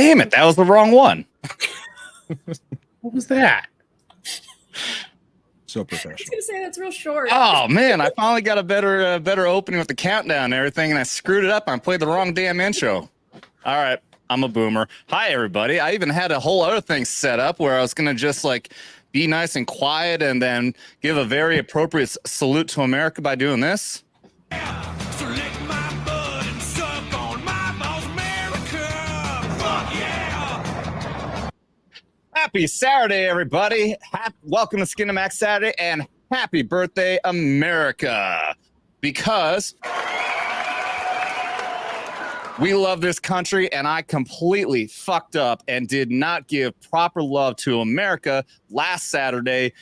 Damn it, that was the wrong one. What was that? So I was professional. gonna say that's real short. Oh man, I finally got a better opening with the countdown and everything, and I screwed it up. I played the wrong damn intro. All right, I'm a boomer. Hi everybody. I even had a whole other thing set up where I was gonna just like be nice and quiet and then give a very appropriate salute to America by doing this. So lick my butt and suck on my balls, America. Fuck yeah. Happy Saturday, everybody. Welcome to Skinemax Saturday and happy birthday, America. Because we love this country, and I completely fucked up and did not give proper love to America last Saturday,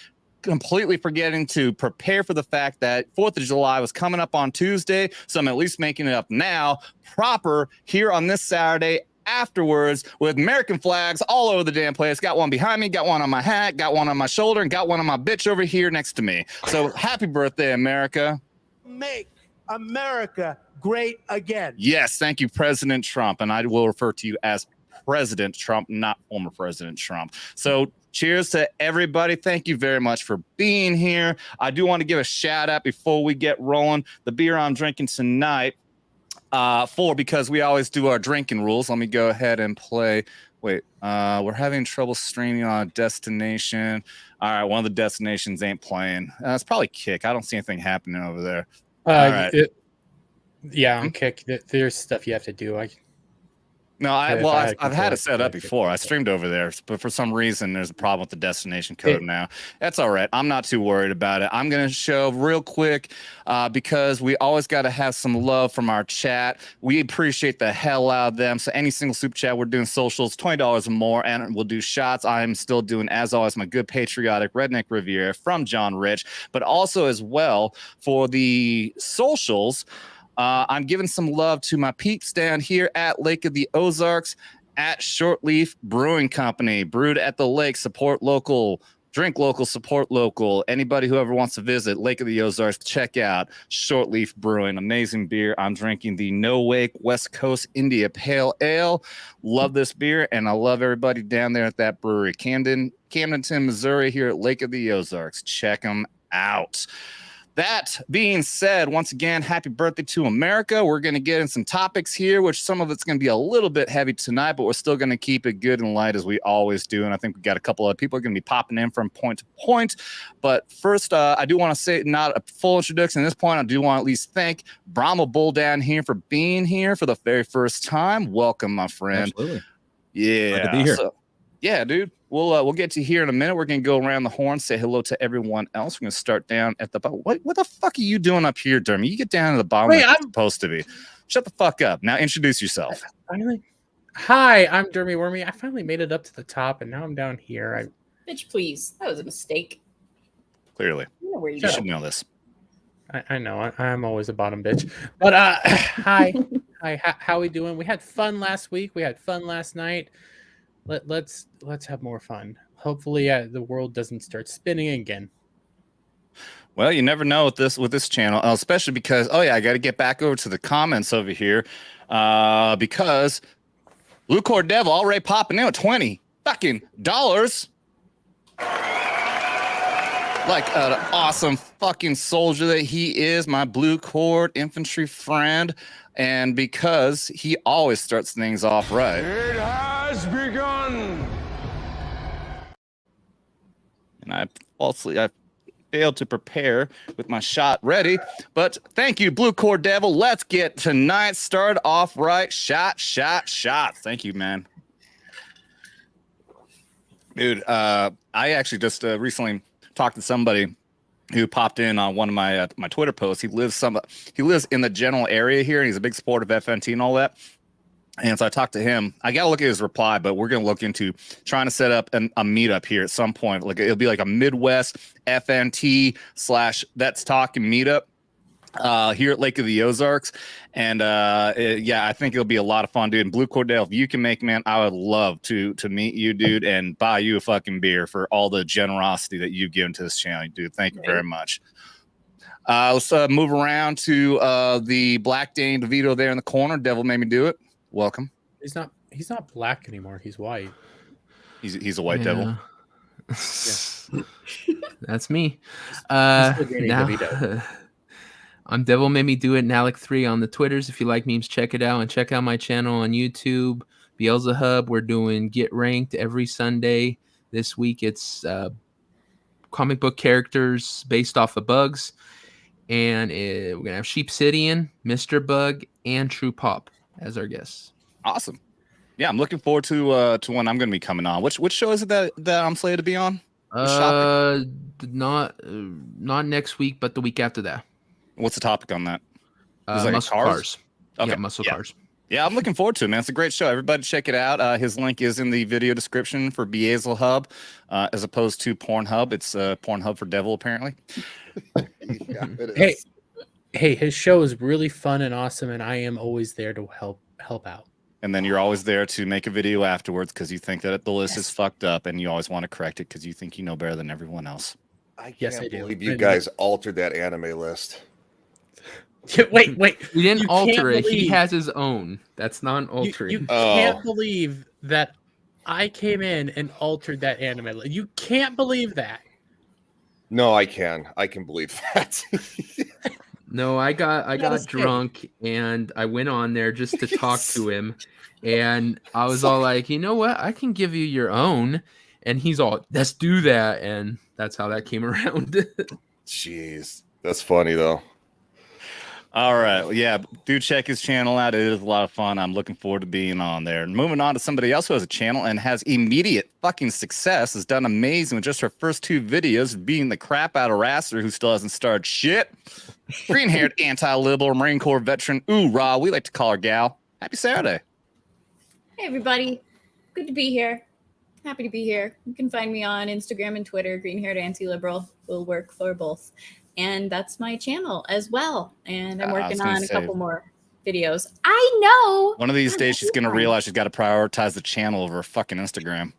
completely forgetting to prepare for the fact that 4th of July was coming up on Tuesday, so I'm at least making it up now, proper here on this Saturday afterwards with American flags all over the damn place. Got one behind me, got one on my hat, got one on my shoulder, and got one on my bitch over here next to me. So happy birthday, America. Make America great again. Yes, thank you, President Trump. And I will refer to you as President Trump, not former President Trump. So cheers to everybody. Thank you very much for being here. I do want to give a shout out before we get rolling. The beer I'm drinking tonight, because we always do our drinking rules. Let me go ahead and play. Wait, we're having trouble streaming on a destination. All right, one of the destinations ain't playing. It's probably Kick. I don't see anything happening over there. All right. Yeah, on Kick, there's stuff you have to do. I've had it set up before. I streamed over there, but for some reason there's a problem with the destination code now. That's all right. I'm not too worried about it. I'm going to show real quick because we always got to have some love from our chat. We appreciate the hell out of them. So any single super chat, we're doing socials, $20 or more, and we'll do shots. I'm still doing, as always, my good patriotic redneck Riviera from John Rich, but also as well for the socials. I'm giving some love to my peeps down here at Lake of the Ozarks at Shortleaf Brewing Company. Brewed at the lake, support local, drink local, support local. Anybody who ever wants to visit Lake of the Ozarks, check out Shortleaf Brewing. Amazing beer. I'm drinking the No Wake West Coast India Pale Ale. Love this beer, and I love everybody down there at that brewery. Camdenton, Missouri, here at Lake of the Ozarks. Check them out. That being said, once again, happy birthday to America. We're going to get in some topics here, which some of it's going to be a little bit heavy tonight, but we're still going to keep it good and light as we always do. And I think we got a couple of people going to be popping in from point to point. But first, I do want to say, not a full introduction at this point, I do want to at least thank Brahmabull down here for being here for the very first time. Welcome, my friend. Absolutely. Yeah. Glad to be here. Yeah, dude. We'll get to here in a minute. We're gonna go around the horn, say hello to everyone else. We're gonna start down at the bottom. What the fuck are you doing up here, Dermy? You get down to the bottom. Wait, I'm supposed to be. Shut the fuck up. Now introduce yourself. Hi, I'm Dermy Wermy. I finally made it up to the top, and now I'm down here. Bitch, please. That was a mistake. Clearly, You know where you you should know this. I know I'm always a bottom bitch. But hi, how we doing? We had fun last week. We had fun last night. Let's have more fun. Hopefully, the world doesn't start spinning again. Well, you never know with this channel, especially because I got to get back over to the comments over here, because Blue Core Devil already popping in with $20 fucking dollars. Like an awesome fucking soldier that he is, my Blue Cord infantry friend, and because he always starts things off right. It has begun. And I failed to prepare with my shot ready, but thank you, Blue Cord Devil. Let's get tonight started off right. Shot. Thank you, man. Dude, I actually just recently talked to somebody who popped in on one of my my Twitter posts. He lives in the general area here, and he's a big supporter of FNT and all that. And so I talked to him. I got to look at his reply, but we're going to look into trying to set up a meetup here at some point. Like it'll be like a Midwest FNT / That's Talking meetup here at Lake of the Ozarks. And I think it'll be a lot of fun, dude. And Blue Cordell, if you can make, man, I would love to meet you, dude, and buy you a fucking beer for all the generosity that you've given to this channel, dude. Thank you very much. Let's move around to the Black Dane DeVito there in the corner. Devil made me do it. Welcome. He's not He's not black anymore. He's white. He's a white devil. That's me. still dating Now, DeVito. I'm Devil Made Me Do It and Alec3 on the Twitters. If you like memes, check it out. And check out my channel on YouTube, Beelzehub. We're doing Get Ranked every Sunday. This week it's comic book characters based off of bugs. And we're going to have Sheepsidian, Mr. Bug, and True Pop as our guests. Awesome. Yeah, I'm looking forward to when I'm going to be coming on. Which show is it that I'm slated to be on? Not next week, but the week after that. What's the topic on that? Is it like Muscle cars. Okay. Yeah, muscle cars. Yeah, I'm looking forward to it, man. It's a great show. Everybody check it out. His link is in the video description for Beelzehub, as opposed to Pornhub. It's Pornhub for devil, apparently. Yeah, it is. Hey, his show is really fun and awesome, and I am always there to help out. And then you're always there to make a video afterwards because you think that the list is fucked up, and you always want to correct it because you think you know better than everyone else. I Yes, can't I do. believe you guys altered that anime list. Wait. We didn't You alter can't it. He believe- has his own. That's not an altering. You Oh. can't believe that I came in and altered that anime. You can't believe that. No, I can. I can believe that. No, I got was sick. drunk and I went on there just to talk to him, and I was all like, you know what? I can give you your own. And he's all, let's do that, and that's how that came around. Jeez, that's funny though. All right. Well, yeah, do check his channel out. It is a lot of fun. I'm looking forward to being on there. And moving on to somebody else who has a channel and has immediate fucking success, has done amazing with just her first 2 videos, beating the crap out of Raster, who still hasn't started shit. Green-haired anti-liberal Marine Corps veteran, Rah, we like to call her gal. Happy Saturday. Hey, everybody. Good to be here. Happy to be here. You can find me on Instagram and Twitter. Green-haired anti-liberal will work for both. And that's my channel as well. And I'm I was working gonna on a say- couple more videos. I know. One of these days, she's going to realize she's got to prioritize the channel over her fucking Instagram.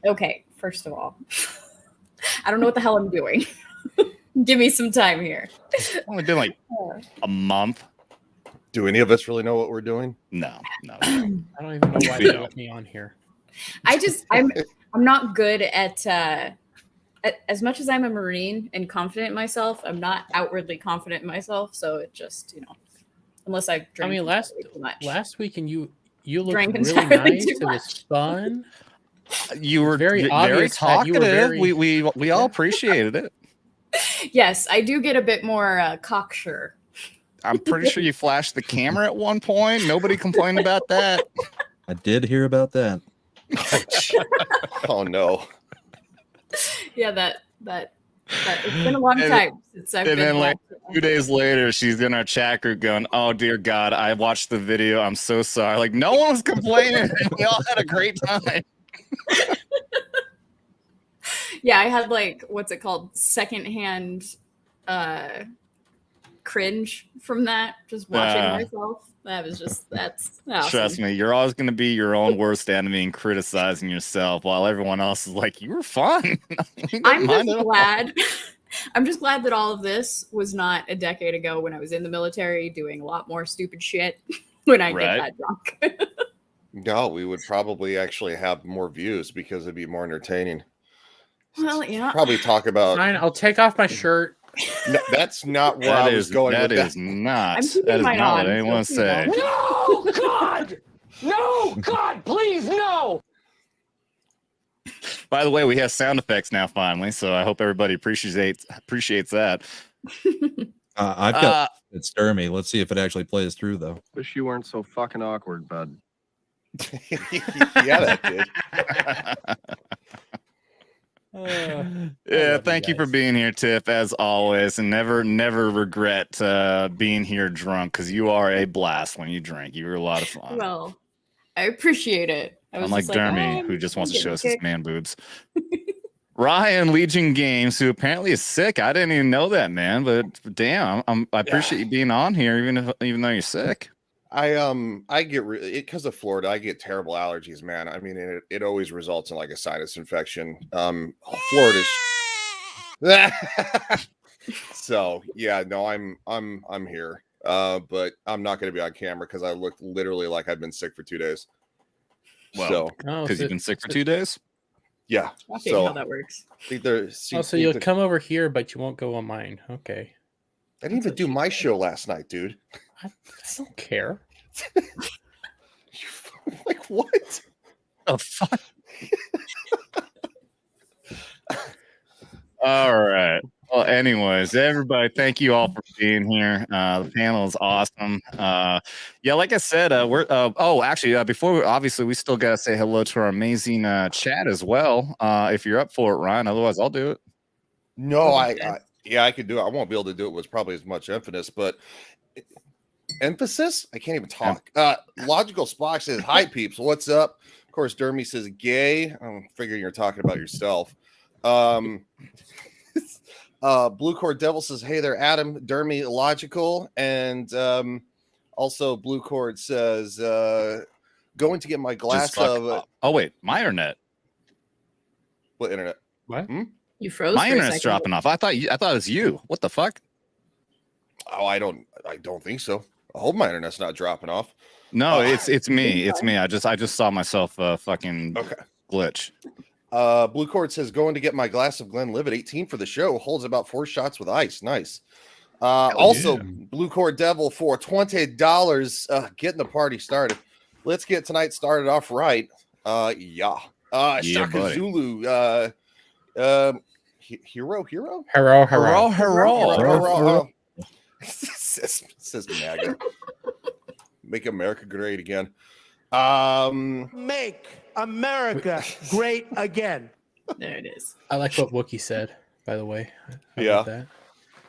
Okay, first of all, I don't know what the hell I'm doing. Give me some time here. It's only been like a month. Do any of us really know what we're doing? No. I don't even know why they let me on here. I'm not good at as much as I'm a Marine and confident in myself, I'm not outwardly confident in myself. So it just, unless I drink. I mean, last week, and you looked Drank really entirely nice. too It was fun. You were Very very obvious that you were talkative. very- We all appreciated it. Yes, I do get a bit more cocksure. I'm pretty sure you flashed the camera at one point. Nobody complained about that. I did hear about that. Oh no. Yeah, that it's been a long And- time since I've and been. then, like, watching. 2 days later, she's in our chat group going, "Oh dear God, I watched the video. I'm so sorry." Like, no one was complaining. We all had a great time. Yeah, I had what's it called? Secondhand cringe from that. Just watching Yeah. myself. That's Trust me, you're always going to be your own worst enemy and criticizing yourself, while everyone else is like, "You were fun." I'm just glad. I'm just glad that all of this was not a decade ago when I was in the military doing a lot more stupid shit when I Right. get that drunk. No, we would probably actually have more views because it'd be more entertaining. Well, yeah. Probably talk about. Fine, I'll take off my shirt. No, that's not where I was going. That with is not. I'm keeping That is mine not what on, anyone so, you know. said. No, God! No, God, please, no! By the way, we have sound effects now finally, so I hope everybody appreciates that. I've got it's Dermy. Let's see if it actually plays through though. Wish you weren't so fucking awkward, bud. Yeah, that did. Yeah, thank you for being here, Tiff, as always, and never regret being here drunk, because you are a blast when you drink. You were a lot of fun. Well, I appreciate it. I was Unlike just like, Dermy, "Oh, who just I'm wants to getting show us his kicked." man boobs. Ryan Legion Games, who apparently is sick. I didn't even know that, man. But damn, I appreciate you being on here, even though you're sick. I get because of Florida, I get terrible allergies, man. I mean, it always results in like a sinus infection. Florida's so yeah, no, I'm here. But I'm not going to be on camera because I looked literally like I've been sick for 2 days. Well, So because you've been sick for 2 days. yeah, Shocking so how that works. So you'll come over here, but you won't go on mine. Okay. I didn't even do my show last night, dude. I don't care. Like what? Oh fuck. All right. Well, anyways, everybody, thank you all for being here. The panel is awesome. Yeah, like I said, we're before obviously we still gotta say hello to our amazing chat as well. If you're up for it, Ryan. Otherwise, I'll do it. No, I could do it. I won't be able to do it with probably as much emphasis, but emphasis? I can't even talk. Logical Spock says, "Hi peeps, what's up?" Of course, Dermy says, "Gay." I'm figuring you're talking about yourself. Blue Cord Devil says, "Hey there, Adam, Dermy, logical," and also Blue Cord says, "Going to get my glass of." Oh wait, my internet. What internet? What? You froze. My for a internet's second. dropping off. I thought it was you. What the fuck? Oh, I don't think so. I hope my internet's not dropping off. No, it's me. It's me. I just saw myself fucking glitch. Blue Cord says, "Going to get my glass of Glenlivet 18 for the show. Holds about 4 shots with ice. Nice." Also, Blue Cord Devil for $20. Getting the party started. Let's get tonight started off right. Yeah. Shaka buddy. Zulu. Hero. Says MAGA. Make America great again. Make America great again. There it is. I like what Wookie said, by the way. I Yeah. love that.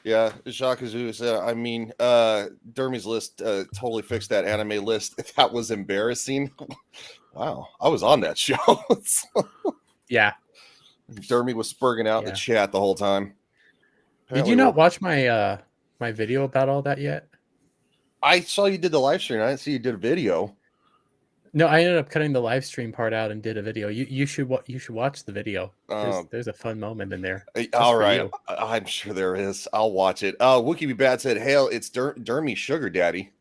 Yeah, Shaka Zulu said, I mean, Dermy's list totally fixed that anime list. That was embarrassing. Wow, I was on that show. Yeah. Dermy was spurging out in the chat the whole time. Did you not watch my my video about all that yet? I saw you did the live stream. I didn't see you did a video. No, I ended up cutting the live stream part out and did a video. You should watch the video. There's a fun moment in there. All right, I'm sure there is. I'll watch it. Wookie Be Bad said, "Hail, it's Dermy Sugar Daddy."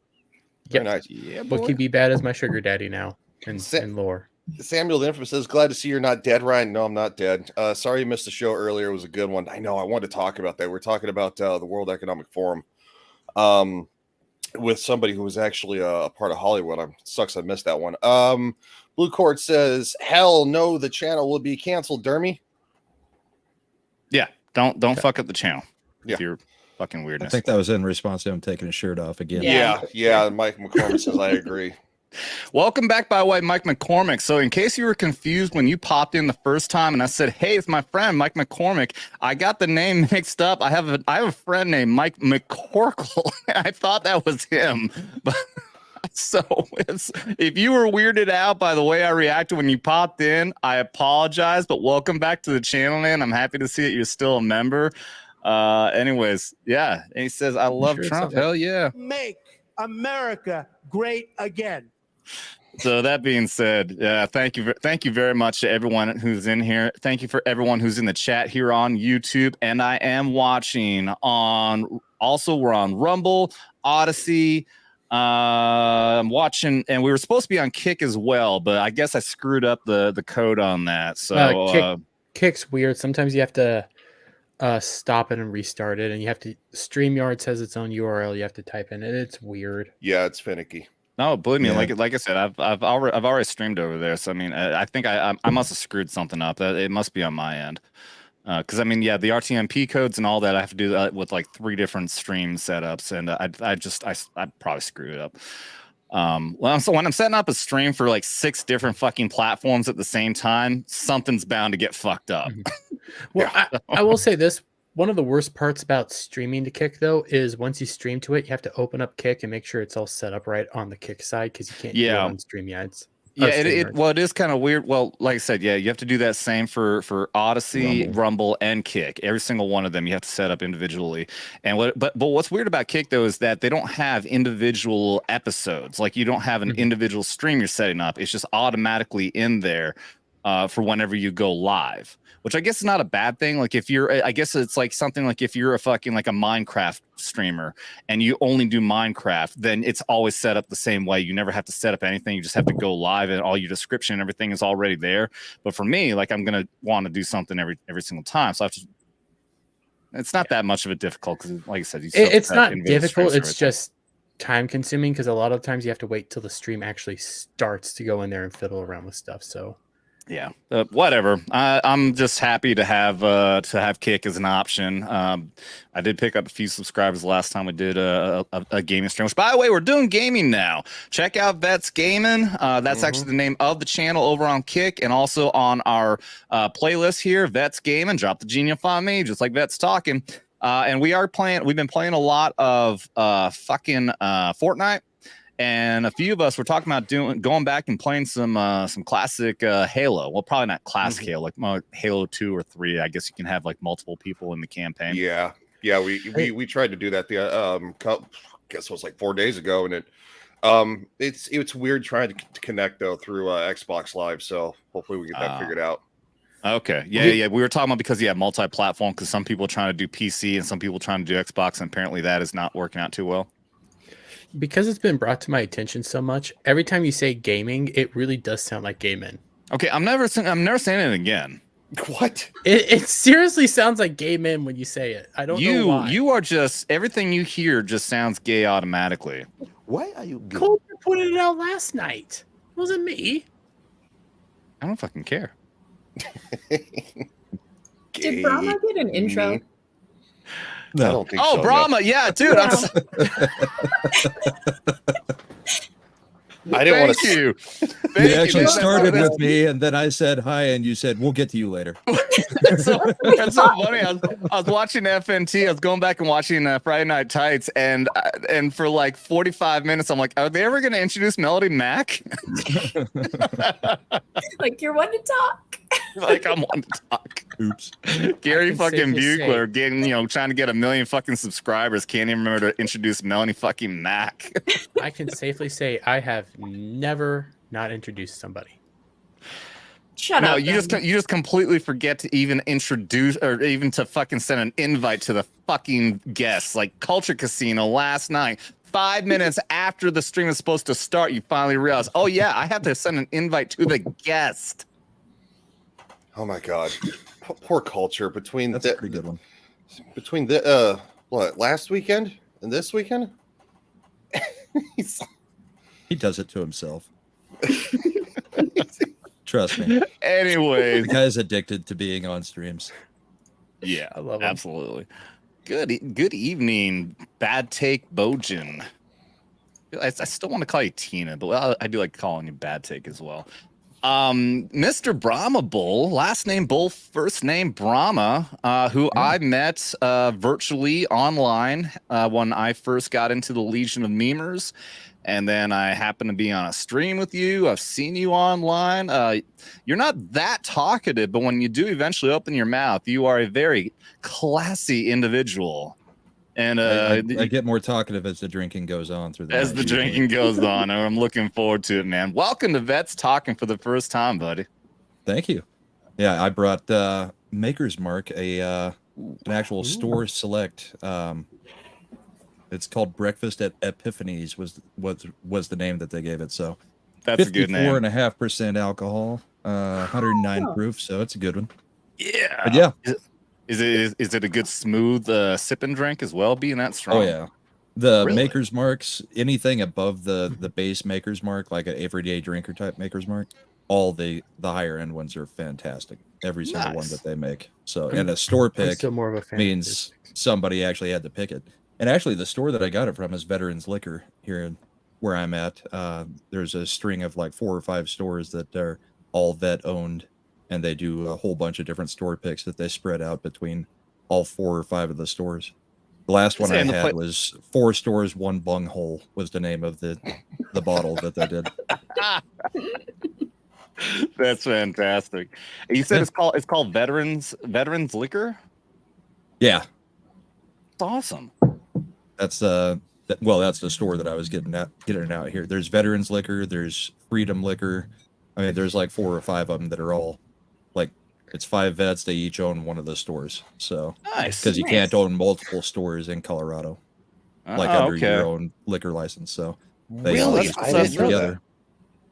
Very nice. Yeah, Wookie Be Bad is my sugar daddy now in lore. Samuel the Infamous says, "Glad to see you're not dead, Ryan." No, I'm not dead. Sorry you missed the show earlier. It was a good one. I know. I wanted to talk about that. We're talking about the World Economic Forum with somebody who was actually a part of Hollywood. Sucks I missed that one. Blue Cord says, "Hell no, the channel will be canceled, Dermy." Yeah, don't fuck up the channel. If you're fucking I weirdness. think that was in response to him taking his shirt off again. Yeah. Mike McCormick says, "I agree." Welcome back, by the way, Mike McCormick. So in case you were confused when you popped in the first time and I said, "Hey, it's my friend Mike McCormick," I got the name mixed up. I have a friend named Mike McCorkle. I thought that was him. But so if you were weirded out by the way I reacted when you popped in, I apologize, but welcome back to the channel, man. I'm happy to see that you're still a member. Anyways, yeah. And he says, "I love Trump." Hell yeah. Make America great again. So that being said, thank you very much to everyone who's in here. Thank you for everyone who's in the chat here on YouTube, and I am watching on. Also, we're on Rumble, Odyssey. I'm watching, and we were supposed to be on Kick as well, but I guess I screwed up the code on that. So Kick's weird. Sometimes you have to stop it and restart it, and you have to. StreamYard says its own URL. You have to type in it. It's weird. Yeah, it's finicky. No, believe me, like I said, I've already streamed over there. So I mean, I think I must have screwed something up. It must be on my end. Because I mean, yeah, the RTMP codes and all that, I have to do that with like 3 different stream setups, and I probably screwed it up. So when I'm setting up a stream for like 6 different fucking platforms at the same time, something's bound to get fucked up. Well, I will say this. One of the worst parts about streaming to Kick, though, is once you stream to it, you have to open up Kick and make sure it's all set up right on the Kick side, because you can't do it on StreamYards. Yeah, it is kind of weird. Well, like I said, yeah, you have to do that same for Odyssey, Rumble, and Kick. Every single one of them you have to set up individually. And but what's weird about Kick though is that they don't have individual episodes. Like you don't have an individual stream you're setting up. It's just automatically in there. for whenever you go live, which I guess is not a bad thing. Like if you're, I guess it's like something like if you're a fucking like a Minecraft streamer and you only do Minecraft, then it's always set up the same way. You never have to set up anything. You just have to go live and all your description and everything is already there. But for me, like I'm going to want to do something every single time. So I have to, it's not that much of a difficult because like I said, it's not difficult. It's just time consuming because a lot of times you have to wait till the stream actually starts to go in there and fiddle around with stuff. So yeah, whatever. I'm just happy to have Kick as an option. I did pick up a few subscribers last time we did a gaming stream. Which, by the way, we're doing gaming now. Check out Vets Gaming. That's actually the name of the channel over on Kick, and also on our playlist here, Vets Gaming. Drop the genie on me, just like Vets talking. And we've been playing a lot of fucking Fortnite. And a few of us were talking about going back and playing some classic Halo. Well, probably not classic Halo, like Halo 2 or 3. I guess you can have like multiple people in the campaign. Yeah. We tried to do that guess it was like 4 days ago, and it's weird trying to connect though through Xbox Live. So hopefully we get that figured out. Okay. Yeah. We were talking about because multi-platform, because some people are trying to do PC and some people trying to do Xbox, and apparently that is not working out too well. Because it's been brought to my attention so much, every time you say gaming, it really does sound like gaming. Okay, I'm never saying it again. What? It seriously sounds like gay men when you say it. I don't know why. You are just, everything you hear just sounds gay automatically. Why are you gay? Cole put it out last night. It wasn't me. I don't fucking care. Did Brahma get an intro? No. I don't think so. Brahma, yeah, dude. Yeah. I didn't want to. You. You actually started with me, and then I said hi, and you said we'll get to you later. That's so funny. I was watching FNT. I was going back and watching Friday Night Tights, and for like 45 minutes, I'm like, are they ever going to introduce Melody Mac? Like you're one to talk. Like I'm one to talk. Oops. Gary fucking Bugler getting, trying to get 1 million fucking subscribers. Can't even remember to introduce Melanie fucking Mac. I can safely say I have never not introduced somebody. Shut up. You just completely forget to even introduce or even to fucking send an invite to the fucking guests. Like Culture Casino last night, 5 minutes after the stream is supposed to start, you finally realize, oh yeah, I have to send an invite to the guest. Oh my god, poor Culture. That's a pretty good one. Between the last weekend and this weekend, He does it to himself. Trust me. Anyways, The guy's addicted to being on streams. yeah, I love him. absolutely. Good evening, Bad Take Bojan. I still want to call you Tina, but I do like calling you Bad Take as well. Mr. Brahmabull, last name Bull, first name Brahma, who I met virtually online when I first got into the Legion of Memers. And then I happened to be on a stream with you. I've seen you online. You're not that talkative, but when you do eventually open your mouth, you are a very classy individual. And I get more talkative as the drinking goes on through the as the drinking goes on, and I'm looking forward to it, man. Welcome to Vets Talking for the first time, buddy. Thank you. Yeah, I brought Maker's Mark, an actual store select. It's called Breakfast at Epiphanies was the name that they gave it. So That's a good name. 54.5% alcohol, 109 proof. So it's a good one. Yeah. But yeah. Is it a good smooth sipping drink as well, being that strong? Oh yeah. The Really? Maker's Marks, anything above the base Maker's Mark, like an everyday drinker type Maker's Mark, all the higher end ones are fantastic. Every single one Nice. that they make. So, and a store I'm pick still more of a fan. means somebody actually had to pick it. And actually, the store that I got it from is Veterans Liquor here where I'm at. There's a string of like 4 or 5 stores that are all vet owned, and they do a whole bunch of different store picks that they spread out between all 4 or 5 of the stores. The last one I And the had was 4 stores, 1 bunghole was the name of the bottle that they did. That's fantastic. You said it's called Veterans Liquor? Yeah, It's awesome. that's that's the store that I was getting out here. There's Veterans Liquor, there's Freedom Liquor, I mean, there's like 4 or 5 of them that are all like, it's 5 vets. They each own one of the stores. So Nice. because you can't own multiple stores in Colorado, like under your own liquor license. So they all Really? just I live didn't know together.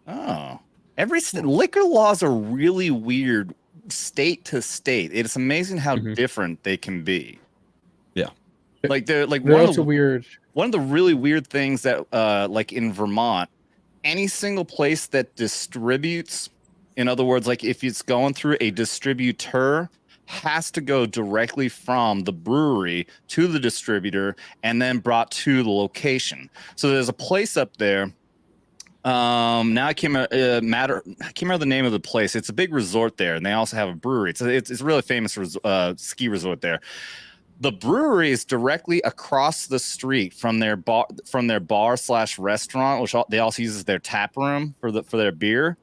Oh, liquor laws are really weird, state to state. It's amazing how different they can be. Yeah, like they're also weird. One of the really weird things that, like in Vermont, any single place that distributes, in other words, like if it's going through a distributor, has to go directly from the brewery to the distributor and then brought to the location. So there's a place up there. Now I can't remember the name of the place. It's a big resort there, and they also have a brewery. It's a really famous ski resort there. The brewery is directly across the street from their bar/restaurant, which they also use as their tap room for their beer.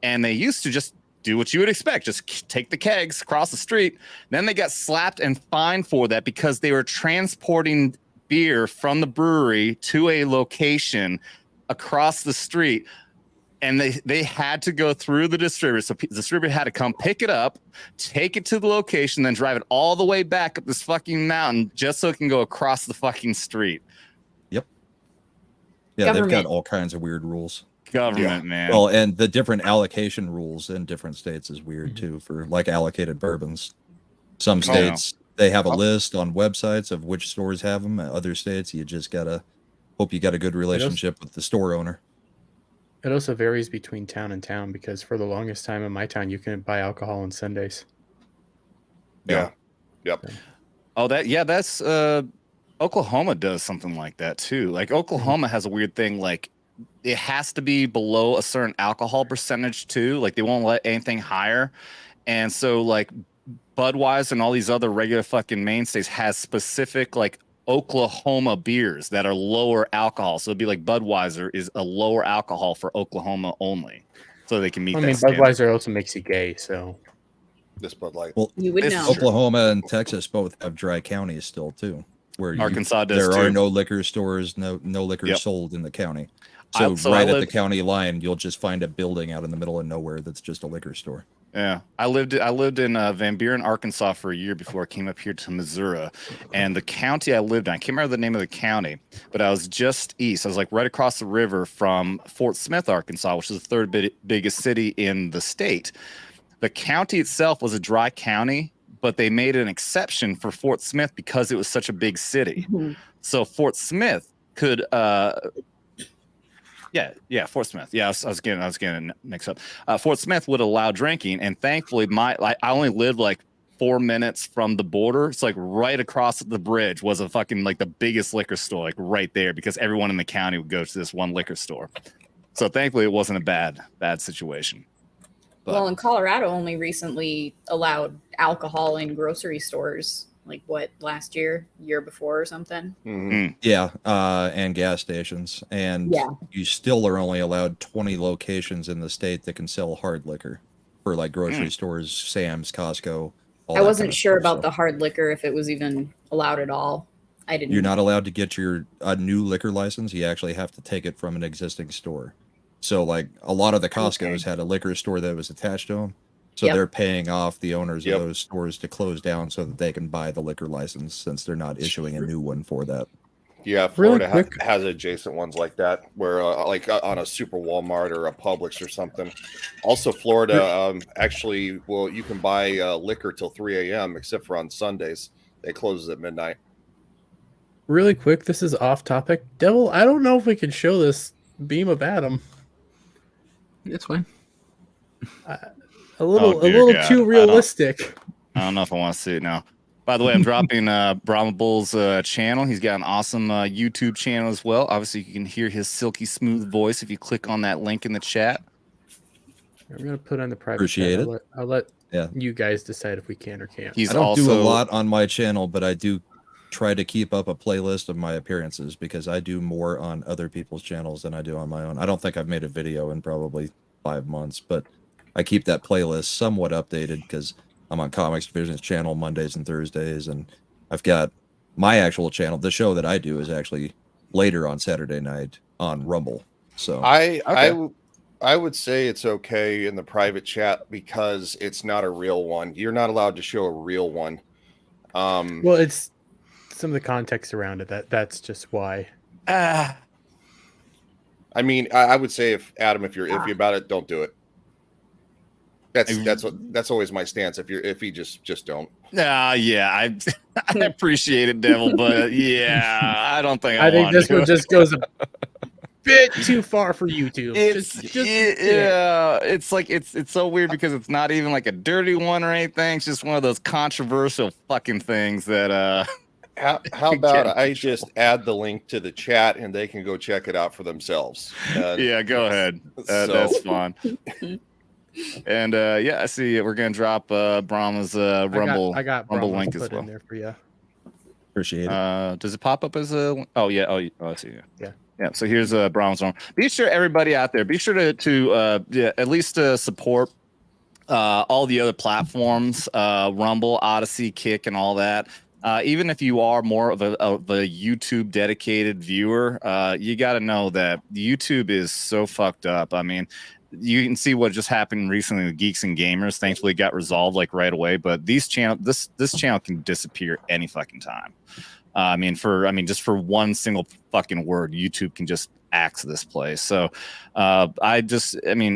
And they used to just do what you would expect, just take the kegs across the street. Then they got slapped and fined for that because they were transporting beer from the brewery to a location across the street, and they had to go through the distributor. So the distributor had to come pick it up, take it to the location, then drive it all the way back up this fucking mountain just so it can go across the fucking street. Yep. Yeah, they've got all kinds of weird rules. Government, man. Well, and the different allocation rules in different states is weird too, for like allocated bourbons. Some states they have a list on websites of which stores have them. At other states, you just gotta hope you got a good relationship with the store owner. It also varies between town and town, because for the longest time in my town, you couldn't buy alcohol on Sundays. Yeah. Yep. Oh, that's Oklahoma does something like that too. Like Oklahoma has a weird thing, like it has to be below a certain alcohol percentage too. Like they won't let anything higher. And so like Budweiser and all these other regular fucking mainstays has specific like Oklahoma beers that are lower alcohol. So it'd be like Budweiser is a lower alcohol for Oklahoma only. So they can meet that standard. Budweiser also makes you gay, so this Bud Light. Well, you would know. Oklahoma and Texas both have dry counties still too, where Arkansas does there too. are no liquor stores, no liquor sold in the county. So I at the county line, you'll just find a building out in the middle of nowhere that's just a liquor store. Yeah, I lived in Van Buren, Arkansas for a year before I came up here to Missouri, and the county I lived in, I can't remember the name of the county, but I was just east. I was like right across the river from Fort Smith, Arkansas, which is the third biggest city in the state. The county itself was a dry county, but they made an exception for Fort Smith because it was such a big city. So Fort Smith could Fort Smith. Yeah, I was getting mixed up. Fort Smith would allow drinking, and thankfully, I only lived like 4 minutes from the border. It's like right across the bridge was a fucking like the biggest liquor store, like right there, because everyone in the county would go to this one liquor store. So thankfully, it wasn't a bad situation. But, well, in Colorado, only recently allowed alcohol in grocery stores. Like what, last year before or something? Yeah, and gas stations. And you still are only allowed 20 locations in the state that can sell hard liquor for like grocery stores, Sam's, Costco. I wasn't sure about the hard liquor, if it was even allowed at all. I didn't. You're not allowed to get a new liquor license. You actually have to take it from an existing store. So like a lot of the Costco's had a liquor store that was attached to them. So they're paying off the owners of those stores to close down so that they can buy the liquor license, since they're not issuing a new one for that. Yeah, Florida has adjacent ones like that, where like on a Super Walmart or a Publix or something. Also, Florida actually, you can buy liquor till 3 a.m. except for on Sundays. They close at midnight. Really quick, this is off topic. Devil, I don't know if we can show this beam of Adam. It's fine. A little too realistic. I don't know if I want to see it now. By the way, I'm dropping Brahmabull's channel. He's got an awesome YouTube channel as well. Obviously, you can hear his silky smooth voice if you click on that link in the chat. I'm gonna put on the private. Appreciate it. I'll let you guys decide if we can or can't. I don't do a lot on my channel, but I do try to keep up a playlist of my appearances, because I do more on other people's channels than I do on my own. I don't think I've made a video in probably 5 months, but I keep that playlist somewhat updated because I'm on Comics Division's channel Mondays and Thursdays, and I've got my actual channel. The show that I do is actually later on Saturday night on Rumble. So I would say it's okay in the private chat because it's not a real one. You're not allowed to show a real one. Well, it's some of the context around it. That's just why. I mean, I would say if you're iffy about it, don't do it. That's always my stance. If you just don't. Yeah, I appreciate it, Devil, but yeah, I don't think I think want this to. one just goes a bit too far for YouTube. It's like it's so weird because it's not even like a dirty one or anything. It's just one of those controversial fucking things that How about I just add the link to the chat and they can go check it out for themselves? Yeah, go ahead. That's fun. And I see we're gonna drop Brahma's Rumble. I got Rumble Brahma's link as put well. in there for you. Appreciate it. Does it pop up as a? Oh yeah. I see. Yeah. Yeah. So here's Brahma's Rumble. Be sure everybody out there. Be sure to at least support all the other platforms, Rumble, Odyssey, Kick, and all that. Even if you are more of a YouTube dedicated viewer, you got to know that YouTube is so fucked up. I mean, you can see what just happened recently with Geeks and Gamers. Thankfully, it got resolved like right away. But this channel can disappear any fucking time. Just for one single fucking word, YouTube can just axe this place. So I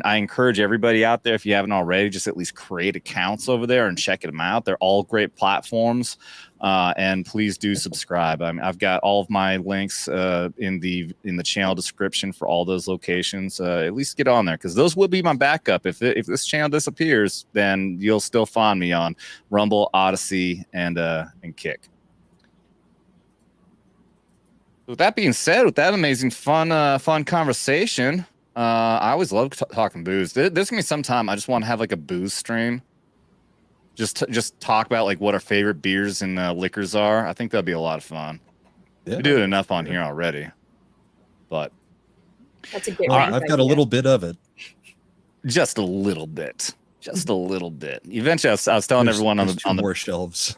encourage everybody out there, if you haven't already, just at least create accounts over there and check them out. They're all great platforms. And please do subscribe. I've got all of my links in the channel description for all those locations. At least get on there, because those will be my backup. If this channel disappears, then you'll still find me on Rumble, Odyssey, and Kick. With that being said, with that amazing fun conversation, I always love talking booze. There's gonna be some time I just want to have like a booze stream. Just talk about like what our favorite beers and liquors are. I think that'd be a lot of fun. Yeah. We do it enough on here already, but that's a good. I've got a little bit of it. Just a little bit. Just a little bit. Eventually, I was telling everyone on the more shelves.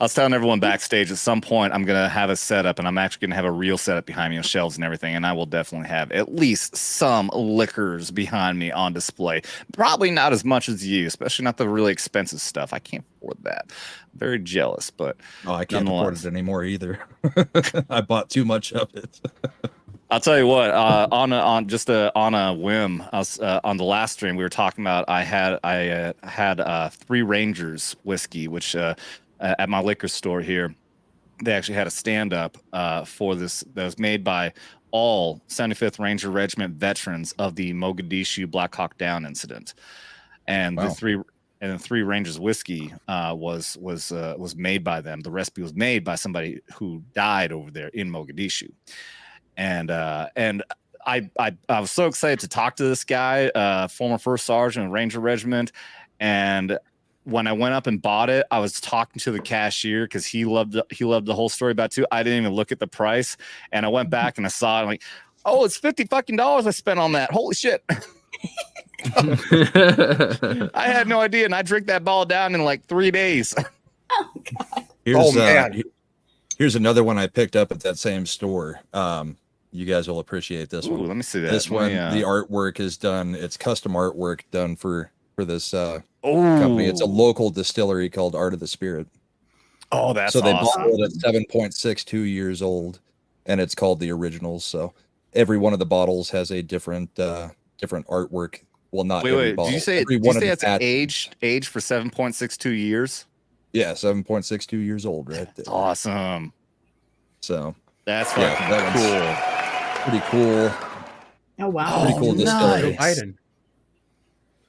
I was telling everyone backstage at some point I'm gonna have a setup, and I'm actually gonna have a real setup behind me on shelves and everything, and I will definitely have at least some liquors behind me on display. Probably not as much as you, especially not the really expensive stuff. I can't afford that. I'm very jealous, but I can't afford it anymore either. I bought too much of it. I'll tell you what. On a whim, I was on the last stream we were talking about. I had Three Rangers whiskey, which at my liquor store here, they actually had a stand up for this that was made by all 75th Ranger Regiment veterans of the Mogadishu Black Hawk Down incident, and the Three Rangers whiskey was made by them. The recipe was made by somebody who died over there in Mogadishu. And I was so excited to talk to this guy, former first sergeant in Ranger Regiment. And when I went up and bought it, I was talking to the cashier because he loved the whole story about it too. I didn't even look at the price, and I went back and I saw it. I'm like, oh, it's $50 fucking I spent on that. Holy shit! I had no idea, and I drank that ball down in like 3 days. Oh God! Here's another one I picked up at that same store. You guys will appreciate this one. Let me see that. This one, the artwork is done. It's custom artwork done for this company. It's a local distillery called Art of the Spirit. Oh, that's so they awesome. bought it at 7.62 years old, and it's called the Originals. So every one of the bottles has a different artwwork. Well, not every bottle. Did you say it's aged for 7.62 years? Yeah, 7.62 years old, right there. Awesome. So that's fucking cool. Pretty cool. Oh wow. Pretty cool distillery. Nice.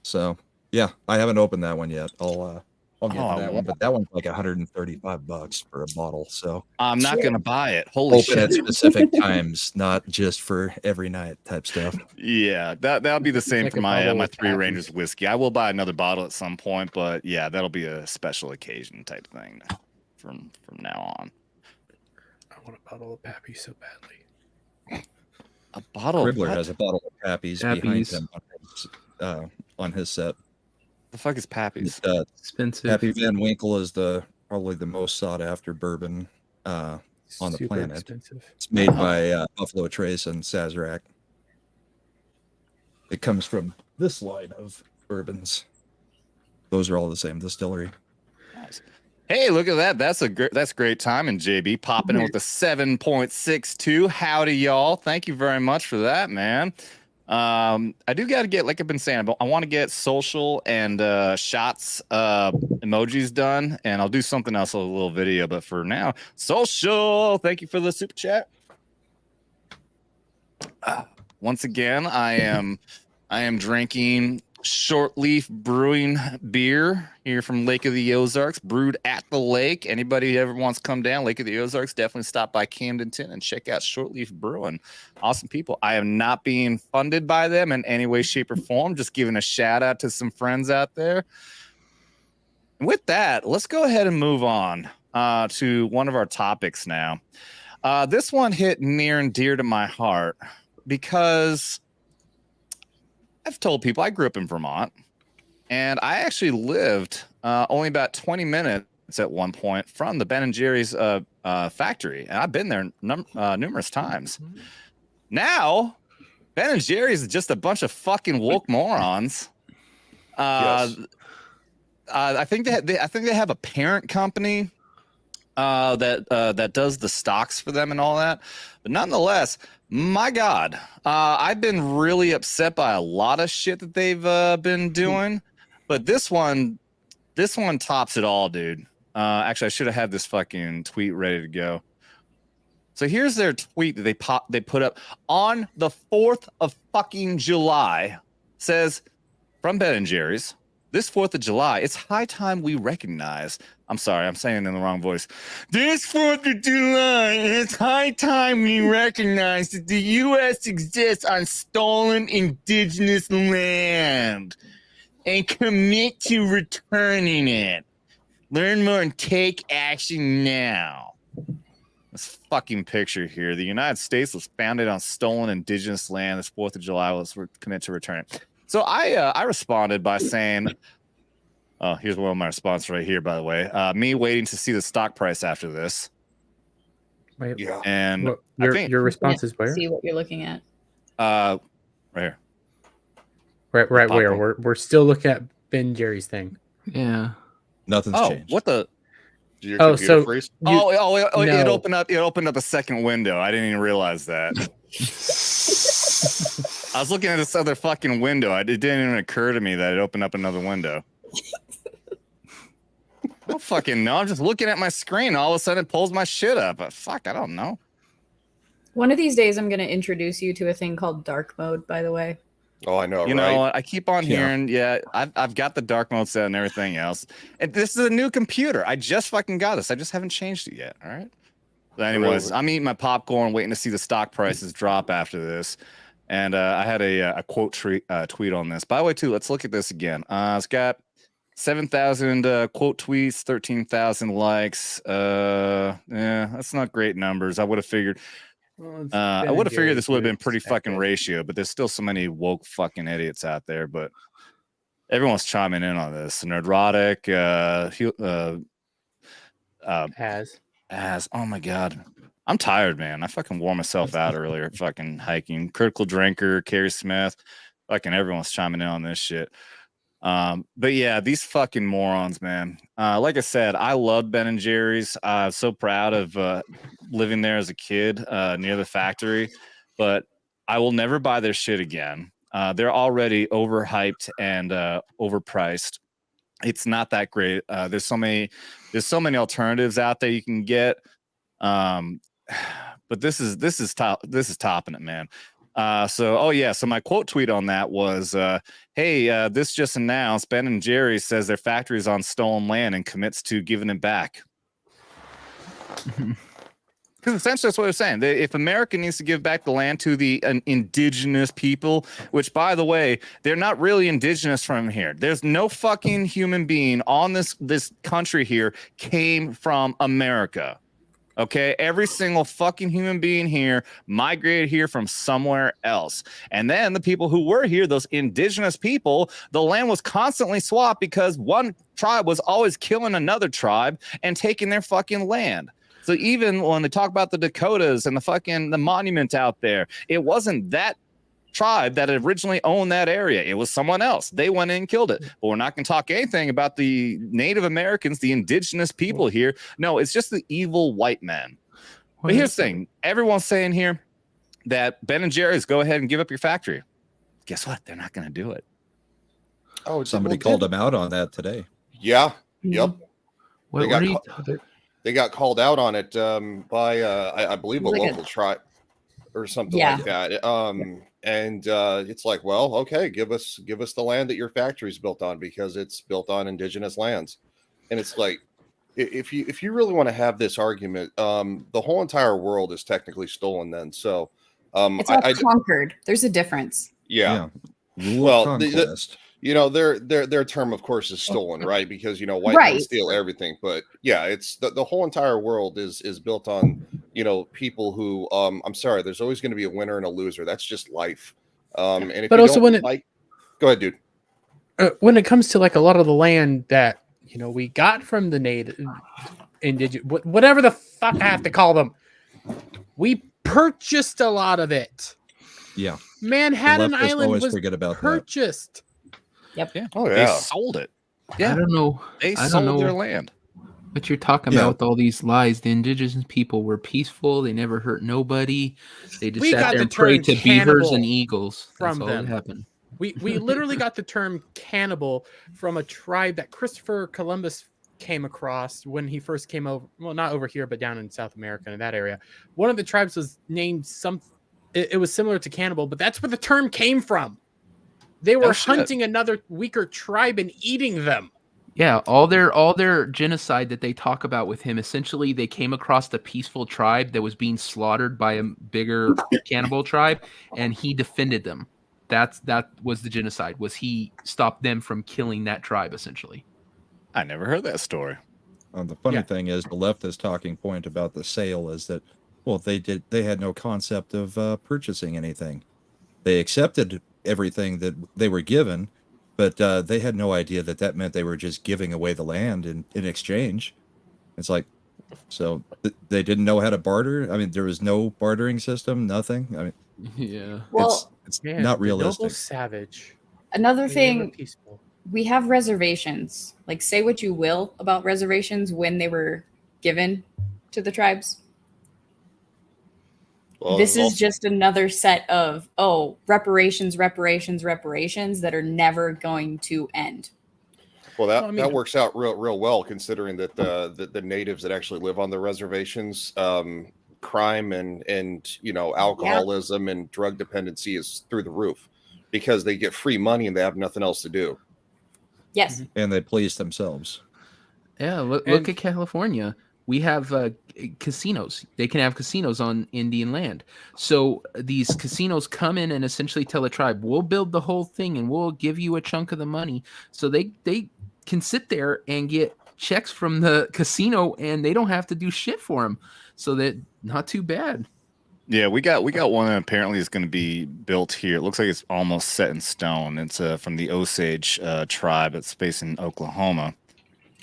So yeah, I haven't opened that one yet. I'll get to that one, but that one's like $135 for a bottle. So I'm not gonna buy it. Holy shit! Open at specific times, not just for every night type stuff. Yeah, that'll be the same Like for a my bottle of Three Pappy's. Rangers whiskey. I will buy another bottle at some point, but yeah, that'll be a special occasion type thing from now on. I want a bottle of Pappy so badly. A bottle. Riddler of has a bottle of Pappy's behind him on his set. The fuck is Pappy's? Expensive. Pappy Van Winkle is probably the most sought after bourbon on the Super planet. expensive. It's made by Buffalo Trace and Sazerac. It comes from this line of bourbons. Those are all the same distillery. Nice. Hey, look at that. That's great timing, JB. Popping in with a 7.62. Howdy, y'all. Thank you very much for that, man. I do got to get, like I've been saying, I want to get social and shots emojis done, and I'll do something else, a little video. But for now, social. Thank you for the super chat. Once again, I am drinking Short Leaf Brewing beer here from Lake of the Ozarks, brewed at the lake. Anybody who ever wants to come down Lake of the Ozarks, definitely stop by Camdenton and check out Short Leaf Brewing. Awesome people. I am not being funded by them in any way, shape, or form. Just giving a shout out to some friends out there. And with that, let's go ahead and move on to one of our topics now. This one hit near and dear to my heart because I've told people I grew up in Vermont, and I actually lived only about 20 minutes at one point from the Ben & Jerry's factory, and I've been there numerous times. Now, Ben & Jerry's is just a bunch of fucking woke morons. Yes. I think they have a parent company that does the stocks for them and all that, but nonetheless, my God, I've been really upset by a lot of shit that they've been doing, but this one tops it all, dude. Actually, I should have had this fucking tweet ready to go. So here's their tweet that they put up on the 4th of fucking July. Says, from Ben & Jerry's, this 4th of July, it's high time we recognize. I'm sorry, I'm saying it in the wrong voice. This 4th of July, it's high time we recognize that the U.S. exists on stolen indigenous land and commit to returning it. Learn more and take action now. This fucking picture here. The United States was founded on stolen indigenous land. This 4th of July was commit to return it. So I responded by saying, oh, here's one of my responses right here, by the way. Me waiting to see the stock price after this. Wait, Yeah. And what, I think, your response is where? See what you're looking at. right here. Right where? popcorn. We're still looking at Ben Jerry's thing. Yeah. Nothing's Oh, changed. what the? Did your Oh, computer so- freeze? You- It no. opened up. It opened up a second window. I didn't even realize that. I was looking at this other fucking window. It didn't even occur to me that it opened up another window. I don't fucking know. I'm just looking at my screen. All of a sudden, it pulls my shit up. But fuck, I don't know. One of these days, I'm going to introduce you to a thing called dark mode, by the way. Oh, I know, You right? know what? I keep on Yeah. hearing, I've got the dark mode set and everything else. And this is a new computer. I just fucking got this. I just haven't changed it yet. All right. But anyways, Really? I'm eating my popcorn, waiting to see the stock prices drop after this. And I had a quote tweet on this. By the way, too, let's look at this again. It's got 7,000 quote tweets, 13,000 likes. Yeah, that's not great numbers. I would have figured. Well, I would have figured this would have been pretty fucking ratio, but there's still so many woke fucking idiots out there. But everyone's chiming in on this. Nerdrotic, as oh my god, I'm tired, man. I fucking wore myself out earlier, fucking hiking. Critical Drinker, Carrie Smith, fucking everyone's chiming in on this shit. But yeah, these fucking morons, man. Like I said, I love Ben and Jerry's. I'm so proud of living there as a kid near the factory, but I will never buy their shit again. They're already overhyped and overpriced. It's not that great. There's so many alternatives out there you can get. But this is topping it, man. So my quote tweet on that was, hey, this just announced Ben and Jerry says their factory is on stolen land and commits to giving it back. Because essentially that's what they're saying. If America needs to give back the land to the indigenous people, which, by the way, they're not really indigenous from here. There's no fucking human being on this country here came from America. Okay, every single fucking human being here migrated here from somewhere else. And then the people who were here, those indigenous people, the land was constantly swapped because one tribe was always killing another tribe and taking their fucking land. So even when they talk about the Dakotas and the monument out there, it wasn't that tribe that originally owned that area. It was someone else. They went in and killed it. But we're not going to talk anything about the Native Americans, the indigenous people here. No, it's just the evil white men. But here's the thing. Everyone's saying here that Ben and Jerry's go ahead and give up your factory. Guess what? They're not going to do it. Oh, Somebody called him out on that today. Yeah. Yep. What They got called out on it by I believe a Like local tribe or something Yeah. like that. And it's like, well, okay, give us the land that your factory's built on, because it's built on indigenous lands. And it's like, if you really want to have this argument, the whole entire world is technically stolen then. So It's all conquered. There's a difference. yeah. Rule Well, of conquest. Their term, of course, is stolen, right? Because white men Right. steal everything. But yeah, it's the whole entire world is built on people who I'm sorry, there's always going to be a winner and a loser. That's just life. And if But you also don't when it- like, go ahead, dude. When it comes to like a lot of the land that we got from the native indigenous, whatever the fuck I have to call them, we purchased a lot of it. Yeah. Manhattan The leftists Island always was forget about that. purchased. Oh They sold it. Yeah, I don't know. they I don't sold know their land. what you're talking Yeah. about with all these lies. The indigenous people were peaceful. They never hurt nobody. They just We sat got there the and prayed to term beavers and cannibal eagles. That's from all them. that happened. We literally got the term cannibal from a tribe that Christopher Columbus came across when he first came over. Well, not over here, but down in South America in that area. One of the tribes was named it was similar to cannibal, but that's where the term came from. They were shit. hunting another weaker tribe and eating them. Yeah, all their genocide that they talk about with him, essentially they came across the peaceful tribe that was being slaughtered by a bigger cannibal tribe, and he defended them. That was the genocide. Was he stopped them from killing that tribe essentially? I never heard that story. The funny Yeah. thing is, the leftist talking point about the sale is that, well, they had no concept of purchasing anything. They accepted everything that they were given, but they had no idea that meant they were just giving away the land in exchange. It's like, so they didn't know how to barter. I mean, there was no bartering system, nothing. I mean, Yeah. Well, it's Man, not the noble realistic. savage. another They were thing, peaceful. we have reservations. Like, say what you will about reservations when they were given to the tribes. Well, This well, is just another set of reparations that are never going to end. well, that Well, I mean- that works out real well, considering that the natives that actually live on the reservations, crime and alcoholism and drug dependency is through the roof, because they get free money and they have nothing else to do. Yes. And they please themselves. Yeah, look And- at California. We have casinos. They can have casinos on Indian land. So these casinos come in and essentially tell a tribe, we'll build the whole thing and we'll give you a chunk of the money. So they can sit there and get checks from the casino and they don't have to do shit for them. So that not too bad. Yeah, we got one that apparently is going to be built here. It looks like it's almost set in stone. It's from the Osage tribe. It's based in Oklahoma.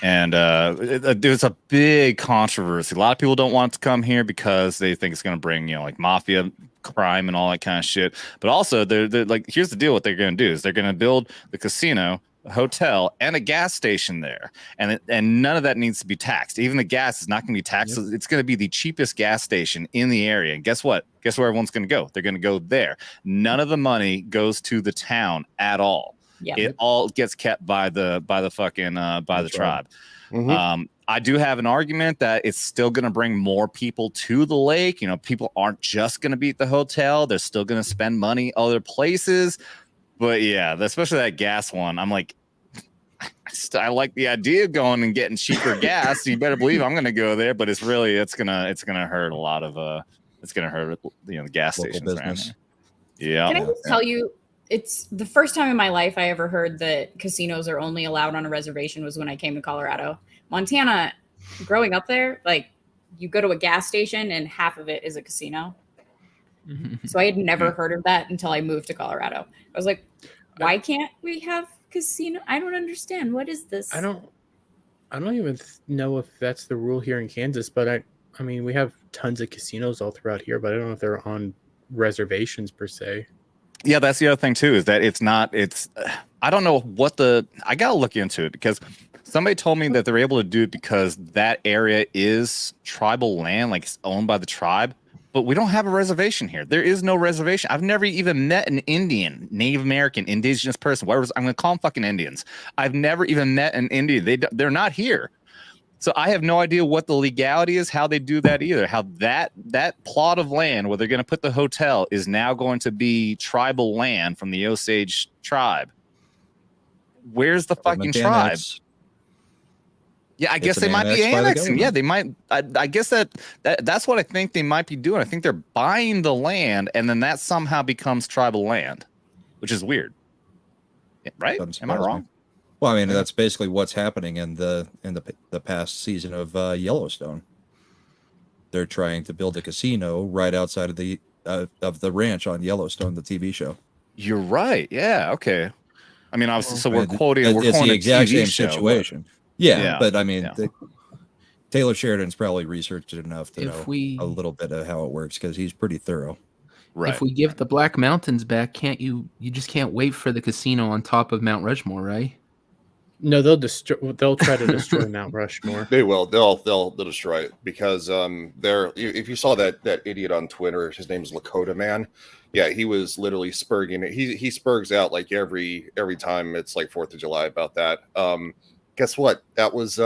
And there's a big controversy. A lot of people don't want it to come here because they think it's going to bring, like mafia crime and all that kind of shit. But also, they're like, here's the deal. What they're going to do is they're going to build the casino, a hotel, and a gas station there. And none of that needs to be taxed. Even the gas is not going to be taxed. Yep. It's going to be the cheapest gas station in the area. And guess what? Guess where everyone's going to go? They're going to go there. None of the money goes to the town at all. Yeah. It all gets kept by the tribe. Mhm. I do have an argument that it's still going to bring more people to the lake. People aren't just going to be at the hotel. They're still going to spend money other places. But yeah, especially that gas one. I'm like, I like the idea of going and getting cheaper gas. You better believe I'm going to go there. But it's gonna hurt a lot of it's gonna hurt the gas Local stations around business. there. Yeah. Can I just tell you, it's the first time in my life I ever heard that casinos are only allowed on a reservation was when I came to Colorado. Montana, growing up there, like, you go to a gas station and half of it is a casino. So I had never heard of that until I moved to Colorado. I was like, why can't we have casino? I don't understand. What is this? I don't even know if that's the rule here in Kansas, but I mean, we have tons of casinos all throughout here, but I don't know if they're on reservations per se. Yeah, that's the other thing too, is that it's not. It's I don't know what I gotta look into it because somebody told me that they're able to do it because that area is tribal land, like it's owned by the tribe. But we don't have a reservation here. There is no reservation. I've never even met an Indian, Native American, indigenous person. I'm going to call them fucking Indians. I've never even met an Indian. They're not here. So I have no idea what the legality is, how they do that either. How that plot of land where they're going to put the hotel is now going to be tribal land from the Osage tribe. Where's the fucking tribe? Annex. Yeah, I guess It's they an might be annex by the annexing. Yeah, government. they might. I guess that's what I think they might be doing. I think they're buying the land, and then that somehow becomes tribal land, which is weird. Yeah, right? Doesn't Am I surprise me. wrong? Well, I mean, that's basically what's happening in the past season of Yellowstone. They're trying to build a casino right outside of the ranch on Yellowstone, the TV show. You're right. Yeah. Okay. I mean, obviously, so we're And quoting. We're it's quoting the a exact TV same show, situation. Yeah, Yeah, but I mean, yeah. Taylor Sheridan's probably researched it enough to If know we- a little bit of how it works because he's pretty thorough. Right. If we give the Black Mountains back, can't you? You just can't wait for the casino on top of Mount Rushmore, right? No, they'll try to destroy Mount Rushmore. They will. They'll destroy it because they're. If you saw that idiot on Twitter, his name is Lakota Man. Yeah, he was literally spurging it. He spurgs out like every time it's like 4th of July about that. Guess what? That was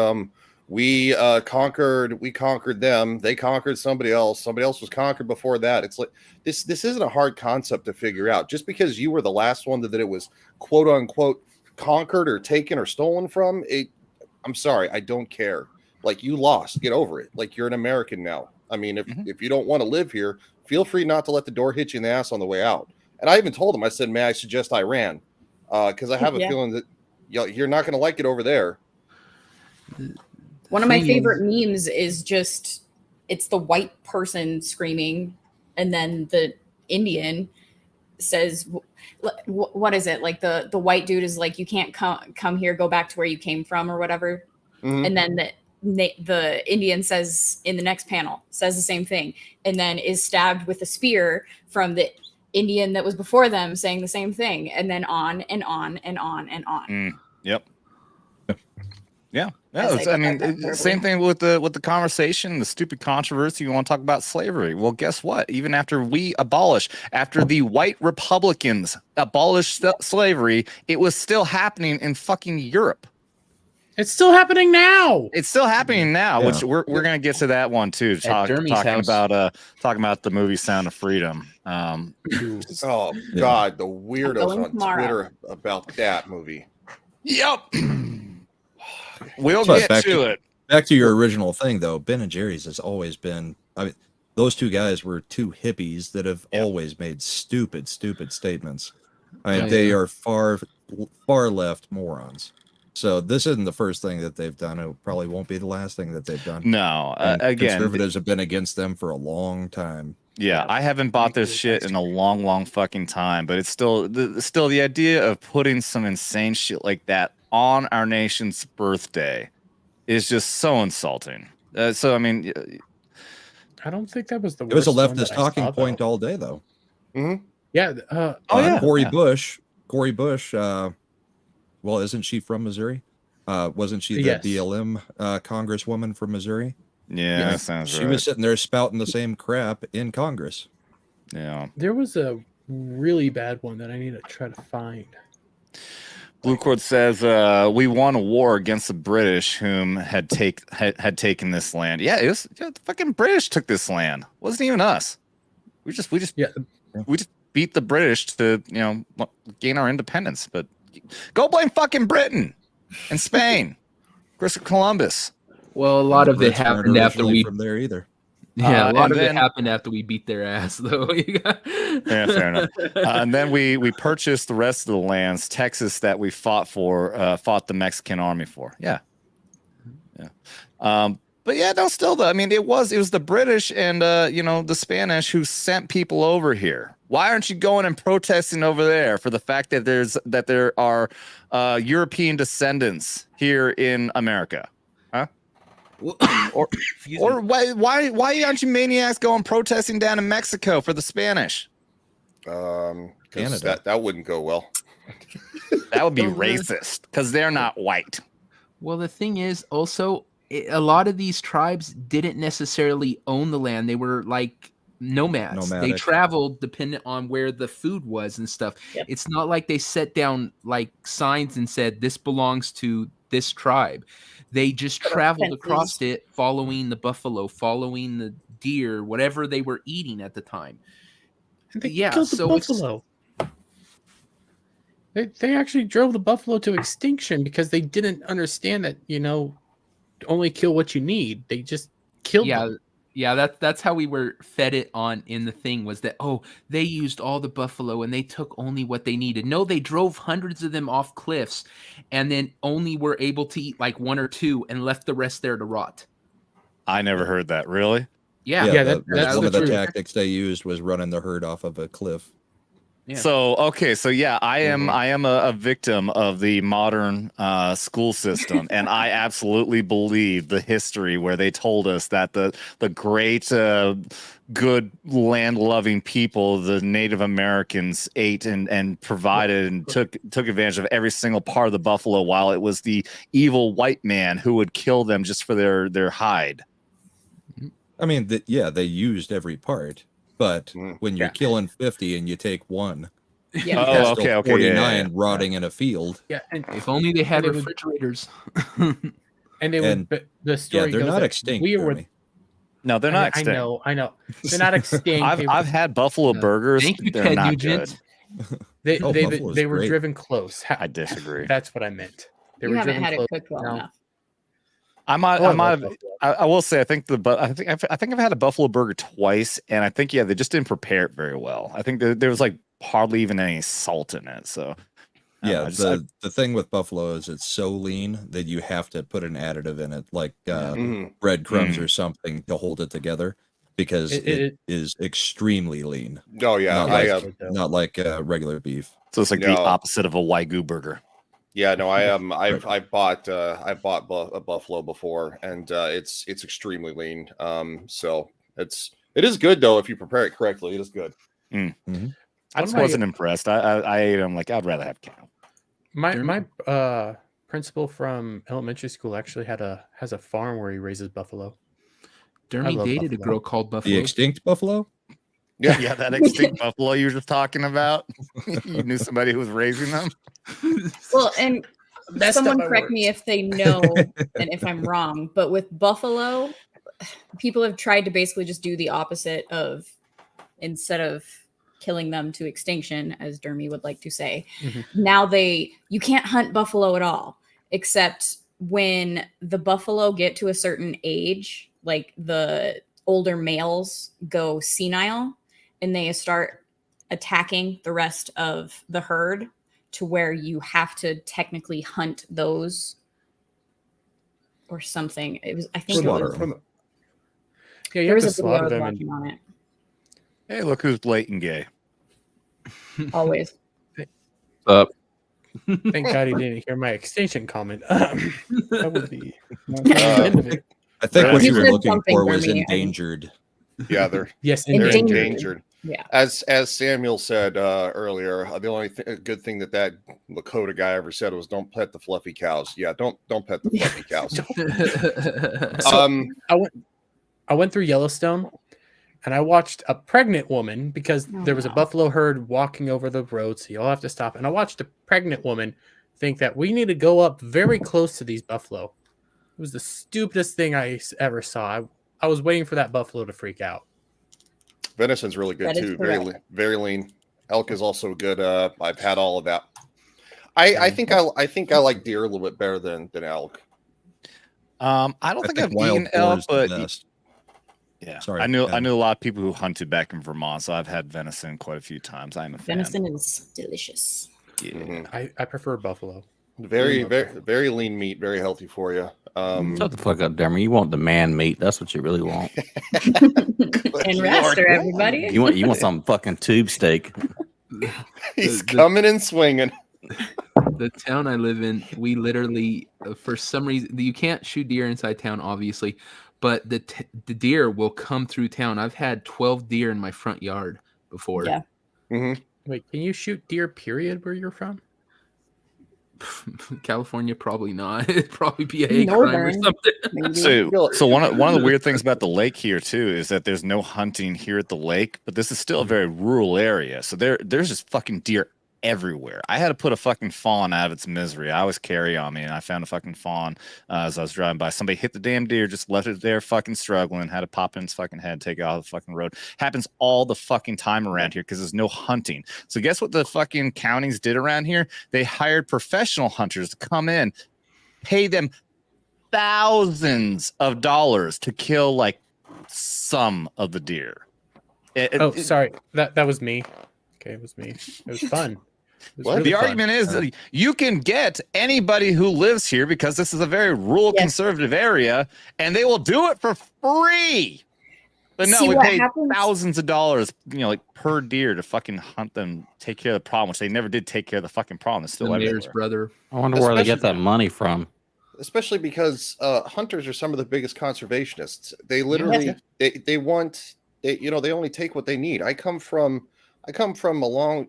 we conquered them. They conquered somebody else. Somebody else was conquered before that. It's like this isn't a hard concept to figure out. Just because you were the last one that it was quote unquote conquered or taken or stolen from it, I'm sorry, I don't care. Like, you lost, get over it. Like, you're an American now. I mean, if you don't want to live here, feel free not to let the door hit you in the ass on the way out. And I even told him, I said, may I suggest Iran? Because I have a feeling that you're not going to like it over there. One of my favorite memes is just it's the white person screaming, and then the Indian says, "What is it?" Like the white dude is like, "You can't come here. Go back to where you came from," or whatever. Mhm. And then the Indian says in the next panel says the same thing, and then is stabbed with a spear from the Indian that was before them saying the same thing, and then on and on and on and on. Yep. Yeah. As I I go mean, back verbally. same thing with the conversation, the stupid controversy. You want to talk about slavery? Well, guess what? Even after after the white Republicans abolished slavery, it was still happening in fucking Europe. It's still happening now. It's still happening now, Yeah. which we're gonna get to that one too. Dermy's Talking house. about the movie Sound of Freedom. Oh Yeah. God, the weirdos going on tomorrow. Twitter about that movie. Yep. We'll But get back to it. Back to your original thing, though, Ben and Jerry's has always been. I mean, those two guys were two hippies that have always made stupid statements. I mean, Oh, they yeah. are far left morons. So this isn't the first thing that they've done. It probably won't be the last thing that they've done. No, And again, conservatives have been against them for a long time. yeah, I haven't bought this shit in a long fucking time, but it's still the idea of putting some insane shit like that on our nation's birthday is just so insulting. So I mean, I don't think that was the. It was a worst one leftist that I talking saw, point though. all day, though. Yeah. Cory yeah. Bush. Well, isn't she from Missouri? Wasn't she the Yes. BLM congresswoman from Missouri? yeah, that sounds She right. was sitting there spouting the same crap in Congress. Yeah. There was a really bad one that I need to try to find. Blue Cord says we won a war against the British, whom had taken this land. Yeah, the fucking British took this land. It wasn't even us. We just beat the British to gain our independence. But go blame fucking Britain and Spain, Christopher Columbus. Well, a lot of it Brits weren't happened after originally we. from there either. Yeah, a lot and of then- it happened after we beat their ass, though. Yeah, fair enough. And then we purchased the rest of the lands, Texas, that we fought the Mexican army for. Yeah. But yeah, no, still though. I mean, it was the British and the Spanish who sent people over here. Why aren't you going and protesting over there for the fact that there are European descendants here in America? Huh? Or why aren't you maniacs going protesting down in Mexico for the Spanish? Canada. That wouldn't go well. That would be racist because they're not white. Well, the thing is also a lot of these tribes didn't necessarily own the land. They were like nomads. They Nomadic. traveled dependent on where the food was and stuff. Yep. It's not like they set down like signs and said this belongs to this tribe. They just traveled across it, following the buffalo, following the deer, whatever they were eating at the time. And they Yeah, killed the so it's- buffalo. They actually drove the buffalo to extinction because they didn't understand that, only kill what you need. They just killed them. Yeah, that's how we were fed it on in the thing, was that, oh, they used all the buffalo and they took only what they needed. No, they drove hundreds of them off cliffs and then only were able to eat like one or two and left the rest there to rot. I never heard that. Really? Yeah, that's one the of the truth. tactics they used was running the herd off of a cliff. Yeah. So I am a victim of the modern school system, and I absolutely believe the history where they told us that the great good land loving people, the Native Americans, ate and provided and took advantage of every single part of the buffalo, while it was the evil white man who would kill them just for their hide. I mean, they used every part, but when you're killing 50 and you take one, Yeah. Oh, that's okay, still okay, 49 rotting in a field. Yeah, and If only they had And it would- refrigerators. and they And- would. The story they're goes not that extinct. We were. Jeremy. No, they're not extinct. I know. They're not extinct. I've had buffalo burgers. Thank you, They're Ted not Nugent. good. They Buffalo's they were great. driven close. I disagree. That's what I meant. They You were haven't driven had close. it cooked well No. enough. I might Oh, have. buffalo. I will say I think I think I've had a buffalo burger twice, and I think they just didn't prepare it very well. I think there was like hardly even any salt in it. So Yeah, I don't know, the thing with buffalo is it's so lean that you have to put an additive in it, like Mhm. breadcrumbs or something to hold it together, because It- it is extremely lean. Oh yeah, Not I like, not like regular beef. so it's like the No. opposite of a Wagyu burger. yeah, no, I bought a buffalo before, and it's extremely lean. So it is good though if you prepare it correctly. It is good. I One just of my- wasn't impressed. I ate them like I'd rather have cow. My principal from elementary school actually has a farm where he raises buffalo. Dermy love dated a buffalo. girl called The Buffalo. extinct buffalo? Yeah, that extinct buffalo you were just talking about. You knew somebody who was raising them. Well, and Messed up someone my correct words. me if they know and if I'm wrong, but with buffalo, people have tried to basically just do the opposite of, instead of killing them to extinction, as Dermy would like to say, Mhm. now you can't hunt buffalo at all, except when the buffalo get to a certain age, like the older males go senile and they start attacking the rest of the herd, to where you have to technically hunt those or something. It was, I think, Slaughter it was, them. Yeah, you there have was to a video I slaughter was them. watching on it. Hey, look who's blatant gay. Always. Thank God he didn't hear my extinction comment. That would be. I think what You you were said looking something, for was Jeremy, endangered. Yeah, they're Yes, they're Endangered. endangered. Yeah. As Samuel said earlier, the only good thing that Lakota guy ever said was, "Don't pet the fluffy cows." Yeah, don't pet the fluffy cows. I went through Yellowstone and I watched a pregnant woman, because Oh, there was a no. buffalo herd walking over the road, so you'll have to stop. And I watched a pregnant woman think that we need to go up very close to these buffalo. It was the stupidest thing I ever saw. I was waiting for that buffalo to freak out. Venison's really good That is too. correct. Very lean. Elk is also good. I've had all of that. I think I like deer a little bit better than elk. I don't I think think I've wild eaten elk, boar is the but best. yeah, Sorry, I knew Ken. a lot of people who hunted back in Vermont, so I've had venison quite a few times. I'm a fan. Venison is delicious. Yeah. Mhm. I prefer buffalo. Very lean meat, very healthy for you. Shut the fuck up, Dermy. You want the man meat. That's what you really want. And Raster, everybody. You want some fucking tube steak. He's the- coming and swinging. The town I live in, we literally, for some reason, you can't shoot deer inside town, obviously, but the deer will come through town. I've had 12 deer in my front yard before. Yeah. Wait, can you shoot deer? Period. Where you're from? California, probably not. It'd probably be a hate crime or Northern, something. maybe. So one of the weird things about the lake here too is that there's no hunting here at the lake, but this is still a very rural area. So there's just fucking deer everywhere. I had to put a fucking fawn out of its misery. I always carry on me, and I found a fucking fawn as I was driving by. Somebody hit the damn deer, just left it there fucking struggling, had to pop in its fucking head, take it off the fucking road. Happens all the fucking time around here because there's no hunting. So guess what the fucking counties did around here? They hired professional hunters to come in, pay them thousands of dollars to kill like some of the deer. Sorry, that was me. Okay, it was me. It was fun. The argument is that you can get anybody who lives here because this is a very rural conservative area, and they will do it for free. But no, we pay thousands of dollars, like per deer to fucking hunt them, take care of the problem, which they never did take care of the fucking problem. It's still The everywhere. mayor's brother. I wonder where they get that money from. Especially because hunters are some of the biggest conservationists. They literally they only take what they need. I come from a long,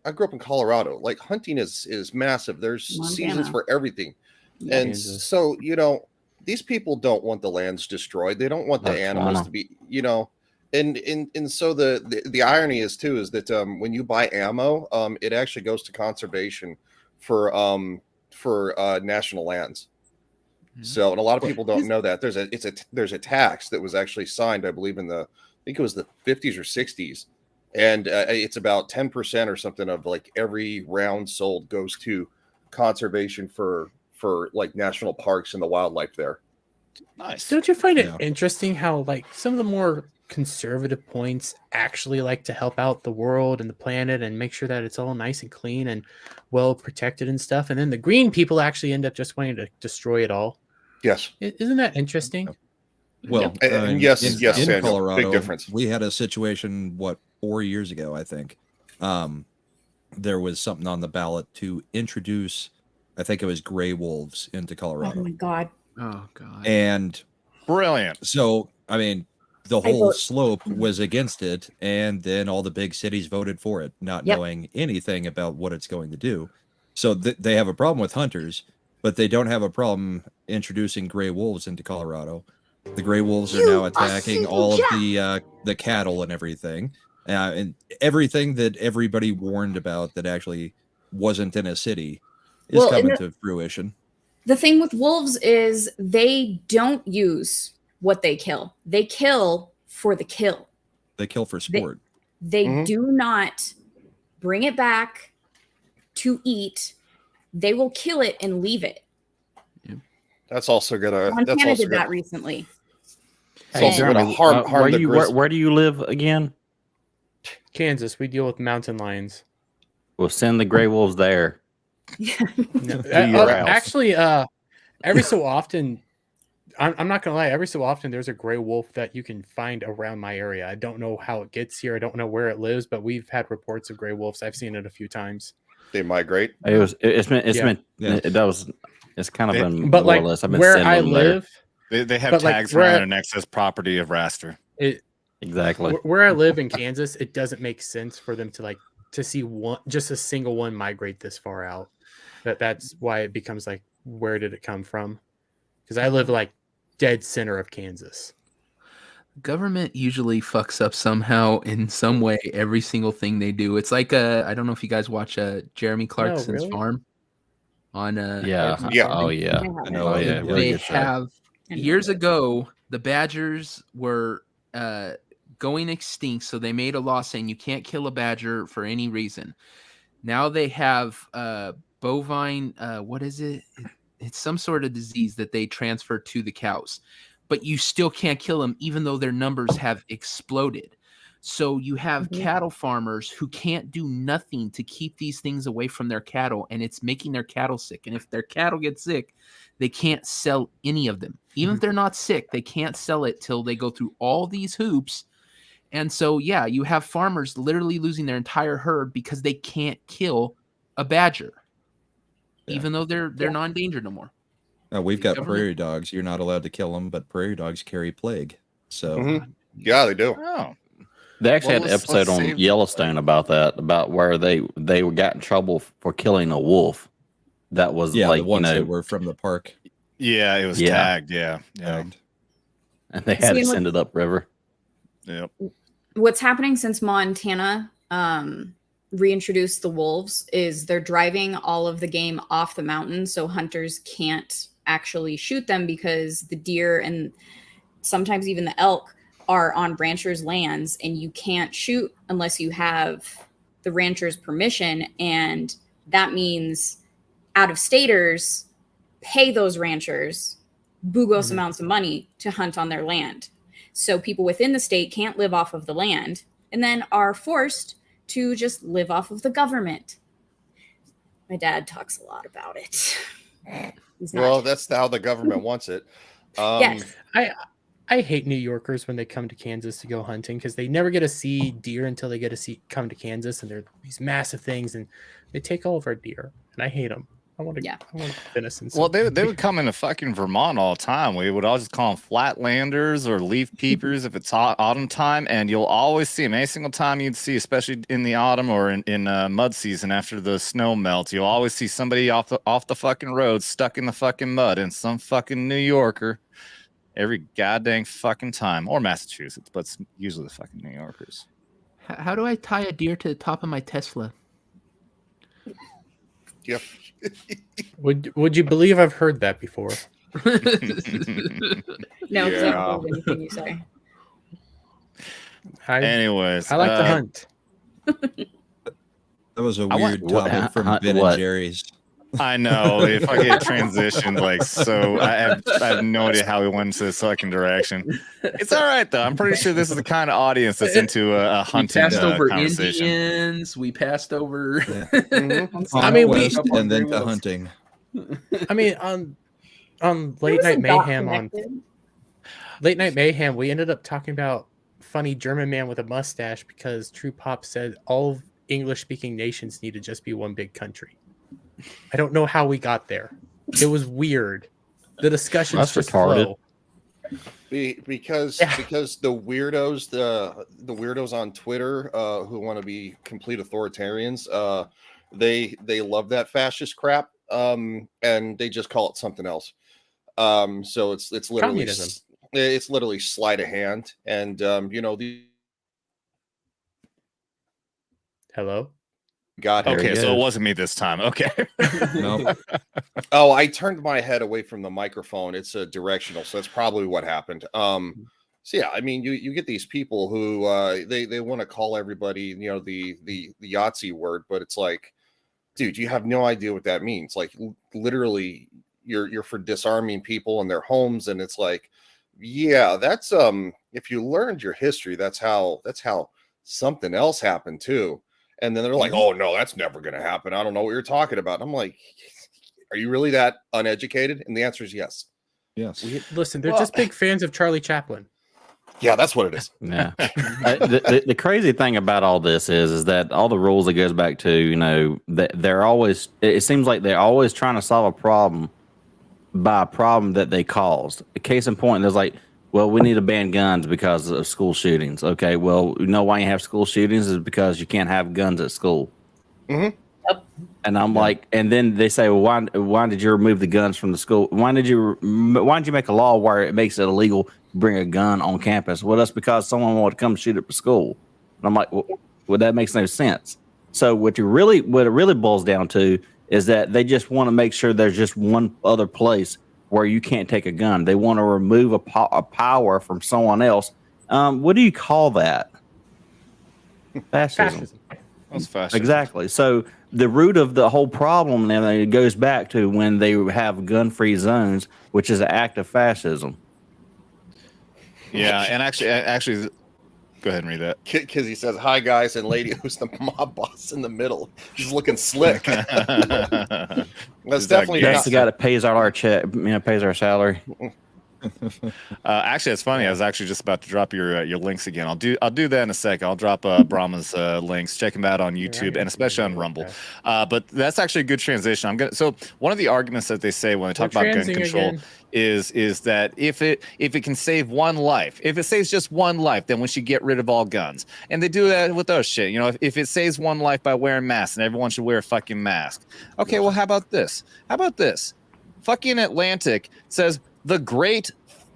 I grew up in Colorado. Like hunting is massive. There's seasons for everything. And so, these people don't want the lands destroyed. They don't want the animals to be, and so the irony is that when you buy ammo, it actually goes to conservation for national lands. So, and a lot of people don't know that there's a tax that was actually signed, I believe I think it was the 50s or 60s. And it's about 10% or something of like every round sold goes to conservation for like national parks and the wildlife there. Nice. Don't you find it interesting how like some of the more conservative points actually like to help out the world and the planet and make sure that it's all nice and clean and well protected and stuff, and then the green people actually end up just wanting to destroy it all? Yes. Isn't that interesting? Well, yes, in Samuel, Colorado, big difference. We had a situation 4 years ago, I think. There was something on the ballot to introduce, I think it was gray wolves into Colorado. Oh my god. Oh god. And brilliant. So, I mean, the whole slope was against it, and then all the big cities voted for it, not knowing anything about what it's going to do. So they have a problem with hunters, but they don't have a problem introducing gray wolves into Colorado. The gray wolves are now attacking all of the cattle and everything. And everything that everybody warned about that actually wasn't in a city is coming to fruition. The thing with wolves is they don't use what they kill. They kill for the kill. They kill for sport. They do not bring it back to eat. They will kill it and leave it. That's also gonna. Montana did that recently. Hey, Dermy, harm the grizzly. where do you live again? Kansas. We deal with mountain lions. We'll send the gray wolves there. Actually, every so often, I'm not gonna lie. Every so often, there's a gray wolf that you can find around my area. I don't know how it gets here. I don't know where it lives, but we've had reports of gray wolves. I've seen it a few times. They migrate. It's kind of been but more like or less. I've been where sending I them live, they have tags around an excess property of Raster. Exactly. Where I live in Kansas, it doesn't make sense for them to to see just a single one migrate this far out. That's why it becomes like, where did it come from? Because I live like dead center of Kansas. Government usually fucks up somehow in some way every single thing they do. It's like I don't know if you guys watch Jeremy Clarkson's Farm on They have years ago the badgers were going extinct, so they made a law saying you can't kill a badger for any reason. Now they have bovine what is it? It's some sort of disease that they transfer to the cows, but you still can't kill them even though their numbers have exploded. So you have cattle farmers who can't do nothing to keep these things away from their cattle, and it's making their cattle sick. And if their cattle get sick, they can't sell any of them. Even if they're not sick, they can't sell it till they go through all these hoops. And so, yeah, you have farmers literally losing their entire herd because they can't kill a badger, even though they're not endangered no more. We've got prairie dogs. You're not allowed to kill them, but prairie dogs carry plague. So, yeah, they do. Oh. They actually Well, had an let's episode on save- Yellowstone about that, about where they got in trouble for killing a wolf. That was Yeah, like, the ones you know, that were from the park. Yeah, it was Yeah. tagged. Yeah. Tagged. and they had See, to and send it upriver. Yep. What's happening since Montana reintroduced the wolves is they're driving all of the game off the mountain, so hunters can't actually shoot them because the deer and sometimes even the elk are on ranchers' lands, and you can't shoot unless you have the rancher's permission, and that means out-of-staters pay those ranchers bugos amounts of money to hunt on their land. So people within the state can't live off of the land and then are forced to just live off of the government. My dad talks a lot about it. He's not- Well, that's how the government wants it. yes. I hate New Yorkers when they come to Kansas to go hunting because they never get to see deer until they get to come to Kansas, and they're these massive things, and they take all of our deer, and I hate them. I want venison. Well, they would come into fucking Vermont all the time. We would all just call them flatlanders or leaf peepers if it's autumn time, and you'll always see them. Any single time you'd see, especially in the autumn or in mud season after the snow melts, you'll always see somebody off the fucking road stuck in the fucking mud, and some fucking New Yorker every goddamn fucking time, or Massachusetts, but it's usually the fucking New Yorkers. How do I tie a deer to the top of my Tesla? Yep. Would you believe I've heard that before? No, because I Yeah. don't believe anything you say. Anyways, I like to hunt. That was a I want- weird topic from Ben what? and Jerry's. I know. If I get transitioned, like, so I have no idea how we went into the second direction. It's all right though. I'm pretty sure this is the kind of audience that's into a We hunting passed over conversation. Indians. We passed over. I mean, we- Conquest and then to hunting. I mean, on Late Night Mayhem we ended up talking about funny German man with a mustache because True Pop said all English-speaking nations need to just be one big country. I don't know how we got there. It was weird. The discussion That's just retarded. flow. Because the weirdos, the weirdos on Twitter who want to be complete authoritarians, they love that fascist crap, and they just call it something else. So it's literally Communism. It's literally sleight of hand, and the Hello. got here. Okay, so it wasn't me this time. Okay. Nope. Oh, I turned my head away from the microphone. It's directional, so that's probably what happened. So yeah, I mean, you get these people who they want to call everybody, the Yahtzee word, but it's like, dude, you have no idea what that means. Like, literally, you're for disarming people in their homes, and it's like, yeah, that's if you learned your history, that's how something else happened too. And then they're like, oh no, that's never gonna happen. I don't know what you're talking about. I'm like, are you really that uneducated? And the answer is yes. Yes. Listen, they're just big fans of Charlie Chaplin. Yeah, that's what it is. Yeah. The crazy thing about all this is that all the rules it goes back to, that they're always, it seems like they're always trying to solve a problem by a problem that they caused. A case in point, there's like, well, we need to ban guns because of school shootings. Okay, well, you know why you have school shootings is because you can't have guns at school. Mm-hmm. Yep. And I'm like, and then they say, well, why did you remove the guns from the school? Why did you make a law where it makes it illegal to bring a gun on campus? Well, that's because someone wanted to come shoot it for school. And I'm like, well, that makes no sense. So what it really boils down to is that they just want to make sure there's just one other place where you can't take a gun. They want to remove a power from someone else. What do you call that? Fascism. That's fascism. Exactly. So the root of the whole problem now it goes back to when they have gun-free zones, which is an act of fascism. Yeah, and actually, go ahead and read that. Because he says, hi guys and lady, who's the mob boss in the middle. He's looking slick. That's definitely That's the guy that pays our check, pays our salary. Actually, it's funny. I was actually just about to drop your links again. I'll do that in a second. I'll drop Brahma's links. Check him out on YouTube and especially on Rumble. But that's actually a good transition. So one of the arguments that they say when they talk about gun control is that if it can save one life, if it saves just one life, then we should get rid of all guns. And they do that with other shit. You know, if it saves one life by wearing masks, and everyone should wear a fucking mask. Okay, well, how about this? Fucking Atlantic says the great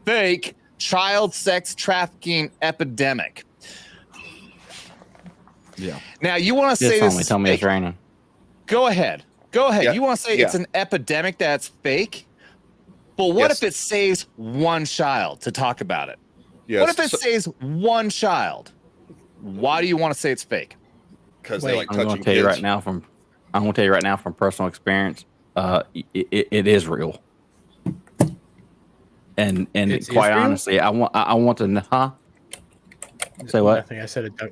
fake child sex trafficking epidemic. Yeah. Now you want to say this? Tell me it's raining. Go ahead. Yeah. You want to say it's an epidemic that's fake? But what if it saves one child to talk about it? Yes. What if it saves one child? Why do you want to say it's fake? Because they like touching I'm going to tell you right now from personal experience. It is real. And quite honestly, I want to know. Huh? Say what? Nothing.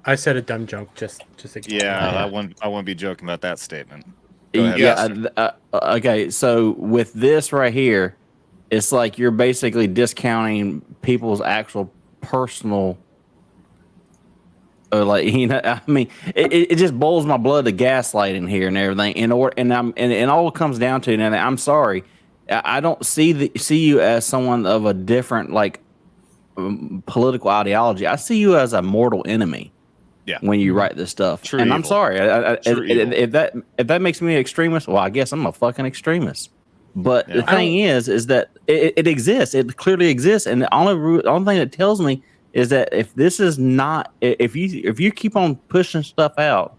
I said a dumb joke. Just I wouldn't be joking about that statement. Okay. So with this right here, it's like you're basically discounting people's actual personal. Like, you know, I mean, it just boils my blood to gaslighting here and everything. And all it comes down to, and I'm sorry, I don't see you as someone of a different political ideology. I see you as a mortal enemy. Yeah. When you write this stuff, True and evil. I'm sorry, if that makes me an extremist, well, I guess I'm a fucking extremist. But the thing is that it exists. It clearly exists, and the only thing that tells me is that if this is not, if you keep on pushing stuff out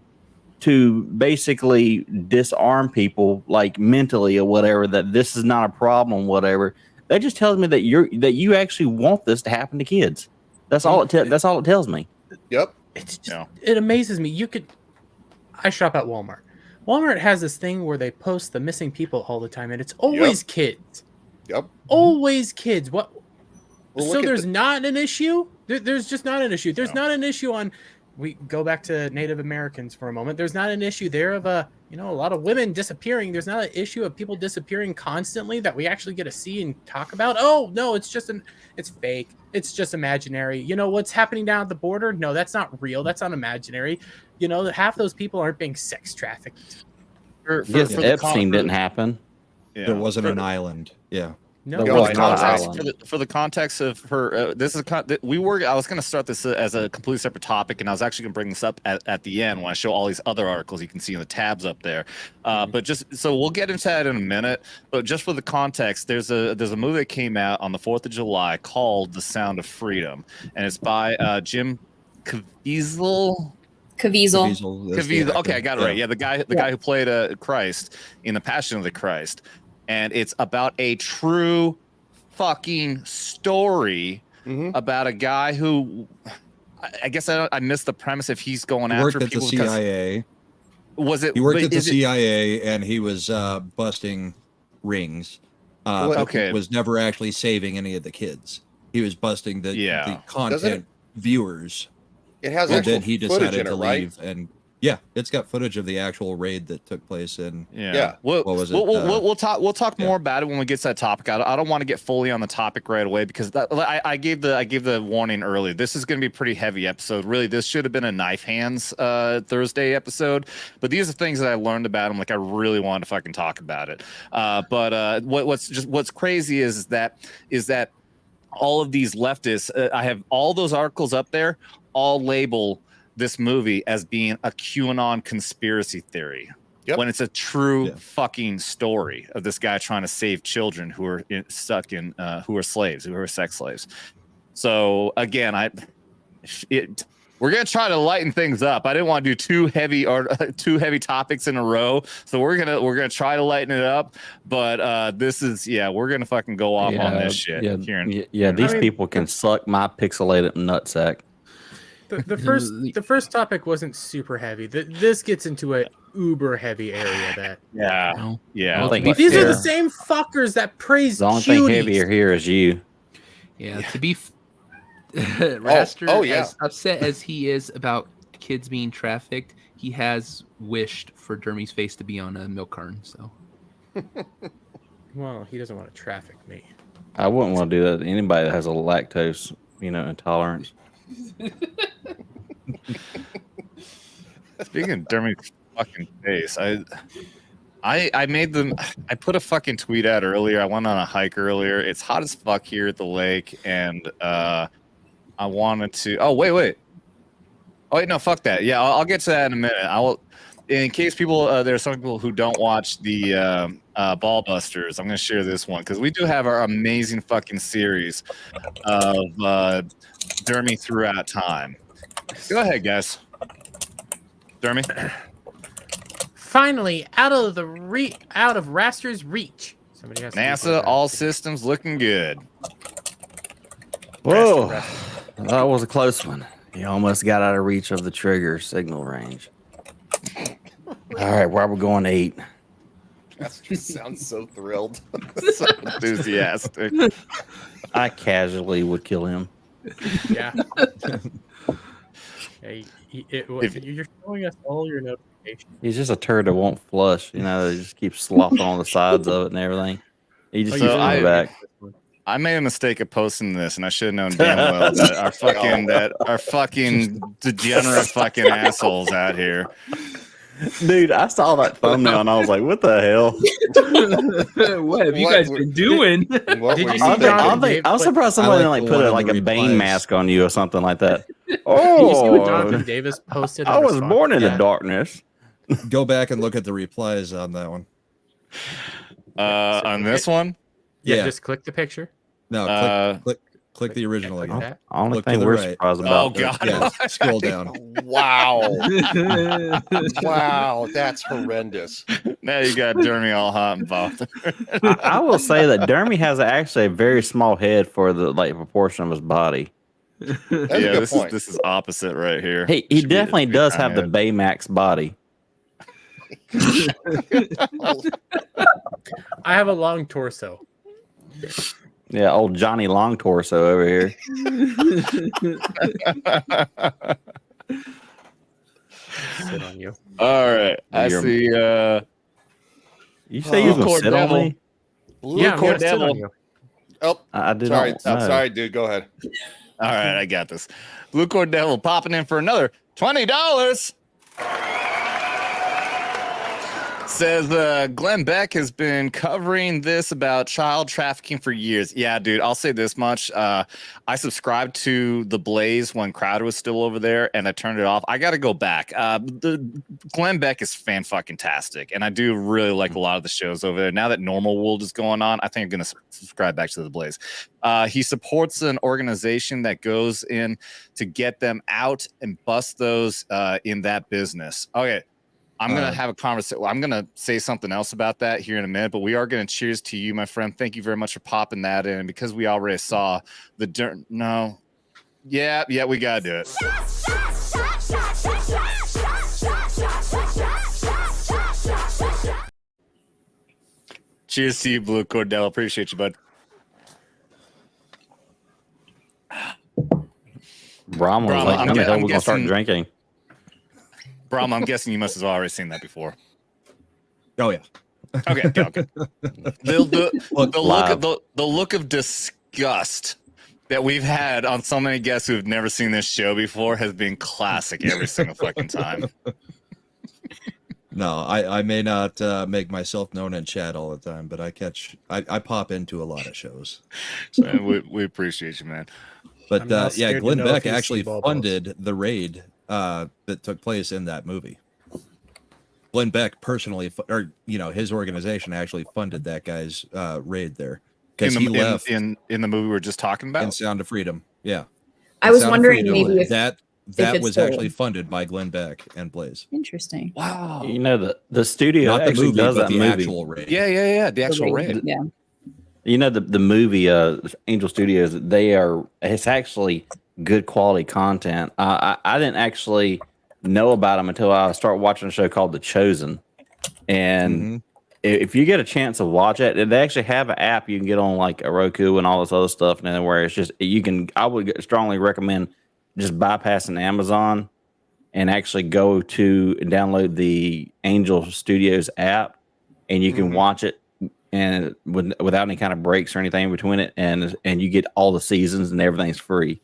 to basically disarm people like mentally or whatever, that this is not a problem, whatever, that just tells me that you actually want this to happen to kids. That's all that's all it tells me. Yep. It's just, it amazes me. I shop at Walmart. Walmart has this thing where they post the missing people all the time, and it's always kids. Yep. Always kids. What? Well, so there's not an issue? There's just not an issue. There's not an issue on. We go back to Native Americans for a moment. There's not an issue there of a lot of women disappearing. There's not an issue of people disappearing constantly that we actually get to see and talk about. Oh no, it's fake. It's just imaginary. You know what's happening down at the border? No, that's not real. That's not imaginary. You know, half those people aren't being sex trafficked. Epstein didn't happen. Yeah. There wasn't an island. Yeah. No, for the context of her, I was going to start this as a completely separate topic, and I was actually going to bring this up at the end when I show all these other articles you can see in the tabs up there. But just so we'll get into that in a minute. But just for the context, there's a movie that came out on the 4th of July called The Sound of Freedom, and it's by Jim Caviezel. Okay, I got it right. Yeah, the guy who played Christ in The Passion of the Christ. And it's about a true fucking story about a guy who, I guess I missed the premise if he's going after people. Worked at the CIA. He worked at the CIA and he was busting rings. Was never actually saving any of the kids. He was busting the content viewers. It has and actual then he footage decided in it, to right? leave and. Yeah, it's got footage of the actual raid that took place in. What was it? We'll talk more about it when we get to that topic. I don't want to get fully on the topic right away because I gave the warning earlier. This is going to be a pretty heavy episode. Really, this should have been a knife hands Thursday episode. But these are things that I learned about him. Like I really wanted to fucking talk about it. What's crazy is that all of these leftists. I have all those articles up there. All label this movie as being a QAnon conspiracy theory when it's a true fucking story of this guy trying to save children who are stuck in who are slaves, who are sex slaves. So again, we're gonna try to lighten things up. I didn't want to do too heavy topics in a row, so we're gonna try to lighten it up. But this is we're gonna fucking go off on this shit. These people can suck my pixelated nutsack. The first topic wasn't super heavy. This gets into a uber heavy area. These are the same fuckers that praise. The only thing heavier here is you. Yeah, to be Raster, as upset as he is about kids being trafficked, he has wished for Dermy's face to be on a milk carton. So, well, he doesn't want to traffic me. I wouldn't want to do that to anybody that has a lactose, intolerance. Speaking of Dermy's fucking face, I made them. I put a fucking tweet out earlier. I went on a hike earlier. It's hot as fuck here at the lake, and I wanted to. Oh wait. Oh wait, no, fuck that. Yeah, I'll get to that in a minute. I will. In case people, there are some people who don't watch the Ball Busters. I'm going to share this one because we do have our amazing fucking series of Dermy throughout time. Go ahead, guys. Dermy. Finally, out of Raster's reach. Somebody has to NASA, all systems looking good. Whoa, that was a close one. You almost got out of reach of the trigger signal range. All right, where are we going to eat? Caster sounds so thrilled. So enthusiastic. I casually would kill him. Yeah. You're showing us all your notifications. He's just a turd that won't flush. They just keep slopping on the sides of it and everything. He just keeps coming back. I made a mistake of posting this, and I should have known damn well that our fucking degenerate fucking assholes out here. Dude, I saw that thumbnail and I was like, "What the hell? What have you guys been doing?" Did you see I was surprised somebody didn't put a Bane mask on you or something like that. Did you see what Jonathan Davis posted? I was born in the darkness. Go back and look at the replies on that one. On this one? Yeah, just click the picture. No, click the original again. Only Look to thing the we're right. surprised about. Oh god! Yeah, scroll down. Wow. Wow, that's horrendous. Now you got Dermy all hot and bothered. I will say that Dermy has actually a very small head for the proportion of his body. That's a good point. This is opposite right here. He definitely does have the Baymax body. I have a long torso. Yeah, old Johnny Long Torso over here. Sit on you. All right, I see. You say you Blue can sit on me? Blue Yeah, I'm Cord gonna sit on Devil. you. Oh, I did sorry. not I'm know. sorry, dude. Go ahead. All right, I got this. Blue Cord Devil popping in for another $20. Says Glenn Beck has been covering this about child trafficking for years. Yeah, dude, I'll say this much. I subscribed to The Blaze when Crowder was still over there, and I turned it off. I got to go back. Glenn Beck is fan-fucking-tastic, and I do really like a lot of the shows over there. Now that Normal World is going on, I think I'm going to subscribe back to The Blaze. He supports an organization that goes in to get them out and bust those in that business. Okay. I'm going to have a conversation. I'm going to say something else about that here in a minute, but we are going to cheers to you, my friend. Thank you very much for popping that in because we already saw the dirt. No. Yeah, we got to do it. Cheers to you, Blue Cordell. Appreciate you, bud. Brahma was like, I'm going to start drinking. Brahma, I'm guessing you must have already seen that before. Oh yeah. Okay. The look of disgust that we've had on so many guests who've never seen this show before has been classic every single fucking time. No, I may not make myself known in chat all the time, but I pop into a lot of shows. So we appreciate you, man. But Glenn Beck actually funded the raid that took place in that movie. Glenn Beck personally, his organization actually funded that guy's raid there because he left in the movie we were just talking about. In Sound of Freedom, yeah. I was wondering maybe if that was actually funded by Glenn Beck and Blaze. Interesting. Wow. The studio not the actually movie, does but that the movie. actual raid. Yeah, the actual raid. Yeah. The movie Angel Studios, it's actually good quality content. I didn't actually know about them until I started watching a show called The Chosen. And if you get a chance to watch it, they actually have an app you can get on like a Roku and all this other stuff, and where it's just I would strongly recommend just bypassing Amazon and actually go to and download the Angel Studios app, and you can watch it and without any kind of breaks or anything between it, and you get all the seasons and everything's free.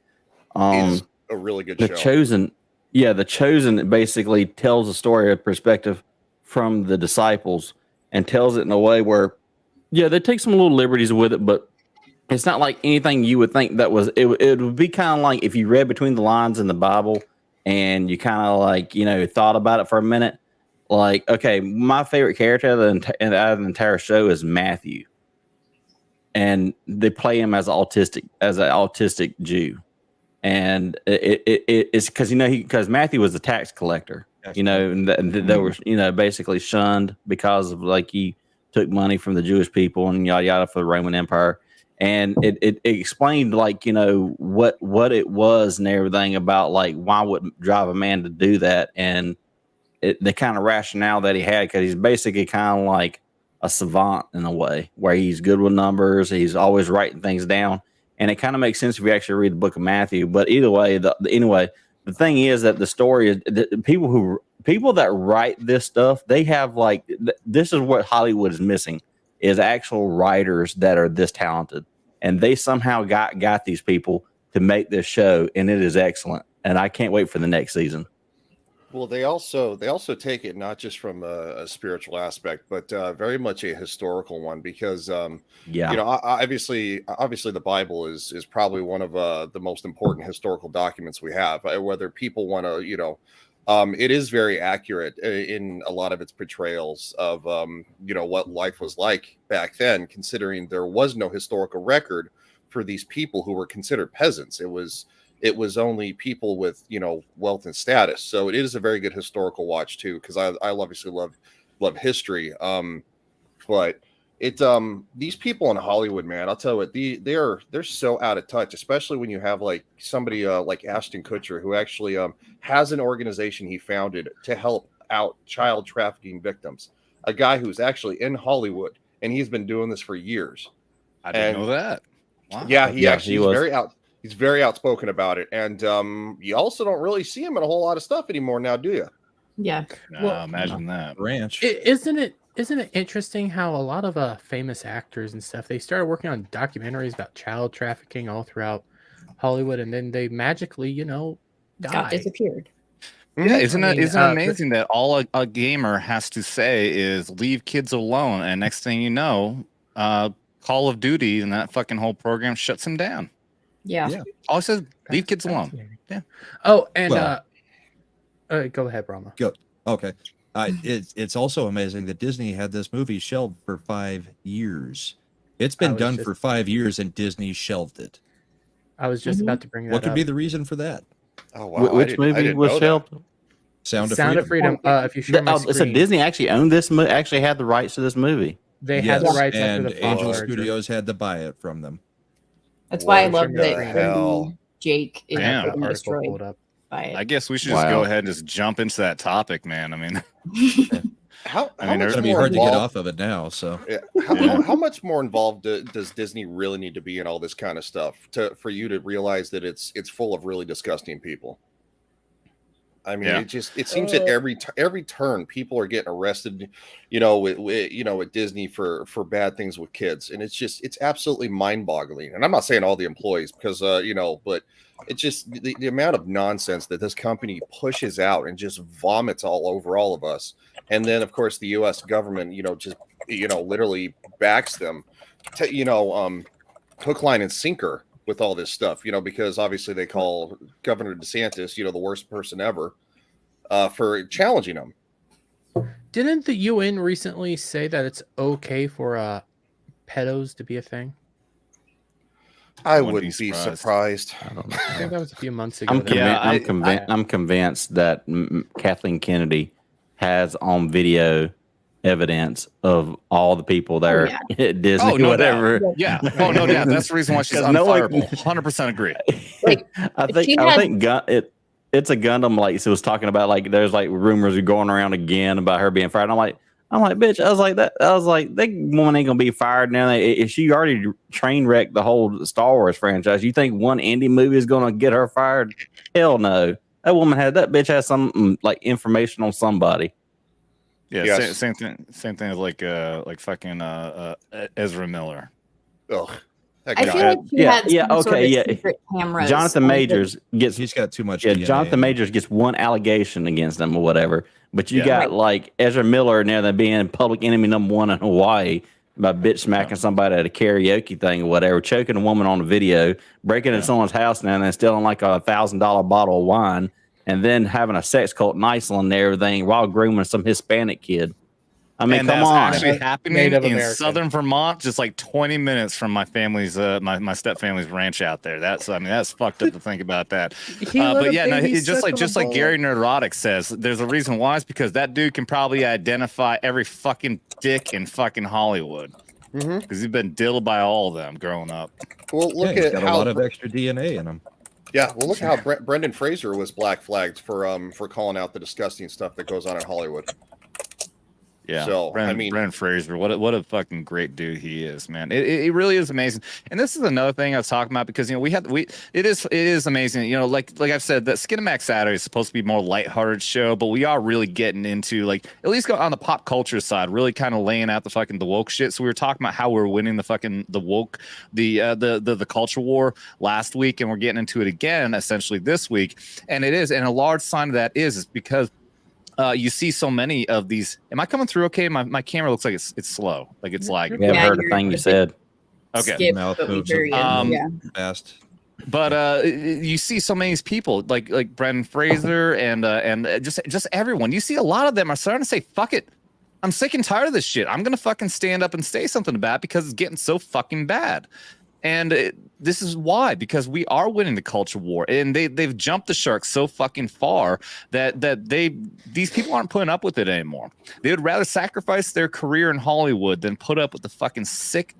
It's a really good The show. The Chosen basically tells a story of perspective from the disciples and tells it in a way where, they take some little liberties with it, but it's not like anything you would think that was. It would be kind of like if you read between the lines in the Bible and you kind of like thought about it for a minute. Like, okay, my favorite character out of the entire show is Matthew, and they play him as an autistic Jew. And it's because because Matthew was a tax collector, and they were basically shunned because of like he took money from the Jewish people and yada yada for the Roman Empire, and it explained like what it was and everything about like why would drive a man to do that, and the kind of rationale that he had, because he's basically kind of like a savant in a way where he's good with numbers, he's always writing things down. And it kind of makes sense if you actually read the book of Matthew. But either way, the thing is that the story is people that write this stuff, they have like this is what Hollywood is missing, is actual writers that are this talented, and they somehow got these people to make this show, and it is excellent. And I can't wait for the next season. Well, they also take it not just from a spiritual aspect, but very much a historical one, because obviously the Bible is probably one of the most important historical documents we have. Whether people want to, it is very accurate in a lot of its portrayals of what life was like back then, considering there was no historical record for these people who were considered peasants. It was only people with wealth and status. So it is a very good historical watch too, because I obviously love history. But these people in Hollywood, man, I'll tell you what, they're so out of touch, especially when you have like somebody like Ashton Kutcher, who actually has an organization he founded to help out child trafficking victims. A guy who's actually in Hollywood, and he's been doing this for years. I didn't know that. Wow. Yeah, he's very outspoken about it, and you also don't really see him in a whole lot of stuff anymore now, do you? Yeah. Well, imagine that. Ranch. Isn't it interesting how a lot of famous actors and stuff, they started working on documentaries about child trafficking all throughout Hollywood, and then they magically, got disappeared. Yeah, isn't it amazing that all a gamer has to say is leave kids alone, and next thing you know, Call of Duty and that fucking whole program shuts him down. Yeah. All it says, leave kids alone. Yeah. Oh, and go ahead, Brahma. Go. Okay. It's also amazing that Disney had this movie shelved for 5 years. It's been done for 5 years, and Disney shelved it. I was just about to bring that up. What could be the reason for that? Oh wow! Which movie was shelved? Sound of Freedom. If you share my screen. So Disney actually owned this. Actually had the rights to this movie. They had the rights, and after the Angel Studios had to buy it from them. That's why I love that Jake is Damn. destroyed by it. I guess we should just go ahead and just jump into that topic, man. I mean, it's gonna be hard to get off of it now. So, how much more involved does Disney really need to be in all this kind of stuff for you to realize that it's full of really disgusting people? I mean, it seems that every turn people are getting arrested, with Disney for bad things with kids, and it's absolutely mind-boggling. And I'm not saying all the employees, because but it's just the amount of nonsense that this company pushes out and just vomits all over all of us. And then of course the U.S. government, just literally backs them to hook, line, and sinker with all this stuff, because obviously they call Governor DeSantis, the worst person ever, for challenging them. Didn't the UN recently say that it's okay for pedos to be a thing? I wouldn't be surprised. I don't know. I think that was a few months ago. I'm convinced that Kathleen Kennedy has on video evidence of all the people that are at Disney, whatever. Doubt. Yeah. Oh no, yeah. That's the reason why she's unfireable. 100% agree. I think it's a Gundam. Like, so was talking about like there's like rumors going around again about her being fired. I'm like, bitch. I was like that woman ain't gonna be fired now. She already train wrecked the whole Star Wars franchise. You think one indie movie is gonna get her fired? Hell no. That bitch has some like information on somebody. Yeah, Yes. same thing. Same thing as like fucking Ezra Miller. Ugh. Heck, I no. feel like he Yeah, had yeah, some sort okay, of yeah. secret cameras. Jonathan on Majors gets He's got too much. yeah. DNA Jonathan in him. Majors gets one allegation against him or whatever, but you Yeah. got Right. like Ezra Miller now that being public enemy #1 in Hawaii by bitch smacking somebody at a karaoke thing or whatever, choking a woman on a video, breaking into someone's house now and then stealing like $1,000 bottle of wine, and then having a sex cult in Iceland and everything while grooming some Hispanic kid. I mean, and come that's on. actually happening Native in American. southern Vermont, just like 20 minutes from my family's, my step family's ranch out there. That's fucked up to think about that. But yeah, no, it's just like Gary Neurotic says, there's a reason why. It's because that dude can probably identify every fucking dick in fucking Hollywood because he's been diddled by all of them growing up. Well, look He's at got a how lot of extra DNA in him. yeah. Well, look at how Brendan Fraser was black flagged for calling out the disgusting stuff that goes on in Hollywood. Yeah, So, Brendan Fraser, what a fucking great dude he is, man. It really is amazing. And this is another thing I was talking about because it is amazing. You know, like I've said, that Skinemax Saturday is supposed to be more lighthearted show, but we are really getting into like at least go on the pop culture side, really kind of laying out the woke shit. So we were talking about how we're winning the woke the culture war last week, and we're getting into it again essentially this week. And it is, and a large sign of that is because you see so many of these. Am I coming through okay? My camera looks like it's slow. Like it's lagging. We haven't heard a thing you said. Okay. Skip, Mouth but we moves hear you. Yeah. fast. But you see so many people like Brendan Fraser and just everyone. You see a lot of them are starting to say, fuck it. I'm sick and tired of this shit. I'm going to fucking stand up and say something about it because it's getting so fucking bad. And this is why, because we are winning the culture war, and they've jumped the shark so fucking far that these people aren't putting up with it anymore. They would rather sacrifice their career in Hollywood than put up with the fucking sick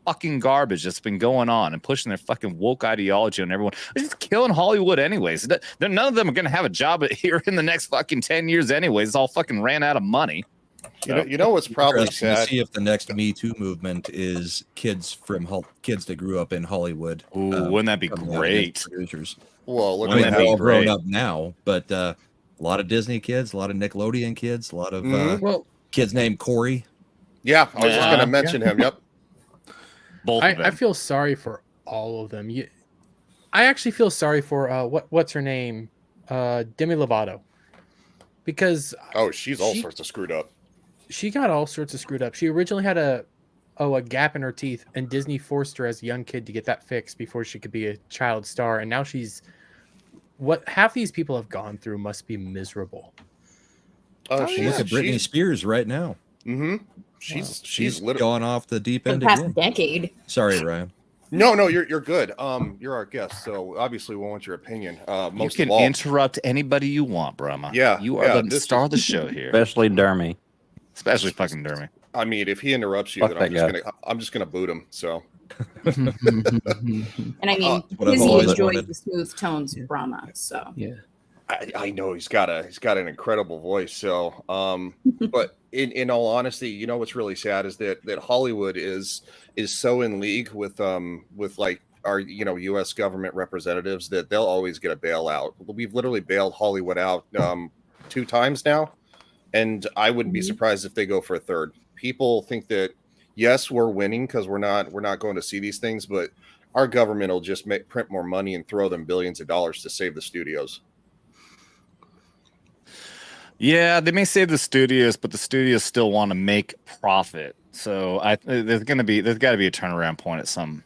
fucking garbage that's been going on and pushing their fucking woke ideology on everyone. They're just killing Hollywood anyways. None of them are going to have a job here in the next fucking 10 years anyways. It's all fucking ran out of money. You know what's probably Interesting to sad. see if the next Me Too movement is kids that grew up in Hollywood. Ooh, wouldn't that be coming out great? against producers. Well, look I mean, at they're all how grown up now, but a lot of Disney kids, a lot of Nickelodeon kids, a lot of kids named Corey. yeah. I was just going to mention him. Yep. Both of them. I feel sorry for all of them. I actually feel sorry for what's her name, Demi Lovato, because She's all sorts of screwed up. she got all sorts of screwed up. She originally had a gap in her teeth, and Disney forced her as a young kid to get that fixed before she could be a child star. And now what half these people have gone through must be miserable. Look at Britney Spears right now. Mm-hmm. She's literally gone off the deep For end the past again. decade. Sorry, Ryan. No, you're good. You're our guest, so obviously we want your opinion. Most you can of all, interrupt anybody you want, Brahma. Yeah, you are the star of the show here, Especially Dermy. especially fucking Dermy. I mean, if he interrupts you, Fuck then that I'm just gonna boot him. So And I mean, what I've Izzy always enjoys wanted. the smooth tones of Brahma. So Yeah. I know he's got an incredible voice. So, but in all honesty, you know what's really sad is that Hollywood is so in league with like our U.S. government representatives that they'll always get a bailout. We've literally bailed Hollywood out 2 times now, and I wouldn't be surprised if they go for a third. People think that yes, we're winning because we're not going to see these things, but our government will just print more money and throw them billions of dollars to save the studios. Yeah, they may save the studios, but the studios still want to make profit. So there's got to be a turnaround point at some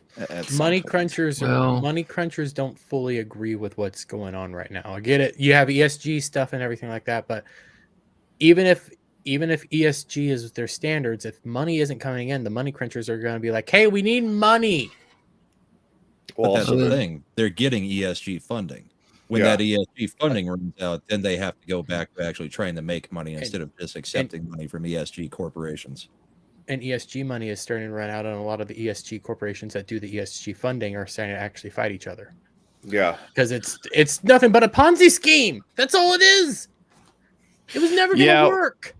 Money point. crunchers don't fully agree with what's going on right now. I get it. You have ESG stuff and everything like that, but even if ESG is their standards, if money isn't coming in, the money crunchers are going to be like, "Hey, we need money." But that's the thing. They're getting ESG funding. When that ESG funding runs out, then they have to go back to actually trying to make money instead of just accepting money from ESG corporations. And ESG money is starting to run out, and a lot of the ESG corporations that do the ESG funding are starting to actually fight each other. Yeah, because it's nothing but a Ponzi scheme. That's all it is. It was never going to work.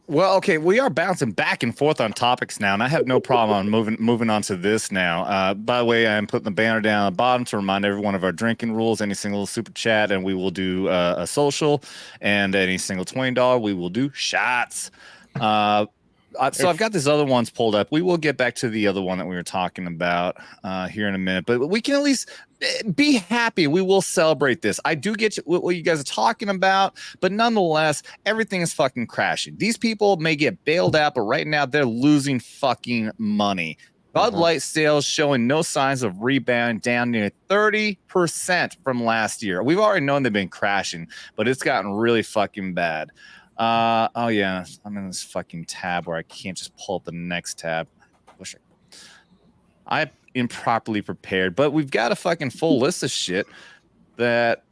Well, okay, we are bouncing back and forth on topics now, and I have no problem on moving on to this now. By the way, I'm putting the banner down at the bottom to remind everyone of our drinking rules. Any single super chat, and we will do a social, and any single $20, we will do shots. So I've got these other ones pulled up. We will get back to the other one that we were talking about here in a minute, but we can at least be happy. We will celebrate this. I do get what you guys are talking about, but nonetheless, everything is fucking crashing. These people may get bailed out, but right now they're losing fucking money. Bud Light sales showing no signs of rebound, down near 30% from last year. We've already known they've been crashing, but it's gotten really fucking bad. Oh yeah, I'm in this fucking tab where I can't just pull up the next tab. I'm improperly prepared, but we've got a fucking full list of shit that.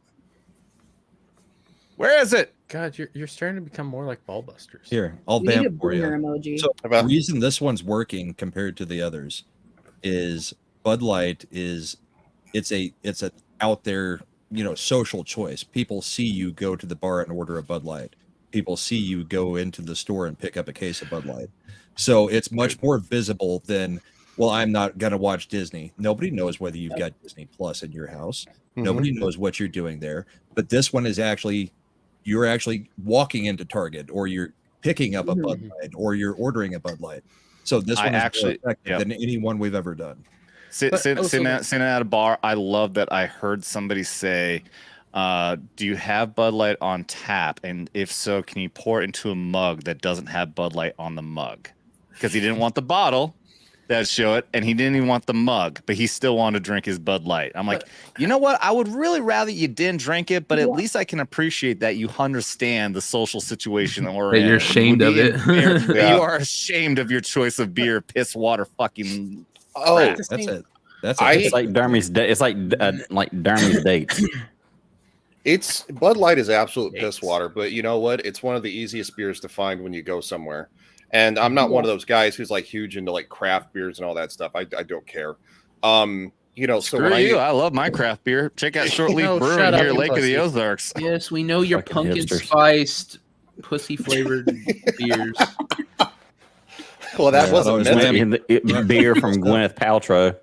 Where is it? God, you're starting to become more like Ballbusters. Here, I'll You need a vamp for you. boomer emoji. So the reason this one's working compared to the others is Bud Light it's a out there, social choice. People see you go to the bar and order a Bud Light. People see you go into the store and pick up a case of Bud Light. So it's much more visible than, well, I'm not going to watch Disney. Nobody knows whether you've got Disney Plus in your house. Nobody knows what you're doing there. But this one is you're actually walking into Target, or you're picking up a Bud Light, or you're ordering a Bud Light. So this one is more effective than any one we've ever done. Sitting at a bar, I love that I heard somebody say, do you have Bud Light on tap? And if so, can you pour it into a mug that doesn't have Bud Light on the mug? Because he didn't want the bottle that show it, and he didn't even want the mug, but he still wanted to drink his Bud Light. I'm like, you know what? I would really rather you didn't drink it, but at least I can appreciate that you understand the social situation that we're in. You're ashamed of it. You are ashamed of your choice of beer, piss, water, fucking. Oh, crap. That's it. That's It's like Dermy's. It's like Dermy's dates. It's Bud Light is absolute piss water, but you know what? It's one of the easiest beers to find when you go somewhere. And I'm not one of those guys who's like huge into like craft beers and all that stuff. I don't care. So Screw when you. I love my craft beer. Check out Short Leaf Brewing here, Lake of the Ozarks. Yes, we know your Fucking pumpkin hipsters. spiced, pussy flavored beers. Well, that wasn't Beer from Gwyneth Paltrow.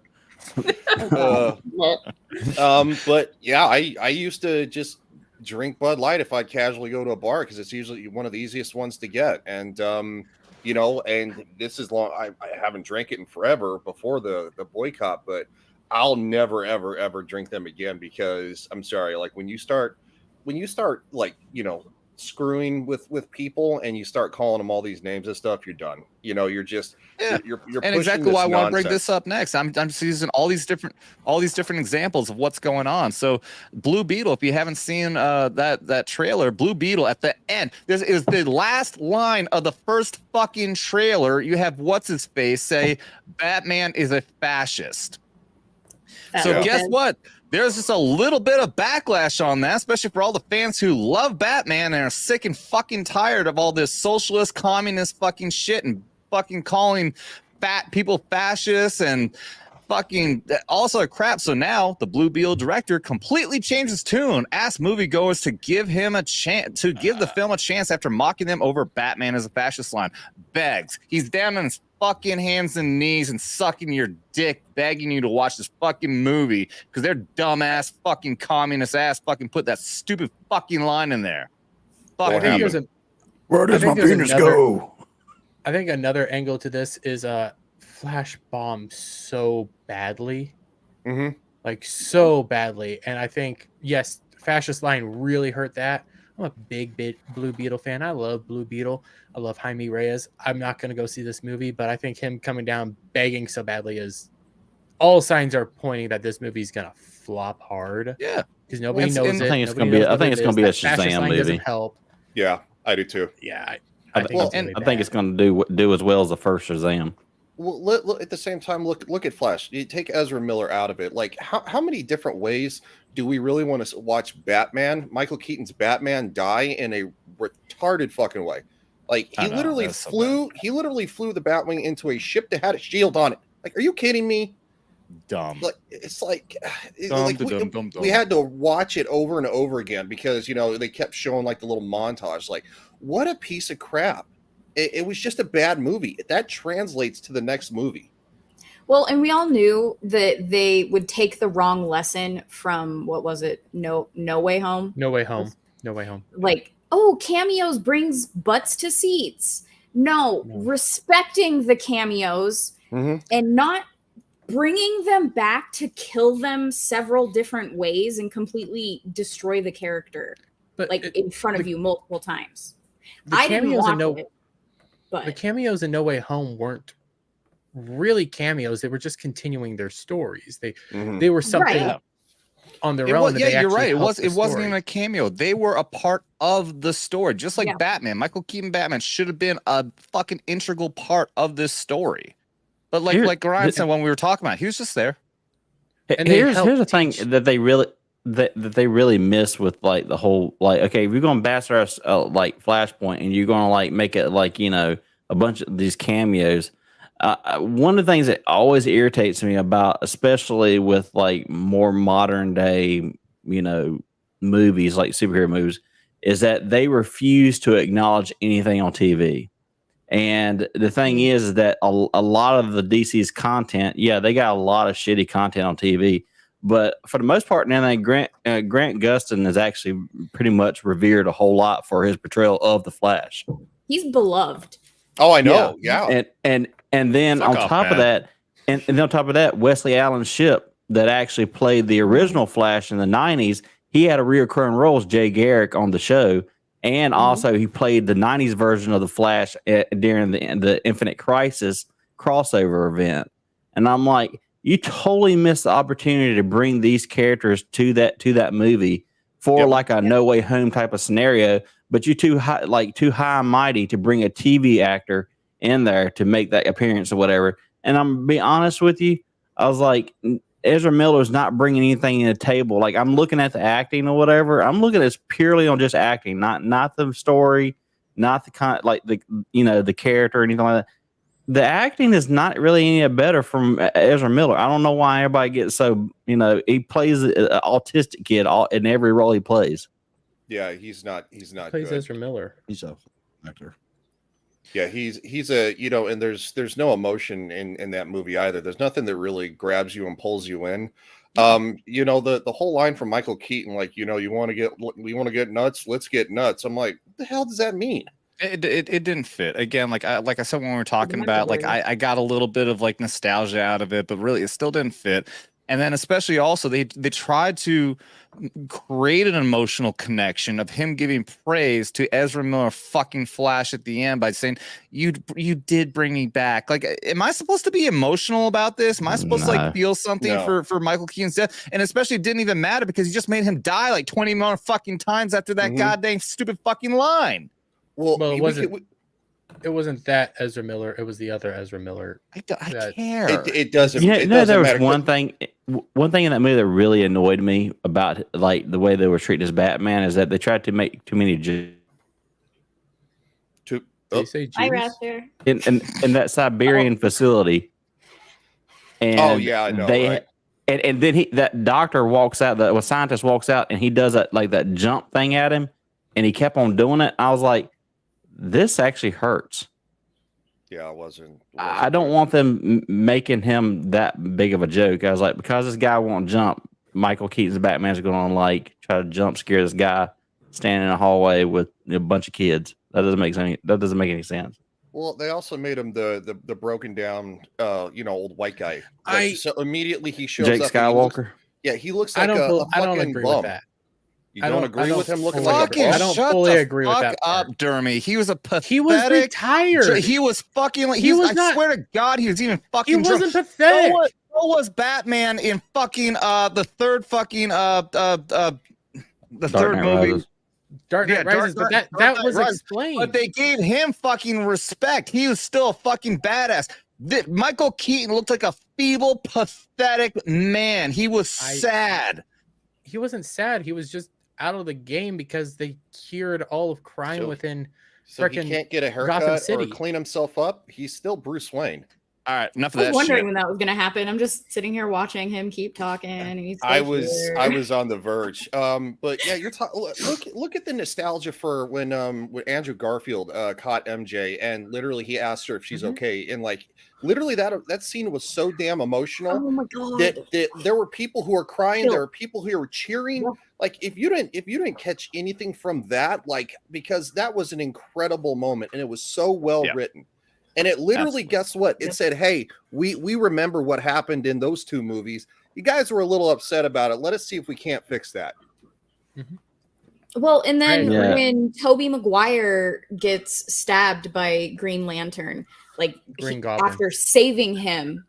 But yeah, I used to just drink Bud Light if I'd casually go to a bar, because it's usually one of the easiest ones to get. And and this is long. I haven't drank it in forever before the boycott, but I'll never ever drink them again, because I'm sorry, like when you start like screwing with people and you start calling them all these names and stuff, you're done. You're just you're and exactly why I want to bring this up next. I'm just using all these different examples of what's going on. So Blue Beetle, if you haven't seen that trailer, Blue Beetle at the end, this is the last line of the first fucking trailer. You have what's his face say Batman is a fascist. So guess what? There's just a little bit of backlash on that, especially for all the fans who love Batman and are sick and fucking tired of all this socialist, communist fucking shit and fucking calling fat people fascists and fucking all sort of crap. So now the Blue Beetle director completely changed his tune, asked moviegoers to give him a chance, to give the film a chance after mocking them over Batman as a fascist line. Begs. He's down on his fucking hands and knees and sucking your dick, begging you to watch this fucking movie because they're dumbass fucking communist ass fucking put that stupid fucking line in there. Where does my penis go? I think another angle to this is Flash bombed so badly, like so badly, and I think yes, fascist line really hurt that. I'm a big Blue Beetle fan. I love Blue Beetle. I love Jaime Reyes. I'm not going to go see this movie, but I think him coming down begging so badly is all signs are pointing that this movie is going to flop hard. Yeah, because nobody knows it. I think it's going to be. I think it's going to be a Shazam movie. Help. Yeah, I do too. Yeah, I think it's going to do as well as the first Shazam. Well, look, at the same time, look at Flash. You take Ezra Miller out of it. Like, how many different ways do we really want to watch Batman, Michael Keaton's Batman, die in a retarded fucking way? Like, he literally flew the Batwing into a ship that had a shield on it. Like, are you kidding me? Dumb. Like, it's like, we had to watch it over and over again because they kept showing like the little montage. Like, what a piece of crap. it was just a bad movie. That translates to the next movie. Well, and we all knew that they would take the wrong lesson from what was it? No Way Home. No Way Home. No Way Home. Like, oh, cameos brings butts to seats. No. Respecting the cameos and not bringing them back to kill them several different ways and completely destroy the character, but in front of you multiple times. I didn't want it, but the cameos in No Way Home weren't really cameos. They were just continuing their stories. They were something on their own. Yeah, you're right. It wasn't even a cameo. They were a part of the story, just like Batman. Michael Keaton Batman should have been a fucking integral part of this story. But like Ryan said when we were talking about it, he was just there. And here's the thing that they really miss with like the whole, like, okay, if you're gonna bastardize like Flashpoint and you're gonna like make it like, you know, a bunch of these cameos. One of the things that always irritates me about, especially with like more modern day, you know, movies like superhero movies, is that they refuse to acknowledge anything on TV. And the thing is that a lot of the DC's content, they got a lot of shitty content on TV, but for the most part, now Grant Gustin is actually pretty much revered a whole lot for his portrayal of the Flash. He's beloved. Oh, I know. Yeah. And then on top of that, and then on top of that, Wesley Allen Shipp, that actually played the original Flash in the 90s, he had a recurring role as Jay Garrick on the show. And also he played the 90s version of the Flash during the Infinite Crisis crossover event. And I'm like, you totally missed the opportunity to bring these characters to that movie for like a No Way Home type of scenario, but you too high and mighty to bring a TV actor in there to make that appearance or whatever. And I'm be honest with you, I was like, Ezra Miller's not bringing anything to the table. Like, I'm looking at the acting or whatever. I'm looking at this purely on just acting, not the story, not the like the, you know, the character or anything like that. The acting is not really any better from Ezra Miller. I don't know why everybody gets so, you know, he plays an autistic kid in every role he plays. Yeah, he's not He plays good. Ezra Miller. He's a actor. Yeah, he's a, you know, and there's no emotion in that movie either. There's nothing that really grabs you and pulls you in. You know, the whole line from Michael Keaton, like, you know, we want to get nuts, let's get nuts. I'm like, what the hell does that mean? It didn't fit. Again, like I said when we were talking about, like I got a little bit of like nostalgia out of it, but really it still didn't fit. And then especially also they tried to create an emotional connection of him giving praise to Ezra Miller fucking Flash at the end by saying, you did bring me back. Like, am I supposed to be emotional about this? Am I supposed to like feel something for Michael Keaton's death? And especially it didn't even matter because he just made him die like 20 more fucking times after that goddamn stupid fucking line. Well, it wasn't that Ezra Miller. It was the other Ezra Miller. I care. It doesn't. You know, there was matter. one thing in that movie that really annoyed me about like the way they were treating his Batman is that they tried to make too many Jews. They say Jews? Hi, Raster. In that Siberian facility. And I know. Right? And then that doctor walks out, the scientist walks out, and he does that jump thing at him, and he kept on doing it. I was like, this actually hurts. Yeah, it wasn't I don't want them making him that big of a joke. I was like, because this guy won't jump, Michael Keaton's Batman's going to like try to jump scare this guy standing in a hallway with a bunch of kids. That doesn't make any sense. Well, they also made him the broken down, you know, old white guy. So immediately he shows Jake up. Skywalker. He looks like a fucking agree bum. with that. You don't agree with him looking like a bum? I don't fully agree with that. Up, Dermy. He was a pathetic. He was retired. He was fucking like I swear to God, he was even fucking. He wasn't pathetic. So was Batman in fucking the third fucking the third movie. Rises. Dark Knight Rises, but that was explained. But they gave him fucking respect. He was still a fucking badass. Michael Keaton looked like a feeble, pathetic man. He was sad. He wasn't sad. He was just out of the game because they cured all of crime within. So he can't get a haircut or clean himself up. He's still Bruce Wayne. All right, enough of I was that wondering shit. when that was going to happen. I'm just sitting here watching him keep talking. And he's I was on the verge. But yeah, you're talking. Look at the nostalgia for when Andrew Garfield caught MJ, and literally he asked her if she's okay, and like literally that scene was so damn emotional. Oh my god! That there were people who were crying. There were people who were cheering. Yeah. Like if you didn't catch anything from that, like because that was an incredible moment, and it was so well written. And it literally, guess what? It said, hey, we remember what happened in those two movies. You guys were a little upset about it. Let us see if we can't fix that. Well, and then when Tobey Maguire gets stabbed by Green Lantern, like after saving him.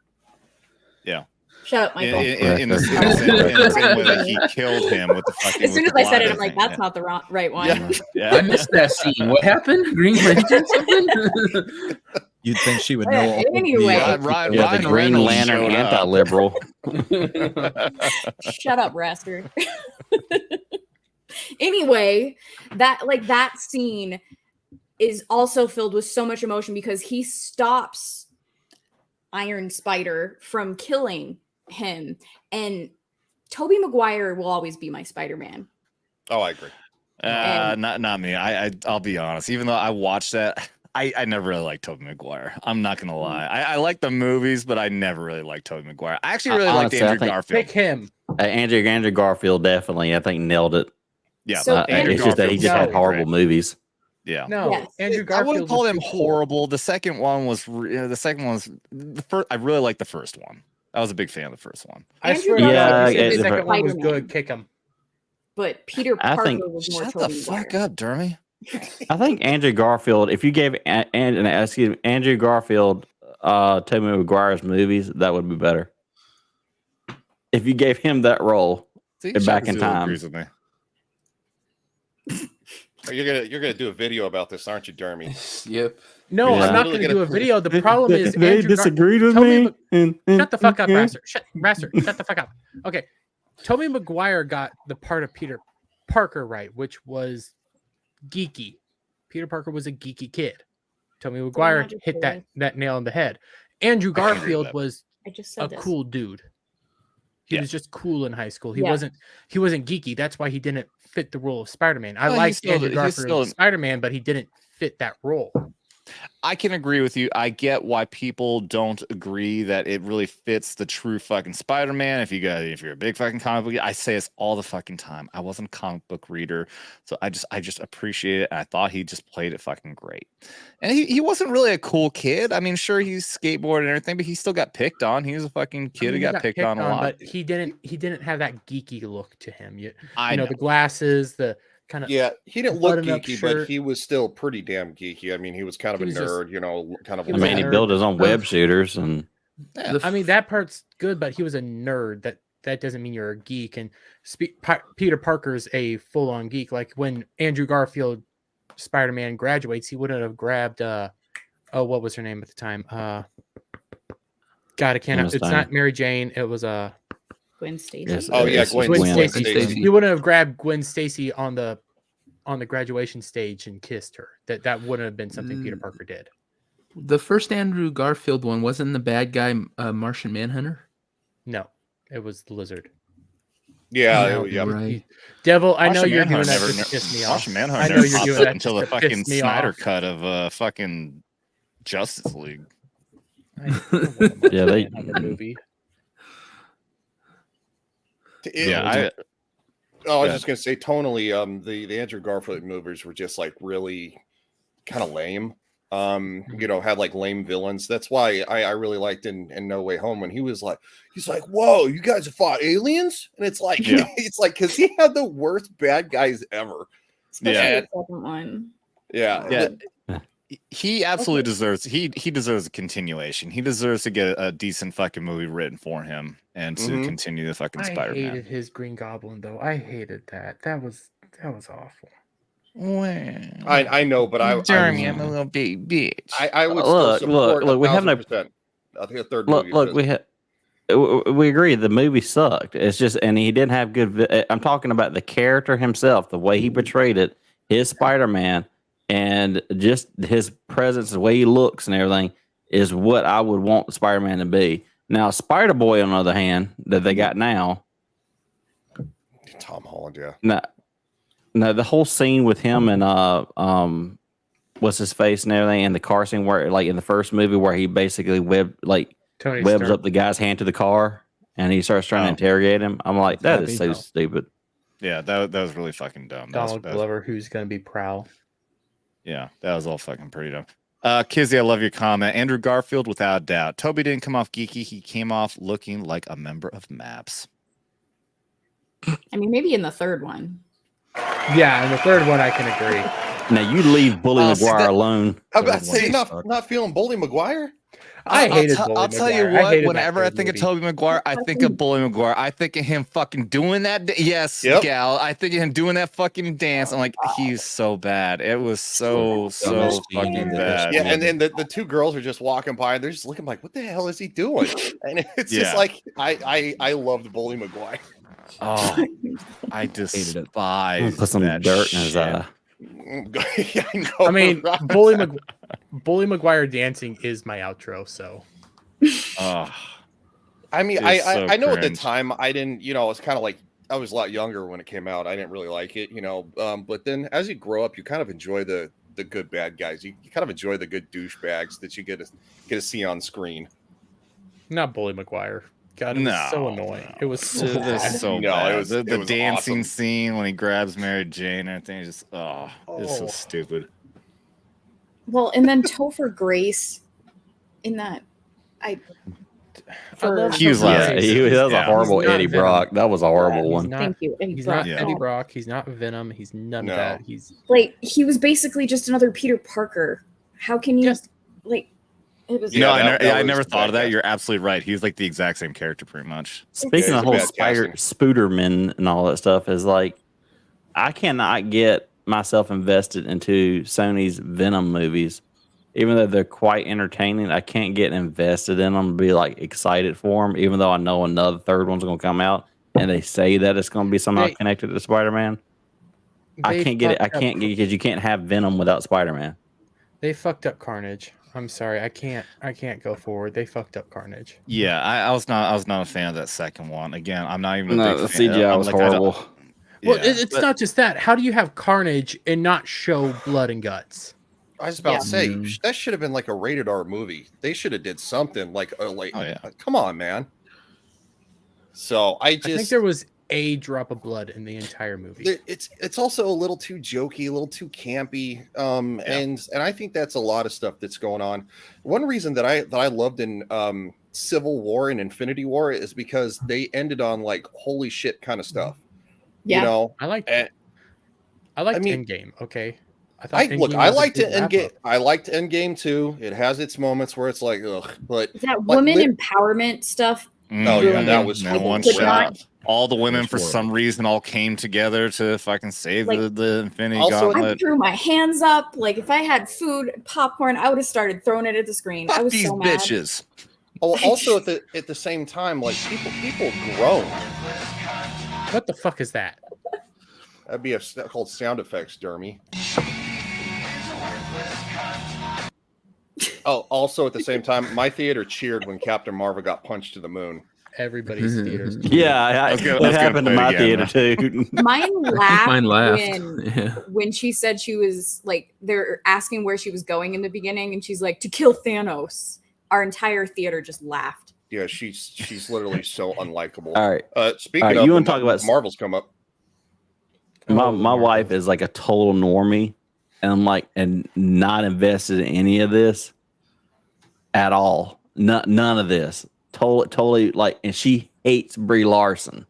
Yeah. Shut up, Michael. In the same way that he killed him with the fucking. As soon as I said it, I'm like, that's not the right one. Yeah. I missed that scene. What happened? Green Lantern something? You'd think she would know. Anyway, the Green Lantern anti-liberal. Shut up, Raster. Anyway, that scene is also filled with so much emotion because he stops Iron Spider from killing him, and Tobey Maguire will always be my Spider-Man. Oh, I agree. Not me. I'll be honest. Even though I watched that, I never really liked Tobey Maguire. I'm not gonna lie. I like the movies, but I never really liked Tobey Maguire. I actually really liked Andrew Garfield. Pick him. Andrew Garfield definitely, I think, nailed it. Yeah, So it's just that he just had horrible movies. Yeah. No, Yes. Andrew I Garfield. wouldn't call them horrible. The second one was the first. I really liked the first one. I was a big fan of the first one. I Andrew swear to Garfield God, is the the second one was Spider-Man. good. Kick him. But Peter I Parker think- was more Shut the Tobey fuck Maguire. up, Dermy. I think Andrew Garfield, if you gave Andrew Garfield Tobey Maguire's movies, that would be better. If you gave him that role back in time. Agrees with me. You're gonna do a video about this, aren't you, Dermy? Yep. No, Yeah. I'm not going to do a video. The problem is Andrew disagreed with Tobey me. Shut the fuck up, Raster. Raster, shut the fuck up. Okay. Tobey Maguire got the part of Peter Parker right, which was geeky. Peter Parker was a geeky kid. Tobey Maguire hit that nail on the head. Andrew Garfield was I just a said this. cool dude. He Yeah. was just cool in high school. He Yeah. wasn't geeky. That's why he didn't fit the role of Spider-Man. I Well, liked Andrew he's Garfield still- as Spider-Man, but he didn't fit that role. I can agree with you. I get why people don't agree that it really fits the true fucking Spider-Man. If you're a big fucking comic book, I say this all the fucking time. I wasn't a comic book reader, so I just appreciate it. And I thought he just played it fucking great. And he wasn't really a cool kid. I mean, sure, he's skateboarded and everything, but he still got picked on. He was a fucking kid who got picked on a lot. But he didn't have that geeky look to him. I know. The glasses, the kind of He didn't look button-up geeky, shirt. but he was still pretty damn geeky. I mean, he was kind of He a was just- nerd, kind of. he I was mean, he a built his own web nerd. shooters, and I mean, that part's good, but he was a nerd. That doesn't mean you're a geek. And Peter Parker's a full-on geek. Like when Andrew Garfield Spider-Man graduates, he wouldn't have grabbed what was her name at the time? God, I can't. It's not Mary Jane. It was Gwen Stacy. Yes, Oh yeah, Gwen Stacy. Stacy. He wouldn't have grabbed Gwen Stacy on the graduation stage and kissed her. That wouldn't have been something Peter Parker did. The first Andrew Garfield one wasn't the bad guy Martian Manhunter. No, it was the Lizard. Yeah, Right. Devil, I know Martian you're doing Manhunter that never- to piss me off. Martian Manhunter I know never you're popped doing up that until the just to fucking piss me Snyder off. cut of fucking Justice League. Yeah, they- the movie. Yeah, I was just gonna say tonally, the Andrew Garfield movies were just like really kind of lame. Had like lame villains. That's why I really liked in No Way Home when he's like, whoa, you guys have fought aliens? And it's like, it's like because he had the worst bad guys ever. Especially Yeah. the second one. Yeah. he absolutely deserves. He deserves a continuation. He deserves to get a decent fucking movie written for him and to continue the fucking I Spider-Man. hated his Green Goblin though. I hated that. That was awful. I know, but I'm a little big bitch. I would Look, still support look, we have no- 1,000%. I think a third look, movie. we agree the movie sucked. It's just, and he didn't have good. I'm talking about the character himself, the way he portrayed it, his Spider-Man, and just his presence, the way he looks, and everything. is what I would want Spider-Man to be. Now, Spider-Boy, on the other hand, that they got now, Tom Holland, yeah. No, the whole scene with him and what's his face and everything, and the car scene where, like in the first movie, where he basically webs up the guy's hand to the car, and he starts trying to interrogate him. I'm like, that is so stupid. Yeah, that was really fucking dumb. Donald Glover, who's going to be Prowl. Yeah, that was all fucking pretty dumb. Kizzy, I love your comment. Andrew Garfield, without a doubt. Toby didn't come off geeky. He came off looking like a member of MAPS. I mean, maybe in the third one. Yeah, in the third one, I can agree. Now, you leave Bully Maguire alone. I'm about to say, not feeling Bully Maguire? I'll tell you what, whenever I think of Tobey Maguire, I think of Bully Maguire. I think of him fucking doing that. Yes, gal. I think of him doing that fucking dance. I'm like, he's so bad. It was so fucking bad. Yeah, and then the two girls are just walking by and they're just looking like, what the hell is he doing? And it's just like, I loved Bully Maguire. Oh, I despise put some dirt in his eye. I mean, Bully Maguire dancing is my outro, so. I mean, I know at the time I didn't, it's kind of like I was a lot younger when it came out. I didn't really like it, but then as you grow up, you kind of enjoy the good bad guys. You kind of enjoy the good douchebags that you get to see on screen. Not Bully Maguire. God, it was so annoying. It was so bad. Bad. It was the dancing scene when he grabs Mary Jane and everything. Just it's so stupid. Well, and then Topher Grace in that, that was a horrible Eddie Brock. That was a horrible one. Thank you, Eddie He's Brock. not Eddie Brock. He's not Venom. He's none of that. He's like, he was basically just another Peter Parker. How can you It was I never thought of that. You're absolutely right. He's like the exact same character, pretty much. Speaking of the whole Spooderman and all that stuff, is like, I cannot get myself invested into Sony's Venom movies, even though they're quite entertaining. I can't get invested in them, be like excited for them, even though I know another third one's going to come out, and they say that it's going to be somehow connected to Spider-Man. I can't get it. I can't get it because you can't have Venom without Spider-Man. They fucked up Carnage. I'm sorry, I can't go forward. They fucked up Carnage. Yeah, I was not a fan of that second one. Again, I'm not even the CGI was horrible. Well, it's not just that. How do you have Carnage and not show blood and guts? I was about to say that should have been like a rated R movie. They should have did something like come on, man. So I think there was a drop of blood in the entire movie. It's also a little too jokey, a little too campy, and I think that's a lot of stuff that's going on. One reason that I loved in Civil War and Infinity War is because they ended on like holy shit kind of stuff. Yeah, I liked Endgame. Okay, I liked Endgame. I liked Endgame too. It has its moments where it's like, ugh, but that woman empowerment stuff. Oh yeah, that was one shot. All the women for some reason all came together to fucking save the Infinity Gauntlet. I threw my hands up. Like if I had food, popcorn, I would have started throwing it at the screen. I was these so mad. bitches. Oh, also at the same time, like people groan. What the fuck is that? That'd be called sound effects, Dermy. Oh, also at the same time, my theater cheered when Captain Marvel got punched to the moon. Everybody's theaters. Yeah, that happened to my theater too. Mine laughed when she said she was like, they're asking where she was going in the beginning, and she's like, to kill Thanos. Our entire theater just laughed. Yeah, she's literally so unlikable. All right. Speaking of, you want to talk about Marvel's come up. My wife is like a total normie, and I'm like, and not invested in any of this at all. None of this. Totally like, and she hates Brie Larson.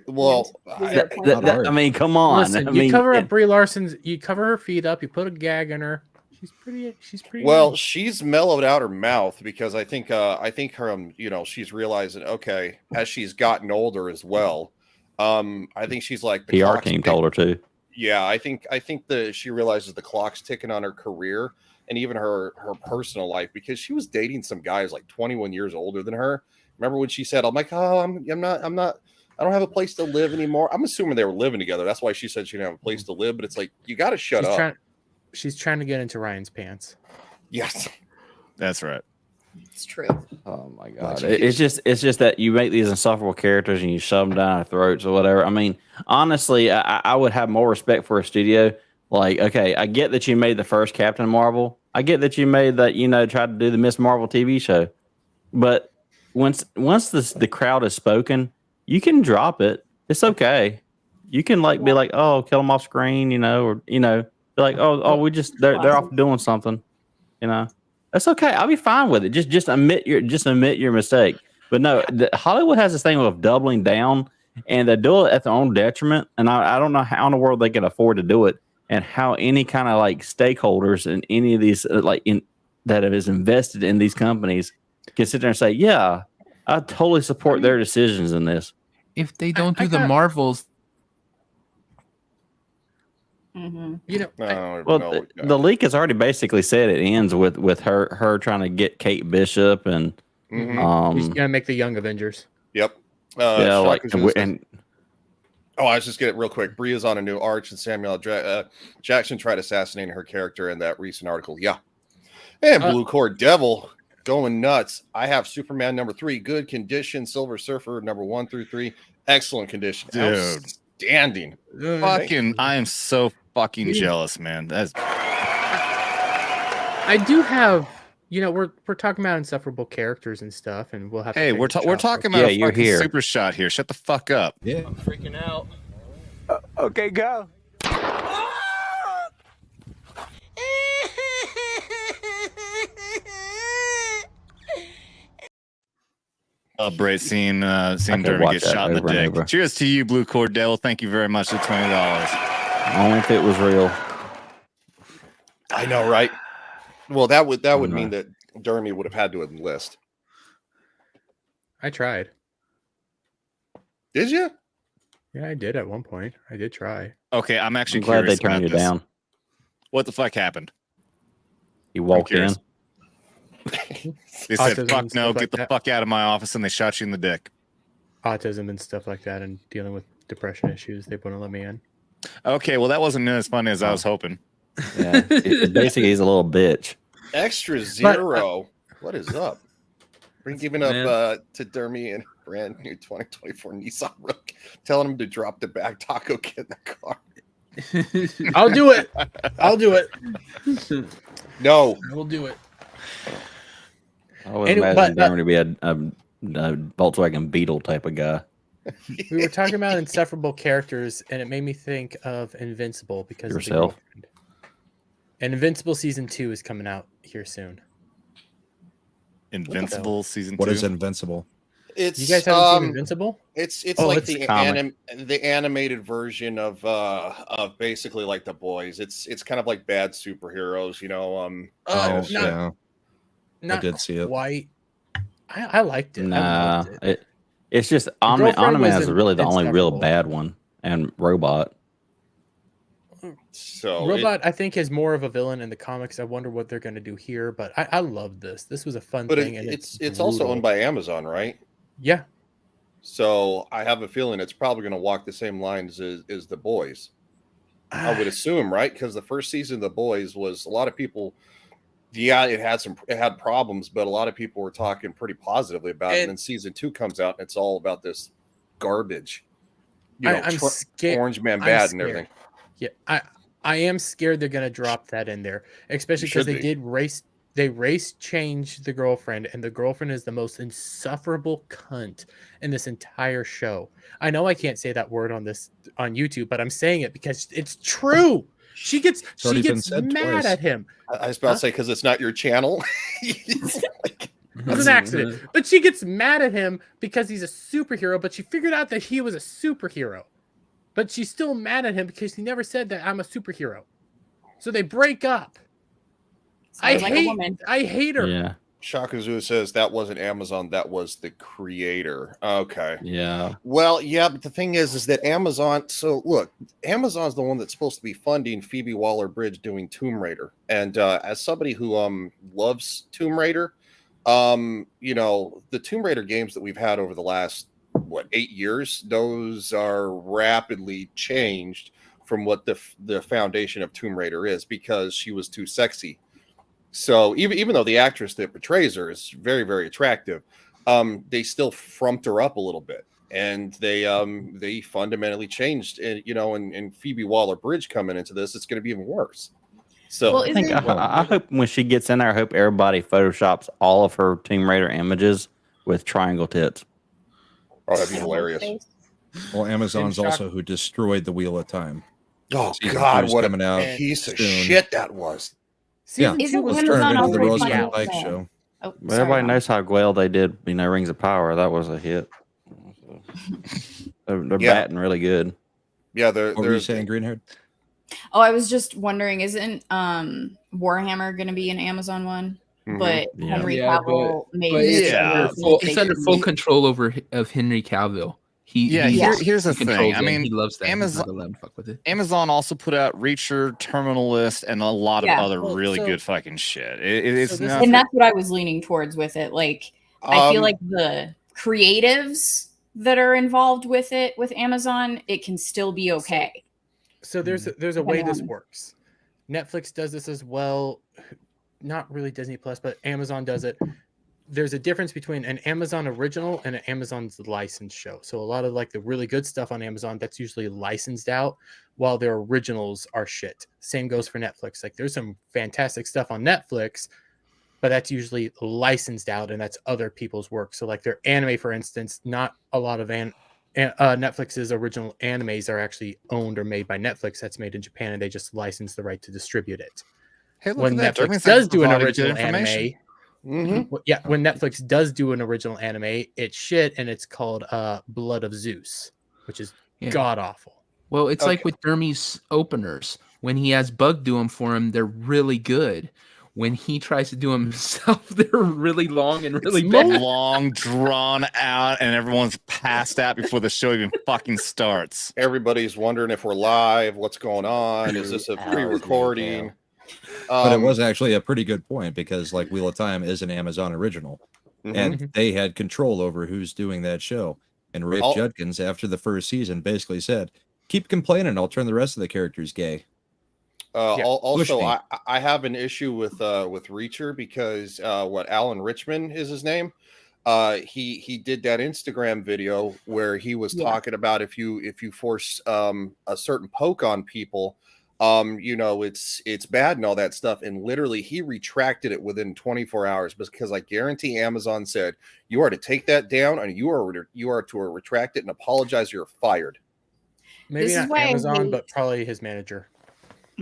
Well, I mean, come on. Listen, you cover up Brie Larson's. You cover her feet up. You put a gag in her. She's pretty. Well, she's mellowed out her mouth because I think her, she's realizing, okay, as she's gotten older as well. I think she's like the PR team told her to. Yeah, I think that she realizes the clock's ticking on her career and even her personal life, because she was dating some guys like 21 years older than her. Remember when she said, "I'm like, oh, I'm not, I don't have a place to live anymore." I'm assuming they were living together. That's why she said she didn't have a place to live. But it's like, you got to shut up. She's trying to get into Ryan's pants. Yes, that's right. It's true. Oh my god! It's just that you make these insufferable characters and you shove them down our throats or whatever. I mean, honestly, I would have more respect for a studio. Like, okay, I get that you made the first Captain Marvel. I get that you made that, tried to do the Miss Marvel TV show. But once the crowd has spoken, you can drop it. It's okay. You can be like, oh, kill them off screen, or be like, oh, they're off doing something, That's okay. I'll be fine with it. Just admit your mistake. But no, Hollywood has this thing of doubling down, and they do it at their own detriment. And I don't know how in the world they can afford to do it, and how any kind of stakeholders in any of these that is invested in these companies can sit there and say, yeah, I totally support their decisions in this. If they don't do the Marvels. Mm-hmm. The leak has already basically said it ends with her trying to get Kate Bishop and he's gonna make the Young Avengers. Yep. I was just getting it real quick. Bria's on a new arch, and Samuel Jackson tried assassinating her character in that recent article. Yeah. And Blue Cord Devil going nuts. I have Superman number 3, good condition. Silver Surfer number 1 through 3, excellent condition. Dude. Outstanding. I am so fucking jealous, man. I do have, we're talking about insufferable characters and stuff, and we'll have. Hey, we're talking about a fucking here. super shot here. Shut the fuck up. Yeah. I'm freaking out. Okay, go. Seeing Dermy get shot in the dick. Cheers to you, Blue Cord Devil. Thank you very much for $20. Only if it was real. I know, right? Well, that would mean that Dermy would have had to enlist. I tried. Did you? Yeah, I did at one point. I did try. Okay, I'm actually glad they curious turned you about this. down. What the fuck happened? You walked in. They said, Autism fuck and no, stuff get like the that. fuck out of my office, and they shot you in the dick. Autism and stuff like that, and dealing with depression issues. They wouldn't let me in. Okay, well, that wasn't as funny as I was hoping. Yeah, basically, he's a little bitch. Extra zero. What is up? We're giving up to Dermy and brand new 2024 Nissan Rogue, telling him to drop the bag taco kit in the car. I'll do it. I'll do it. No, I will do it. I would imagine Dermy to be a Volkswagen Beetle type of guy. We were talking about insufferable characters, and it made me think of Invincible because Yourself. of the girlfriend. And Invincible season 2 is coming out here soon. Invincible season 2. What is Invincible? You guys haven't seen Invincible? It's Oh, like it's the animated version of basically like The Boys. It's kind of like bad superheroes, Not I did see it. Quite. I liked it. Nah, I loved it. it's just girlfriend Omni-Man was is really the only real insufferable. bad one, and Robot. So Robot, I think, is more of a villain in the comics. I wonder what they're going to do here, but I love this. This was a fun thing. And it's also owned by Amazon, right? Yeah. So I have a feeling it's probably going to walk the same lines as The Boys. I would assume, right? Because the first season of The Boys was a lot of people. Yeah, it had problems, but a lot of people were talking pretty positively about it. And then season 2 comes out, and it's all about this garbage. I'm scared. Orange Man bad and everything. Yeah, I am scared they're going to drop that in there, especially because they did race change the girlfriend, and the girlfriend is the most insufferable cunt in this entire show. I know I can't say that word on YouTube, but I'm saying it because it's true. She gets mad twice. at him. I was about to say, because it's not your channel. It was an accident. But she gets mad at him because he's a superhero, but she figured out that he was a superhero. But she's still mad at him because he never said that I'm a superhero. So they break up. I hate her. Yeah. Shakazu says that wasn't Amazon, that was the creator. Okay. Yeah. Well, yeah, but the thing is that Amazon. So look, Amazon's the one that's supposed to be funding Phoebe Waller-Bridge doing Tomb Raider, and as somebody who loves Tomb Raider, the Tomb Raider games that we've had over the last 8 years, those are rapidly changed from what the foundation of Tomb Raider is, because she was too sexy So even though the actress that portrays her is very, very attractive, they still frumped her up a little bit, and they fundamentally changed. And Phoebe Waller-Bridge coming into this, it's going to be even worse. So Well, I hope when she gets in there, I hope everybody photoshops all of her Tomb Raider images with triangle tits. Oh, that'd be hilarious. Well, Amazon's also who destroyed the Wheel of Time. Oh Season God, 2's what coming out a piece of soon. shit that was. Season Yeah, 2 was let's turn it Amazon into the already Rosamund funded Pike that. show. Oh, But everybody knows how well they did, Rings of Power. That was a hit. They're batting really good. Yeah, What were you saying, Greenhead? Oh, I was just wondering, isn't Warhammer going to be an Amazon one? But Henry Cavill made it's under full control of Henry Cavill. Here's the thing. I mean, he loves that. Amazon, He's not allowed to fuck with it. Amazon also put out Reacher, Terminal List, and a lot of other really good fucking shit. It's not, and that's what I was leaning towards with it. Like, I feel like the creatives that are involved with it with Amazon, it can still be okay. So there's a way this works. Netflix does this as well. Not really Disney Plus, but Amazon does it. There's a difference between an Amazon original and an Amazon's licensed show. So a lot of like the really good stuff on Amazon, that's usually licensed out, while their originals are shit. Same goes for Netflix. Like there's some fantastic stuff on Netflix, but that's usually licensed out, and that's other people's work. So like their anime, for instance, not a lot of Netflix's original animes are actually owned or made by Netflix. That's made in Japan, and they just license the right to distribute it. Hey, look when at that. Netflix does do an Provided original good anime, information. when Netflix does do an original anime, it's shit, and it's called Blood of Zeus, which is god awful. Well, it's like with Dermy's openers. When he has Bug do them for him, they're really good. When he tries to do them himself, they're really long and really bad. Long, drawn out, and everyone's passed out before the show even fucking starts. Everybody's wondering if we're live, what's going on, is this a pre-recording? But it was actually a pretty good point, because like Wheel of Time is an Amazon original, and they had control over who's doing that show. And Rafe Judkins, after the first season, basically said, "Keep complaining, I'll turn the rest of the characters gay." Also, I have an issue with Reacher, because Alan Richman is his name. He did that Instagram video where he was talking about if you force a certain poke on people, it's bad and all that stuff. And literally he retracted it within 24 hours, because I guarantee Amazon said, you are to take that down, and you are to retract it and apologize. You're fired. Maybe not Amazon, but probably his manager.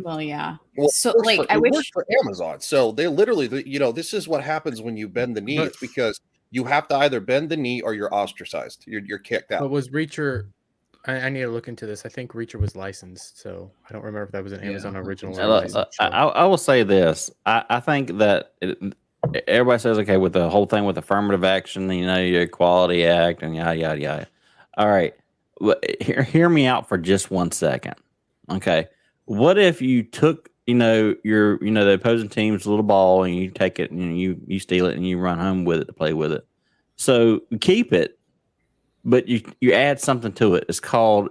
Well, yeah. Well, so like, I wish for Amazon. So they literally, this is what happens when you bend the knee. It's because you have to either bend the knee or you're ostracized. You're kicked out. But was Reacher? I need to look into this. I think Reacher was licensed, so I don't remember if that was an Amazon original. Or licensed show. I will say this. I think that everybody says, okay, with the whole thing with affirmative action, your Equality Act and yada, yada, yada. All right. Hear me out for just 1 second. Okay. What if you took, the opposing team's little ball, and you take it and you steal it and you run home with it to play with it? So keep it, but you add something to it. It's called,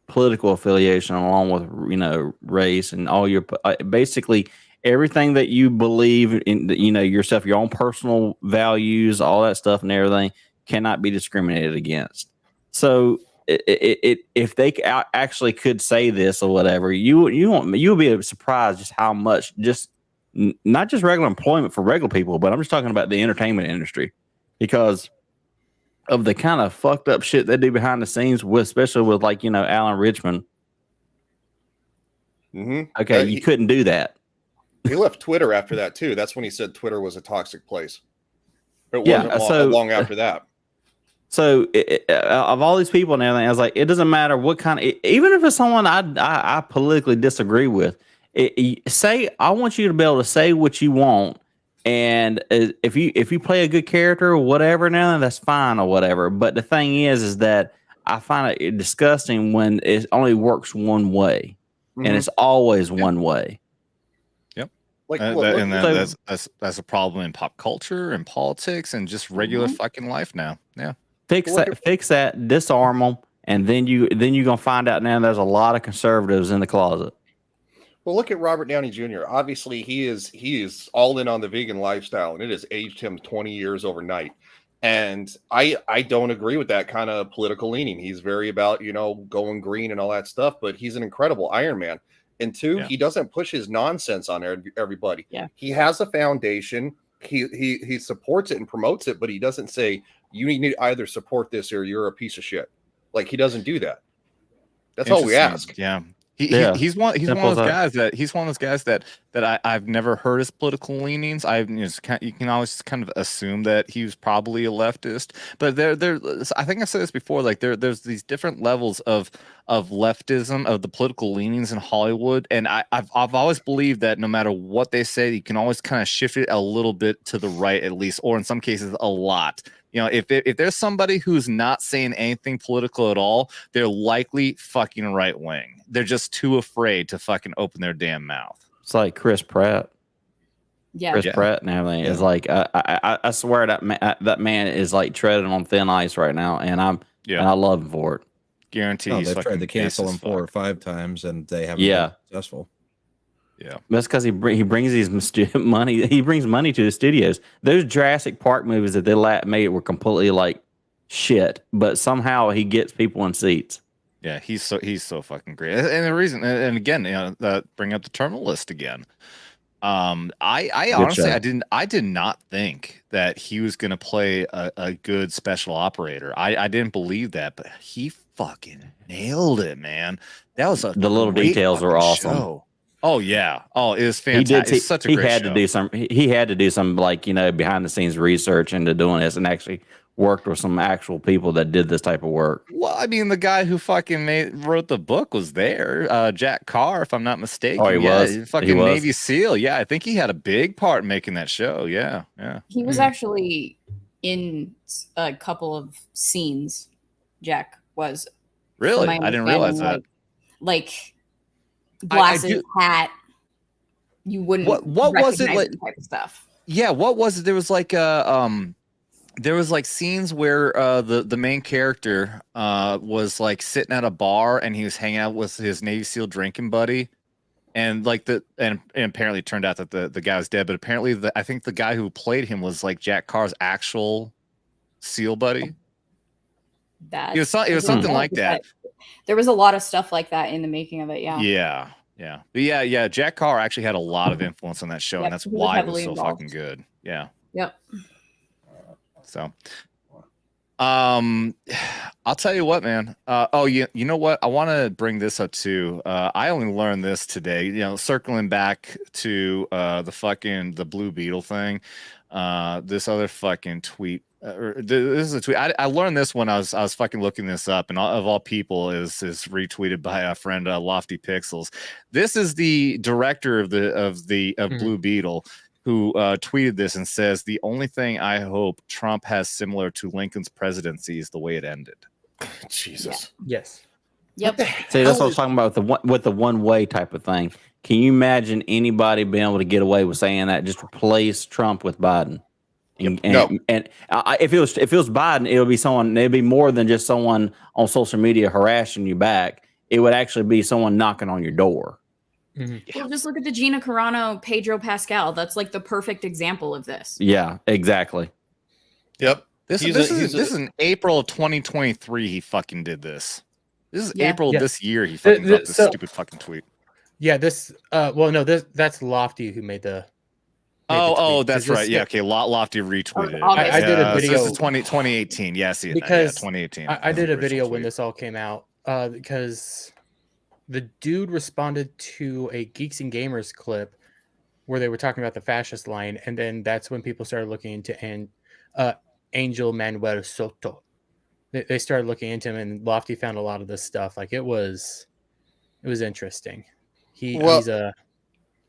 political affiliation, along with, race and all your, basically everything that you believe in, yourself, your own personal values, all that stuff and everything cannot be discriminated against. So if they actually could say this or whatever, you'll be surprised just how much, not just regular employment for regular people, but I'm just talking about the entertainment industry, because of the kind of fucked up shit they do behind the scenes, especially with Alan Richman. Okay, you couldn't do that. He left Twitter after that too. That's when he said Twitter was a toxic place. It wasn't long after that. So of all these people and everything, I was like, it doesn't matter what kind of, even if it's someone I politically disagree with, I want you to be able to say what you want. And if you play a good character or whatever, now that's fine or whatever. But the thing is that I find it disgusting when it only works one way, and it's always one way. Yep. That's a problem in pop culture and politics and just regular fucking life now. Yeah. Fix that, disarm them, and then you're gonna find out now there's a lot of conservatives in the closet. Well, look at Robert Downey Jr. Obviously, he is all in on the vegan lifestyle, and it has aged him 20 years overnight. And I don't agree with that kind of political leaning. He's very about, going green and all that stuff, but he's an incredible Iron Man. And two, he doesn't push his nonsense on everybody. Yeah. He has a foundation. He supports it and promotes it, but he doesn't say you need to either support this or you're a piece of shit. Like, he doesn't do that. That's all we ask. Yeah. He's one of those guys that I've never heard his political leanings. You can always kind of assume that he was probably a leftist, but I think I said this before. Like there's these different levels of leftism, of the political leanings in Hollywood, and I've always believed that no matter what they say, you can always kind of shift it a little bit to the right at least, or in some cases a lot. If there's somebody who's not saying anything political at all, they're likely fucking right wing. They're just too afraid to fucking open their damn mouth. It's like Chris Pratt. Yeah. Chris Pratt and everything is like, I swear that man is like treading on thin ice right now, and I love him for it. Guarantee. They've tried to cancel him 4 or 5 times, and they haven't been successful. Yeah, that's because he brings these money. He brings money to the studios. Those Jurassic Park movies that they made were completely like shit, but somehow he gets people in seats. Yeah, he's so fucking great. And the reason, and again, bring up the terminal list again. I honestly, I did not think that he was gonna play a good special operator. I didn't believe that, but he fucking nailed it, man. That was the little details were awesome. Show. Oh yeah. Oh, it was fantastic. It's such a great show. He had to do some like, behind the scenes research into doing this, and actually worked with some actual people that did this type of work. Well, I mean, the guy who fucking wrote the book was there. Jack Carr, if I'm not mistaken. Oh, he was. Fucking Navy SEAL. Yeah, I think he had a big part in making that show. Yeah. He was actually in a couple of scenes. Jack was. Really? I didn't realize that. Like glasses, hat. You wouldn't. What was it like? Type of stuff. Yeah. What was it? There was like there was like scenes where the main character was like sitting at a bar and he was hanging out with his Navy SEAL drinking buddy, and like and apparently it turned out that the guy was dead, but apparently I think the guy who played him was like Jack Carr's actual SEAL buddy. It was something like that. There was a lot of stuff like that in the making of it. Yeah. But yeah. Jack Carr actually had a lot of influence on that show, and that's why it was so fucking good. Yeah. Yep. So, I'll tell you what, man. You know what? I want to bring this up too. I only learned this today. Circling back to the Blue Beetle thing. This other fucking tweet. This is a tweet. I learned this when I was fucking looking this up, and of all people is retweeted by a friend, Lofty Pixels. This is the director of Blue Beetle, who tweeted this and says, "The only thing I hope Trump has similar to Lincoln's presidency is the way it ended." Jesus. Yeah. Yes. Yep. See, that's what I was talking about with the one way type of thing. Can you imagine anybody being able to get away with saying that? Just replace Trump with Biden. And if it was Biden, it'd be more than just someone on social media harassing you back. It would actually be someone knocking on your door. Mm-hmm. Well, just look at the Gina Carano, Pedro Pascal. That's like the perfect example of this. Yeah, exactly. Yep. This is in April of 2023. He fucking did this. This is April of this year. He fucking dropped this stupid fucking tweet. Yeah. That's Lofty who made the. That's right. Yeah, okay. Lofty retweeted. I did a video. So this is 2018. Yeah, I see it. Because 2018. I did a video when this all came out because the dude responded to a Geeks and Gamers clip where they were talking about the fascist line, and then that's when people started looking into Angel Manuel Soto. They started looking into him, and Lofty found a lot of this stuff. Like it was interesting. He's a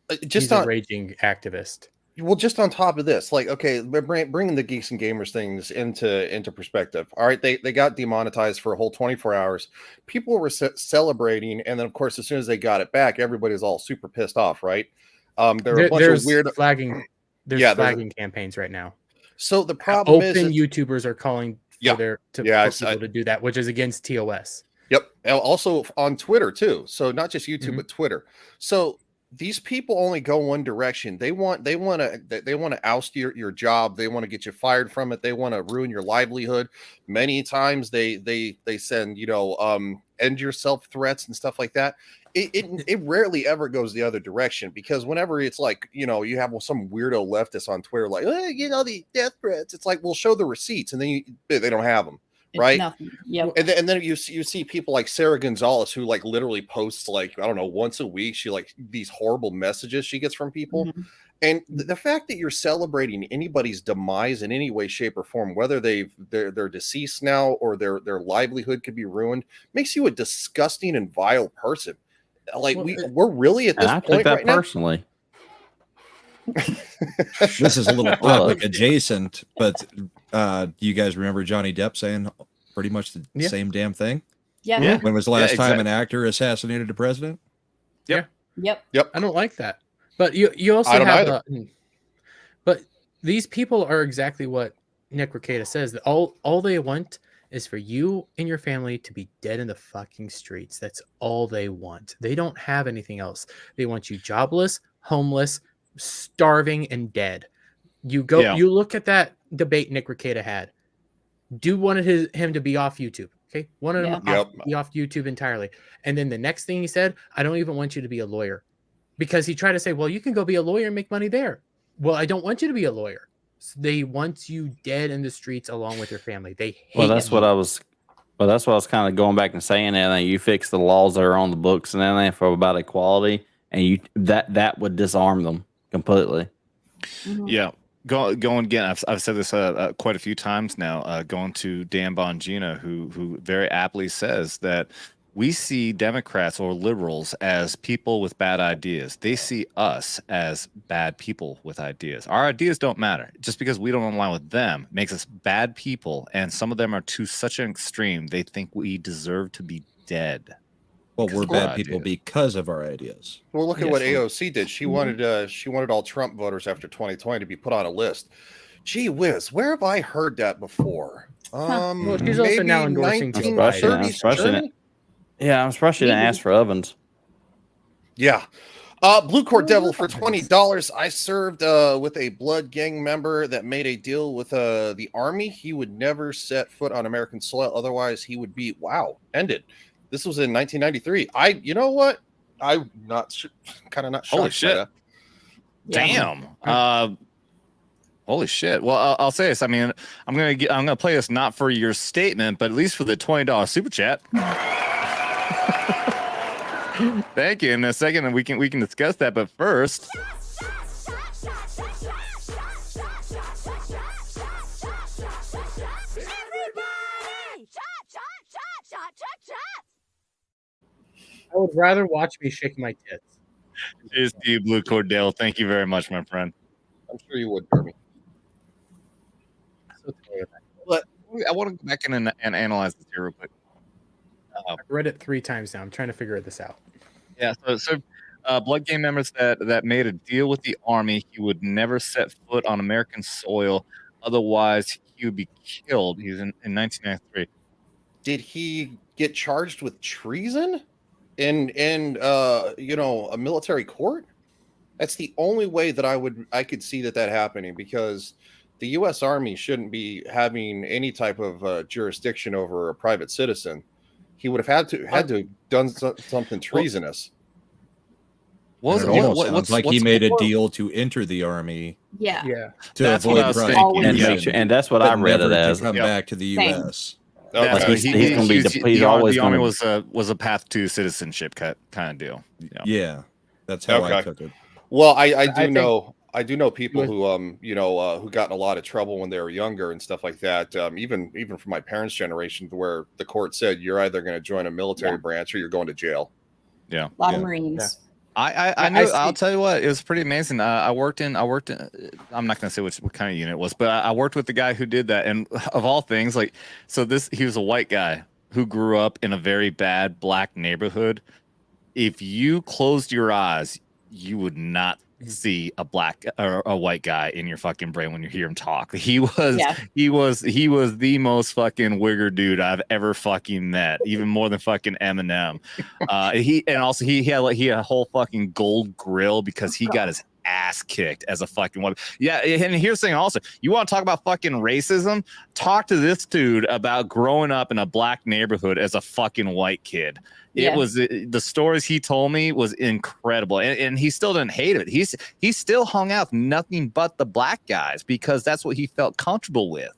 raging activist. Well, just on top of this, like, okay, bringing the Geeks and Gamers things into perspective. All right, they got demonetized for a whole 24 hours. People were celebrating, and then of course, as soon as they got it back, everybody's all super pissed off, right? There are a bunch of weird flagging. There's flagging campaigns right now. So the problem is YouTubers are calling for people to do that, which is against TOS. Yep. Also on Twitter too. So not just YouTube, but Twitter. So these people only go one direction. They want to oust your job. They want to get you fired from it. They want to ruin your livelihood. Many times they send, end yourself threats and stuff like that. It rarely ever goes the other direction, because whenever it's like, you have some weirdo leftist on Twitter like, the death threats, it's like, we'll show the receipts, and then they don't have them. Right. Nothing. Yep. And then you see people like Sarah Gonzalez, who like literally posts like, I don't know, once a week. She like these horrible messages she gets from people. Mm-hmm. And the fact that you're celebrating anybody's demise in any way, shape, or form, whether they're deceased now or their livelihood could be ruined, makes you a disgusting and vile person. Like, we're really at this I point took that right now. personally. This is a little topic adjacent, but do you guys remember Johnny Depp saying pretty much the same damn thing? Yeah. When was the last time an actor assassinated a president? Yep. I don't like that. But you also have but these people are exactly what Nick Rekieta says. That all they want is for you and your family to be dead in the fucking streets. That's all they want. They don't have anything else. They want you jobless, homeless, starving, and dead. You look at that debate Nick Rekieta had. Dude wanted him to be off YouTube. Okay, wanted him be off YouTube entirely. And then the next thing he said, I don't even want you to be a lawyer, because he tried to say, well, you can go be a lawyer and make money there. Well, I don't want you to be a lawyer. So they want you dead in the streets along with your family. They hate. Well, that's what I was kind of going back and saying. And you fix the laws that are on the books and everything for about equality, and that would disarm them completely. Mm-hmm. Yeah. Going again. I've said this quite a few times now. Going to Dan Bongino, who very aptly says that we see Democrats or liberals as people with bad ideas. They see us as bad people with ideas. Our ideas don't matter. Just because we don't align with them makes us bad people, and some of them are to such an extreme they think we deserve to be dead. Well, we're bad people because of our ideas. Well, look at what AOC did. She wanted all Trump voters after 2020 to be put on a list. Gee whiz, where have I heard that before? Well, she's also now endorsing 1930s. Yeah, I'm surprised she didn't ask for ovens. Yeah. Blue Court Devil for $20. I served with a blood gang member that made a deal with the army. He would never set foot on American soil. Otherwise, he would be, ended. This was in 1993. You know what? I'm not kind of not shocked. Holy shit. Damn. Holy shit. Well, I'll say this. I mean, I'm gonna play this not for your statement, but at least for the $20 super chat. Thank you. In a second, we can discuss that. But first, I would rather watch me shake my tits. Cheers to you, Blue Cordell. Thank you very much, my friend. I'm sure you would, Dermy. But I want to go back in and analyze this here real quick. I've read it 3 times now. I'm trying to figure this out. Yeah, so blood gang members that made a deal with the army. He would never set foot on American soil. Otherwise, he would be killed. He was in 1993. Did he get charged with treason in a military court? That's the only way that I could see that happening, because the U.S. Army shouldn't be having any type of jurisdiction over a private citizen. He would have had to have done something treasonous. It almost sounds like he made a deal to enter the army. Yeah. To avoid prosecution, and that's what I read it as. Come back to the U.S. Okay. He's going to be. He's always the army going to. was a path to citizenship kind of deal. Yeah, that's how I took it. Well, I do know people who who got in a lot of trouble when they were younger and stuff like that. Even from my parents' generation, where the court said you're either going to join a military branch or you're going to jail. Yeah, a lot of Marines. Yeah. I knew. I'll tell you what, it was pretty amazing. I worked in. I'm not going to say what kind of unit it was, but I worked with the guy who did that. And of all things, he was a white guy who grew up in a very bad black neighborhood. If you closed your eyes, you would not see a black or a white guy in your fucking brain when you hear him talk. He was the most fucking wigger dude I've ever fucking met, even more than fucking Eminem. He had a whole fucking gold grill because he got his ass kicked as a fucking one. Yeah, and here's the thing also, you want to talk about fucking racism? Talk to this dude about growing up in a black neighborhood as a fucking white kid. It was the stories he told me was incredible, and he still didn't hate it. He still hung out with nothing but the black guys because that's what he felt comfortable with.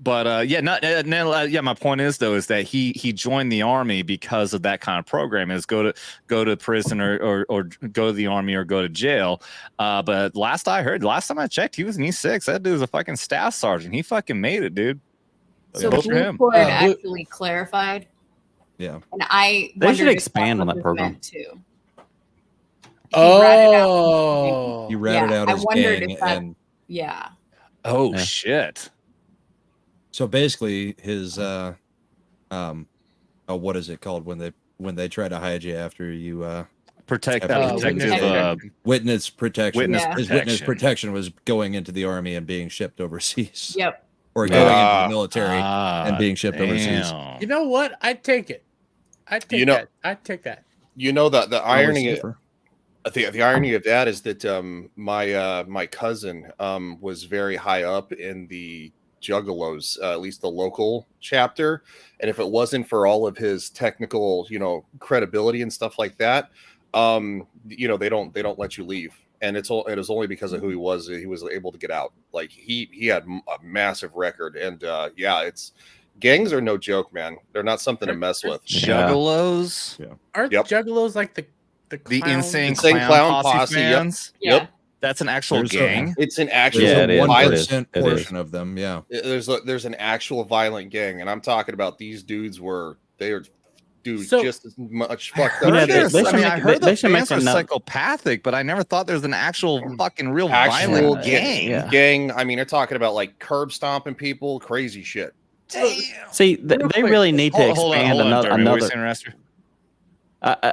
My point is though is that he joined the army because of that kind of program, is go to prison or go to the army or go to jail. But last time I checked, he was an E6. That dude was a fucking staff sergeant. He fucking made it, dude. So Good for him. Blue Cord actually clarified. Yeah. And I They should wondered if expand on what that this program. meant too. Oh, You ratted out I his wondered gang if that. and Yeah. Oh Yeah. shit. so basically his what is it called when they try to hide you after you Protective witness protection. Witness His witness protection was going into the army and being shipped overseas. Yep. Or going into the military and being shipped overseas. Damn. you know what? I'd take it. I'd take that. I'd take that. You know that the irony. safer. The irony of that is that my cousin was very high up in the Juggalos, at least the local chapter, and if it wasn't for all of his technical, credibility and stuff like that, they don't let you leave, and it was only because of who he was able to get out. Like he had a massive record, and it's gangs are no joke, man. They're not something to mess with. Juggalos. Yeah. Aren't juggalos like the insane clown posse posse, fans? Yep. That's an actual There's gang. It's an actual Yeah, it is. 1% It is. portion of them. Yeah. There's an actual violent gang, and I'm talking about these dudes So- just as much fucked You know, up. they shit. should I make- heard they the should make fans are enough- psychopathic, but I never thought there was an actual fucking real Actual violent gang. yeah. gang. I mean, they're talking about like curb stomping people, crazy shit. See, they really need to expand Dermy. What were you another. saying, Raster?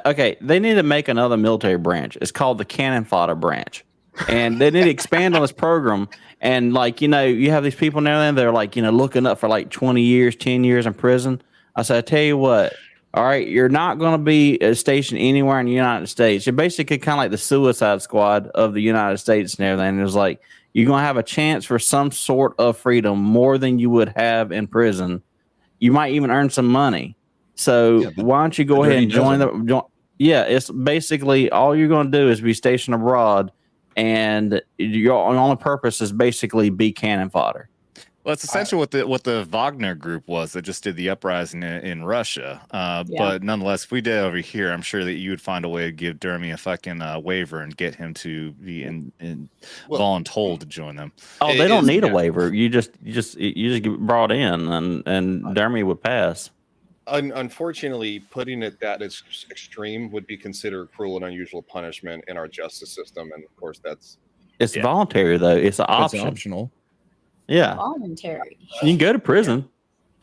Okay, they need to make another military branch. It's called the cannon fodder branch, and they need to expand on this program. And you have these people now and they're looking up for 20 years, 10 years in prison. I said, I tell you what. All right, you're not going to be stationed anywhere in the United States. You're basically kind of like the Suicide Squad of the United States and everything. It was like you're going to have a chance for some sort of freedom more than you would have in prison. You might even earn some money. So why don't you go ahead and join it's basically all you're going to do is be stationed abroad, and your only purpose is basically be cannon fodder. Well, it's essentially what the Wagner group was that just did the uprising in Russia. But nonetheless, if we did over here, I'm sure that you would find a way to give Dermy a fucking waiver and get him to be voluntold to join them. Oh, they don't need a waiver. You just get brought in, and Dermy would pass. Unfortunately, putting it that extreme would be considered cruel and unusual punishment in our justice system, and of course, it's voluntary though. It's an option. It's optional. Yeah, Voluntary. you can go to prison.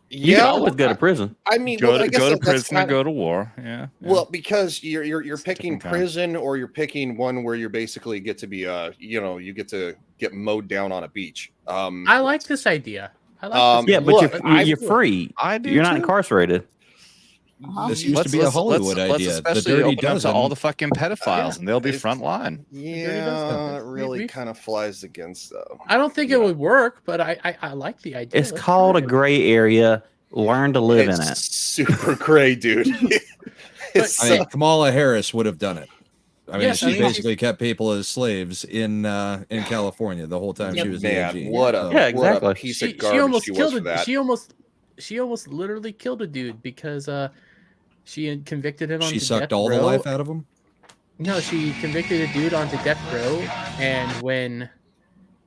You can always go to prison. I mean, Go I guess to that's prison or kinda- go to war. Yeah. Well, because you're picking different kind. prison, or you're picking one where you basically get to be you get to get mowed down on a beach. I like this idea. I like this Yeah, but Look, you're free. I do. You're not too. incarcerated. This used to be a Hollywood idea. The Especially Dirty open up to Dozen. all the fucking pedophiles, and they'll be It's- front line. Yeah, it really We- kind of flies against though. I don't think it would work, but I like the idea. It's Let's called try a it. gray area. Learn to live in It's it. super gray, dude. It's I mean, Kamala Harris would have done it. I mean, Yes, she I mean, basically kept people as slaves in California the whole time she was the AG. man, what a Yeah, exactly. what a piece She of garbage almost she was killed for that. she almost literally killed a dude because she had convicted him onto She sucked death all the row. life out of him. No, she convicted a dude onto death row, and when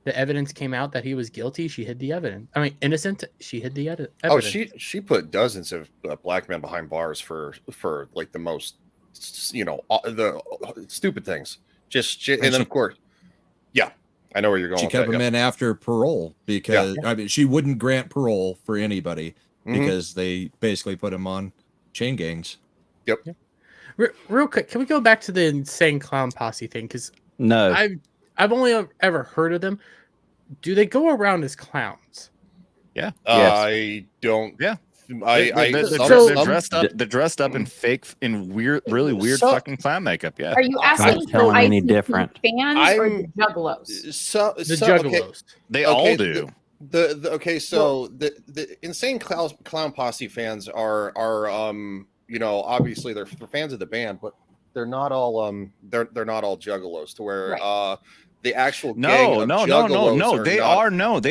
the evidence came out that he was guilty, she hid the evidence. I mean, innocent. She hid the evidence. Oh, she put dozens of black men behind bars for like the most, the stupid things. And then of course, yeah, I know where you're going. She with kept that, him yeah. in after parole because I mean, she wouldn't grant parole for anybody Mhm. because they basically put him on chain gangs. Yep. Real quick, can we go back to the insane clown posse thing? Because No. I've only ever heard of them. Do they go around as clowns? Yeah. Yes. I don't. Yeah. Some- They're dressed up in really weird So- fucking clown makeup. Yeah. Are you asking Can't tell for them any ICP different. fans or the juggalos? So, The so Juggalos. okay, They okay, all do. So the insane clown posse fans are obviously they're fans of the band, but they're not all they're not all juggalos to where Right. the actual gang of No. juggalos They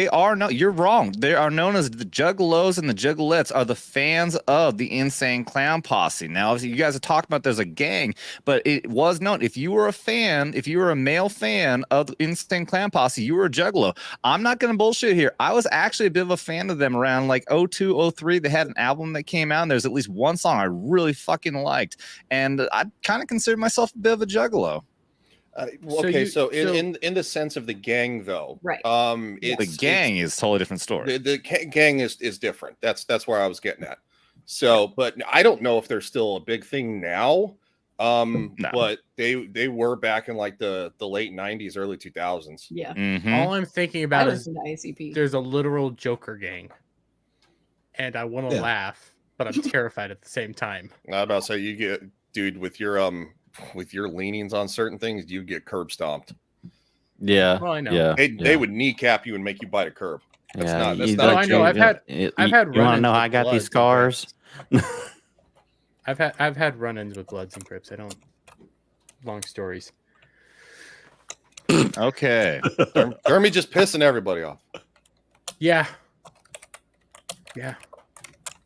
are no. You're wrong. They are known as the Juggalos, and the Juggalettes are the fans of the Insane Clown Posse. Now, you guys are talking about there's a gang, but it was known. If you were a fan, if you were a male fan of the Insane Clown Posse, you were a Juggalo. I'm not going to bullshit here. I was actually a bit of a fan of them around like 02, 03. They had an album that came out, and there's at least one song I really fucking liked, and I kind of consider myself a bit of a Juggalo. So in the sense of the gang, though, Right. The gang is a totally different story. The gang is different. That's where I was getting at. So, but I don't know if they're still a big thing now. No. But they were back in like the late 90s, early 2000s. Yeah. Mhm. All I'm thinking I about is listen to ICP. there's a literal Joker gang, and I want to Yeah. laugh, but I'm terrified at the same time. I about to say you get dude with your leanings on certain things, you get curb stomped. Yeah. Well, I know. Yeah. They would kneecap you and make you bite a curb. That's Yeah, not. That's you not. No, I know. I've had You run-ins want to know how I with got these Bloods and scars? I've had run-ins with Bloods and Crips. I don't. Long stories. Okay. Dermy just pissing everybody off. Yeah. Yeah.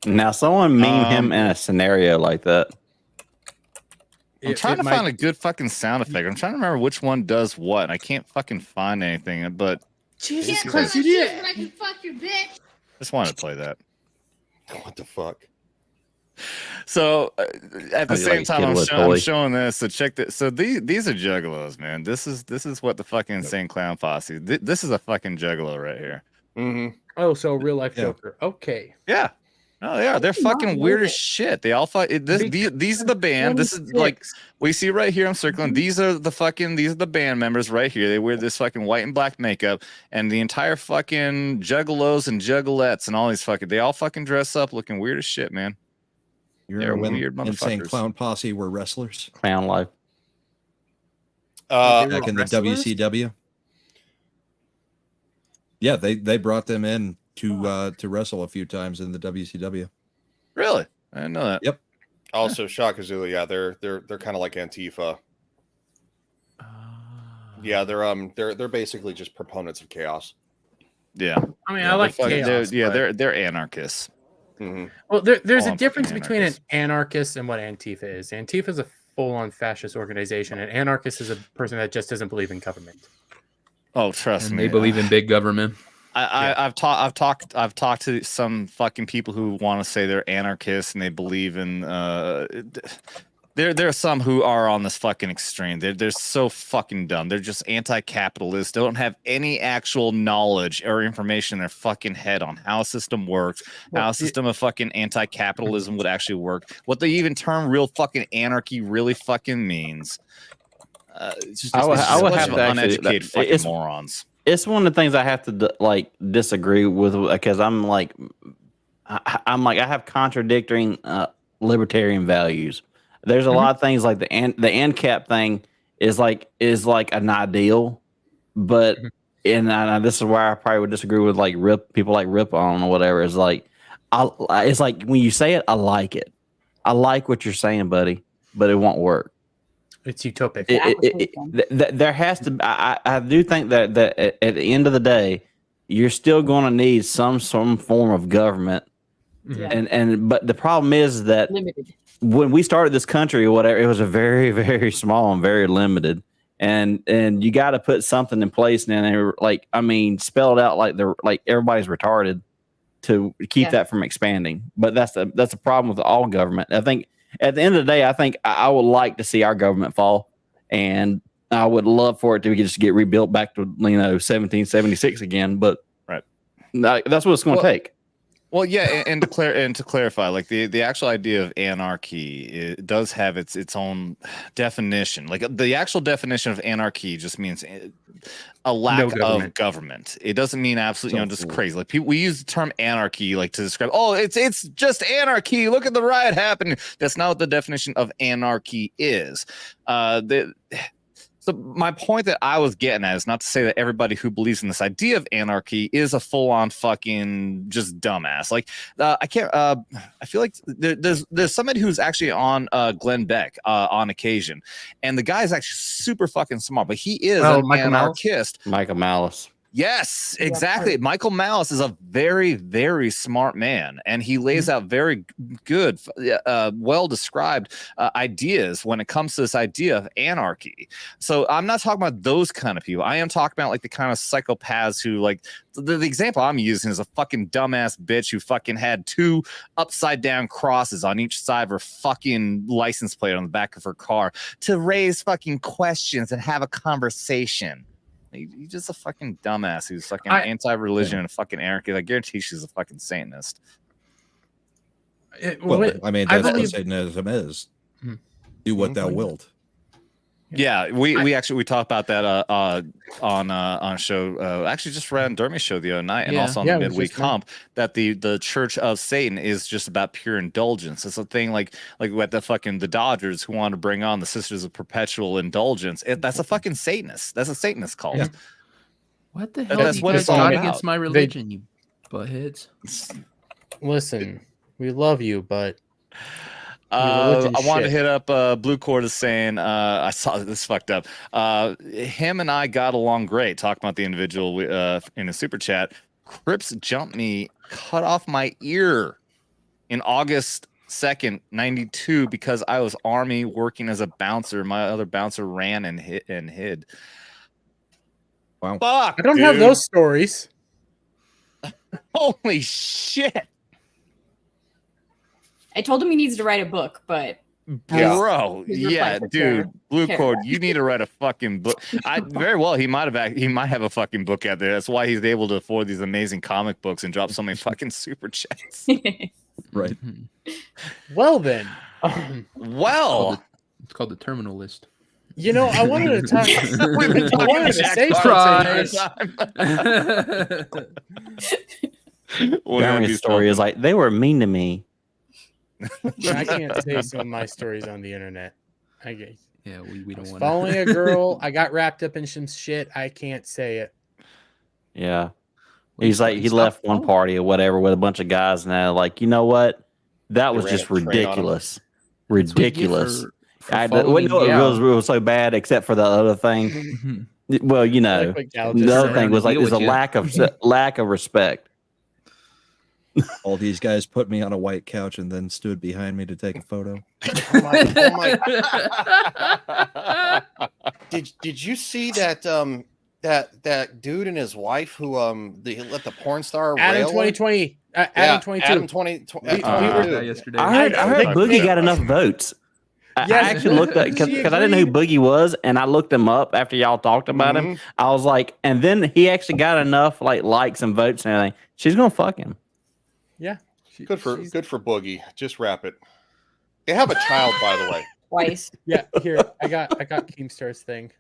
Now, someone meme him in a scenario like that. I'm trying to find a good fucking sound effect. I'm trying to remember which one does what. And I can't fucking find anything, but Jesus Christ, you did. I can fuck your bitch. just wanted to play that. What the fuck? So at the How you same like a time, kid I'm, with a I'm toy? showing this. So check this. So these are juggalos, man. This is what the fucking Insane Clown Posse. This is a fucking juggalo right here. Mm-hmm. Oh, so real life Yeah. Joker. Okay. Yeah. No, they are. They're fucking weird as shit. They all fight. These are the band. This is like we see right here. I'm circling. These are the band members right here. They wear this fucking white and black makeup, and the entire fucking juggalos and juggalettes and all these fucking. They all fucking dress up, looking weird as shit, man. You They're remember when weird Insane motherfuckers. Clown Posse were wrestlers Clown life. They back were in the wrestlers? WCW? Yeah, they brought them in to wrestle a few times in the WCW. Really? I didn't know that. Yep. Also, Shaka Zulu. Yeah, they're kind of like Antifa. Yeah, they're basically just proponents of chaos. Yeah. I mean, Yeah, I like they're fucking- chaos. they're but- they're anarchists. Mm-hmm. Well, there's All a difference fucking between an anarchists. anarchist and what Antifa is. Antifa is a full-on fascist organization, and anarchist is a person that just doesn't believe in government. Oh, trust And me. they believe in big government. I've talked to some fucking people who want to say they're anarchists and they believe in there are some who are on this fucking extreme. They're so fucking dumb. They're just anti-capitalist. They don't have any actual knowledge or information in their fucking head on how a system works, how a system of fucking anti-capitalism would actually work, what the even term real fucking anarchy really fucking means. It's just, I would it's have just to actually- uneducated fucking it's- morons. It's one of the things I have to disagree with because I'm like I have contradicting libertarian values. There's a lot of things like the ANCAP thing is like an ideal, but and this is where I probably would disagree with like people like Rip on or whatever. Is like it's like when you say it, I like it. I like what you're saying, buddy, but it won't work. It's utopic. There has to. I do think that at the end of the day, you're still going to need some form of government, but the problem is that Limited. when we started this country or whatever, it was a very, very small and very limited, and you got to put something in place. And then spell it out like everybody's retarded to keep that from expanding. But that's a problem with all government. I think. At the end of the day, I think I would like to see our government fall, and I would love for it to just get rebuilt back to 1776 again. But right, that's what it's going to take. Well, yeah, and to clarify, like the actual idea of anarchy, it does have its own definition. Like the actual definition of anarchy just means a lack of government. It doesn't mean absolutely, just crazy. Like we use the term anarchy like to describe, it's just anarchy. Look at the riot happening. That's not what the definition of anarchy is. So my point that I was getting at is not to say that everybody who believes in this idea of anarchy is a full-on fucking just dumbass. Like I feel like there's somebody who's actually on Glenn Beck on occasion, and the guy is actually super fucking smart, but he is an anarchist. Michael Malice. Yes, exactly. Michael Malice is a very, very smart man, and he lays out very good, well-described ideas when it comes to this idea of anarchy. So I'm not talking about those kind of people. I am talking about like the kind of psychopaths who, like, the example I'm using is a fucking dumbass bitch who fucking had 2 upside-down crosses on each side of her fucking license plate on the back of her car to raise fucking questions and have a conversation. He's just a fucking dumbass who's fucking anti-religion and fucking anarchy. I guarantee she's a fucking Satanist. That's what Satanism is. Do what thou wilt. Yeah, we talked about that on a show. Actually, just read on Dermy's show the other night, and also on the midweek hump, that the Church of Satan is just about pure indulgence. It's a thing like what the Dodgers who want to bring on the Sisters of Perpetual Indulgence. That's a fucking Satanist. That's a Satanist cult. Yeah. What the hell? That's what it's all about. Against my religion, you buttheads. Listen, we love you, but. I wanted to hit up Blue Cord is saying I saw this fucked up. Him and I got along great. Talking about the individual in a super chat. Crips jumped me, cut off my ear in August 2nd, 92 because I was Army working as a bouncer. My other bouncer ran and hid. Wow. Fuck, I don't have those stories. Holy shit. I told him he needs to write a book, but bro, yeah, dude, Blue Cord, you need to write a fucking book. Very well, he might have a fucking book out there. That's why he's able to afford these amazing comic books and drop so many fucking super chats. Right. Well then, it's called the terminal list. You know, I wanted to talk. We've been talking to say Dermy's story is like, they were mean to me. I can't say some of my stories on the internet. Yeah, we don't want following a girl. I got wrapped up in some shit. I can't say it. Yeah, he's like, he left one party or whatever with a bunch of guys, and they're like, you know what? That was just ridiculous. Ridiculous. It was so bad, except for the other thing. Well, you know, the other thing was like, there's a lack of respect. All these guys put me on a white couch and then stood behind me to take a photo. Oh my. Did you see that that dude and his wife who they let the porn star Adam rail 2020 Adam 22 Adam 2020 yesterday. I heard Boogie got enough votes. I actually looked at because I didn't know who Boogie was, and I looked him up after y'all talked about him. I was like, and then he actually got enough likes and votes and everything. She's gonna fuck him. Yeah, good for Boogie. Just wrap it. They have a child, by the way. Twice. Yeah, here I got Keemstar's thing.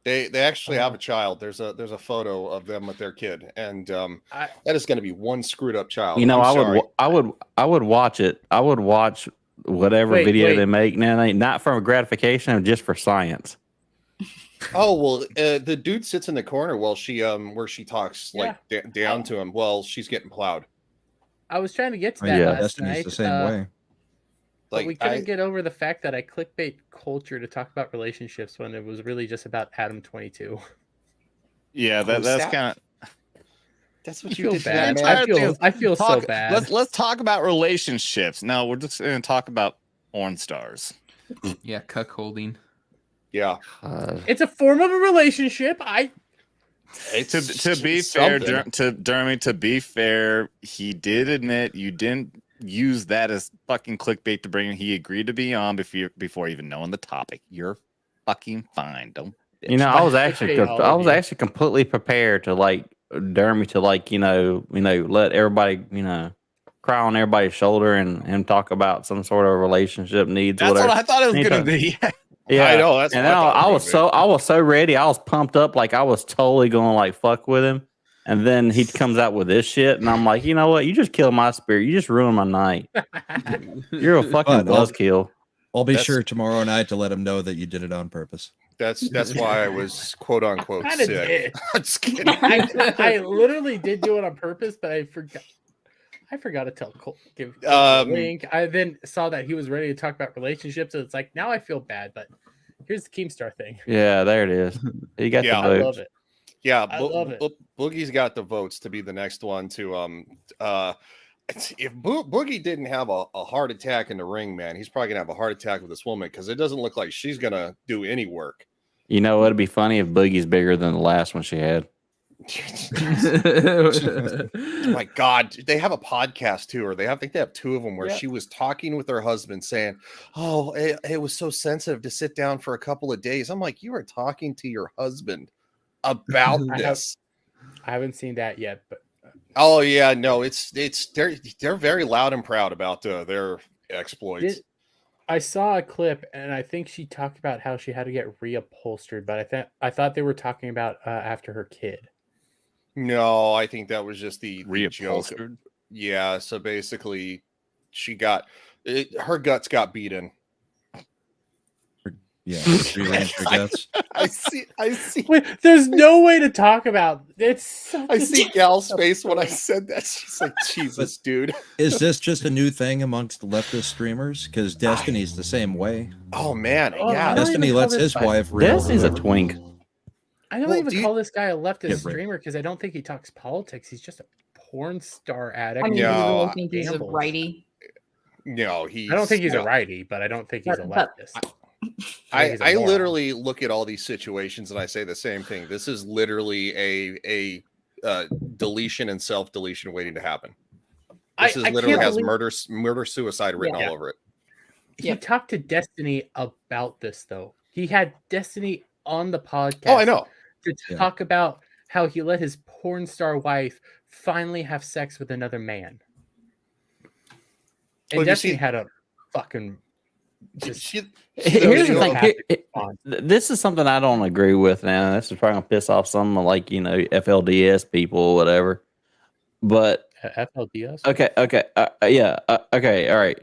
They actually have a child. There's a photo of them with their kid, and that is going to be one screwed up child. You know, I would watch it. I would watch whatever video they make now, not for gratification, just for science. Oh well, the dude sits in the corner while she where she talks down to him while she's getting plowed. I was trying to get to that last Destiny's night. The same way. But we couldn't get over the fact that I clickbait culture to talk about relationships when it was really just about Adam 22. Yeah, that's kind of. That's what you did. Bad. I feel so bad. Let's talk about relationships. No, we're just going to talk about porn stars. Yeah, cuckolding. Yeah, it's a form of a relationship. To be fair, Dermy, to be fair, he did admit you didn't use that as fucking clickbait to bring him. He agreed to be on before even knowing the topic. You're fucking fine. Don't. Bitch. You know, I was actually completely prepared to Dermy to let everybody cry on everybody's shoulder and talk about some sort of relationship needs. That's whatever. what I thought it was gonna be. Yeah, I know. That's and what then I I was so ready. I was pumped up, like I was totally going to like fuck with him. And then he comes out with this shit, and I'm like, you know what? You just killed my spirit. You just ruined my night. You're a fucking But I'll- buzzkill. I'll be That's- sure tomorrow night to let him know that you did it on purpose. That's why I was quote unquote Kinda sick. did. I'm just kidding. I literally did do it on purpose, but I forgot to tell Cole, give Cole a link. I then saw that he was ready to talk about relationships, so it's like now I feel bad. But here's the Keemstar thing. Yeah, there it is. You got Yeah, the I vote. love it. Yeah, I love it. Boogie's got the votes to be the next one to if Boogie didn't have a heart attack in the ring, man, he's probably gonna have a heart attack with this woman because it doesn't look like she's gonna do any work. You know, it'd be funny if Boogie's bigger than the last one she had. Oh my God, they have a podcast too, or I think they have two of them where she was talking with her husband saying, "Oh, it was so sensitive to sit down for a couple of days." I'm like, you are talking to your husband about this. I haven't seen that yet, but Oh yeah, no, they're very loud and proud about their exploits. I saw a clip, and I think she talked about how she had to get reupholstered, but I thought they were talking about after her kid. No, I think that was just the joke. Reupholstered? Yeah, so basically, her guts got beaten. Yeah, rearrange your guts. I see. Wait, there's no way to talk about it's. I see Gal's face when I said that. She's like, Jesus, dude. Is this just a new thing amongst the leftist streamers? Because Destiny's the same way. Oh man, Oh, yeah. I don't Destiny even lets call his this- wife. Destiny's a twink. I don't Well, even do you- call this guy a leftist Yeah, right. streamer because I don't think he talks politics. He's just a porn star addict. I mean, No, do you I- really think he's a Gambles. righty? No, I don't think he's a righty, but I don't think he's a But- leftist. I literally look at all these situations and I say the same thing. This is literally a deletion and self deletion waiting to happen. This I literally can't has believe- murder suicide written Yeah. all over it. He talked to Destiny about this though. He had Destiny on the podcast. Oh, I know. To Yeah. talk about how he let his porn star wife finally have sex with another man. And Well, you Destiny see- had a fucking just Here's the thing. fantastic response. This is something I don't agree with, now. This is probably gonna piss off some like FLDS people or whatever. But FLDS. okay, okay, all right.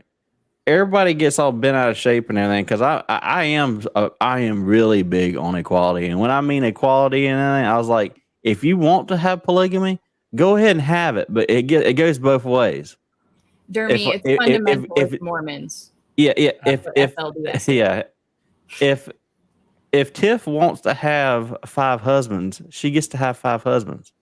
Everybody gets all bent out of shape and everything because I am really big on equality, and when I mean equality and everything, I was like, if you want to have polygamy, go ahead and have it, but it goes both ways. Dermy, it's fundamental with Mormons. Yeah. For FLDS. Yeah, if Tiff wants to have 5 husbands, she gets to have 5 husbands.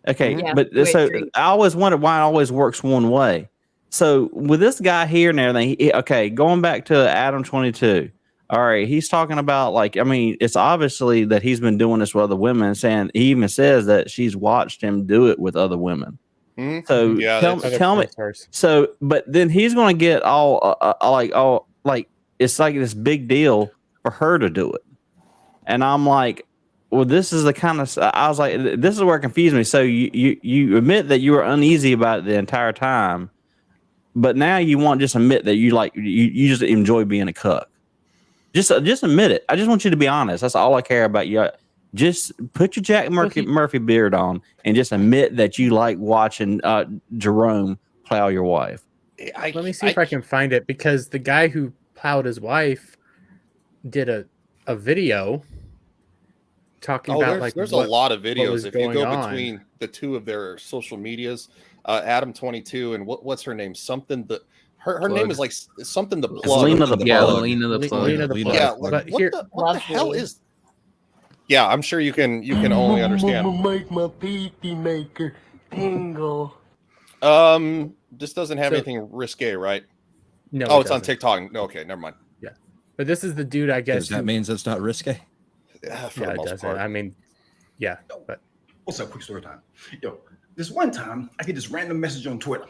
Okay, Yeah, but we so agree. I always wondered why it always works one way. So with this guy here and everything, okay, going back to Adam 22. All right, he's talking about it's obviously that he's been doing this with other women, saying he even says that she's watched him do it with other women. Mhm. So Yeah, tell me. So, but then he's going to get all it's like this big deal for her to do it, and I'm like, well, this is the kind of I was like, this is where it confused me. So you admit that you were uneasy about it the entire time, but now you won't just admit that you just enjoy being a cuck. Just admit it. I just want you to be honest. That's all I care about. You just put your Jack Murphy beard on and just admit that you like watching Jerome plow your wife. Let me see if I can find it because the guy who plowed his wife did a video talking about there's a lot of what videos was if you going go on. between the two of their social medias. Adam 22 and what's her name? Something that her name is like something the plug. Lena the Yeah, plug. Lena the plug. Lena the plug. Yeah, But like, here- what the hell is? Yeah, I'm sure you can only understand. Make my pee maker tingle. This doesn't have So- anything risque, right? No, Oh, it it's on doesn't. TikTok. No, okay, never mind. But this is the dude, I guess. Because that who- means it's not risque. For yeah, the it most doesn't. part. I mean, yeah, but What's up? Quick story time. Yo, this one time I get this random message on Twitter.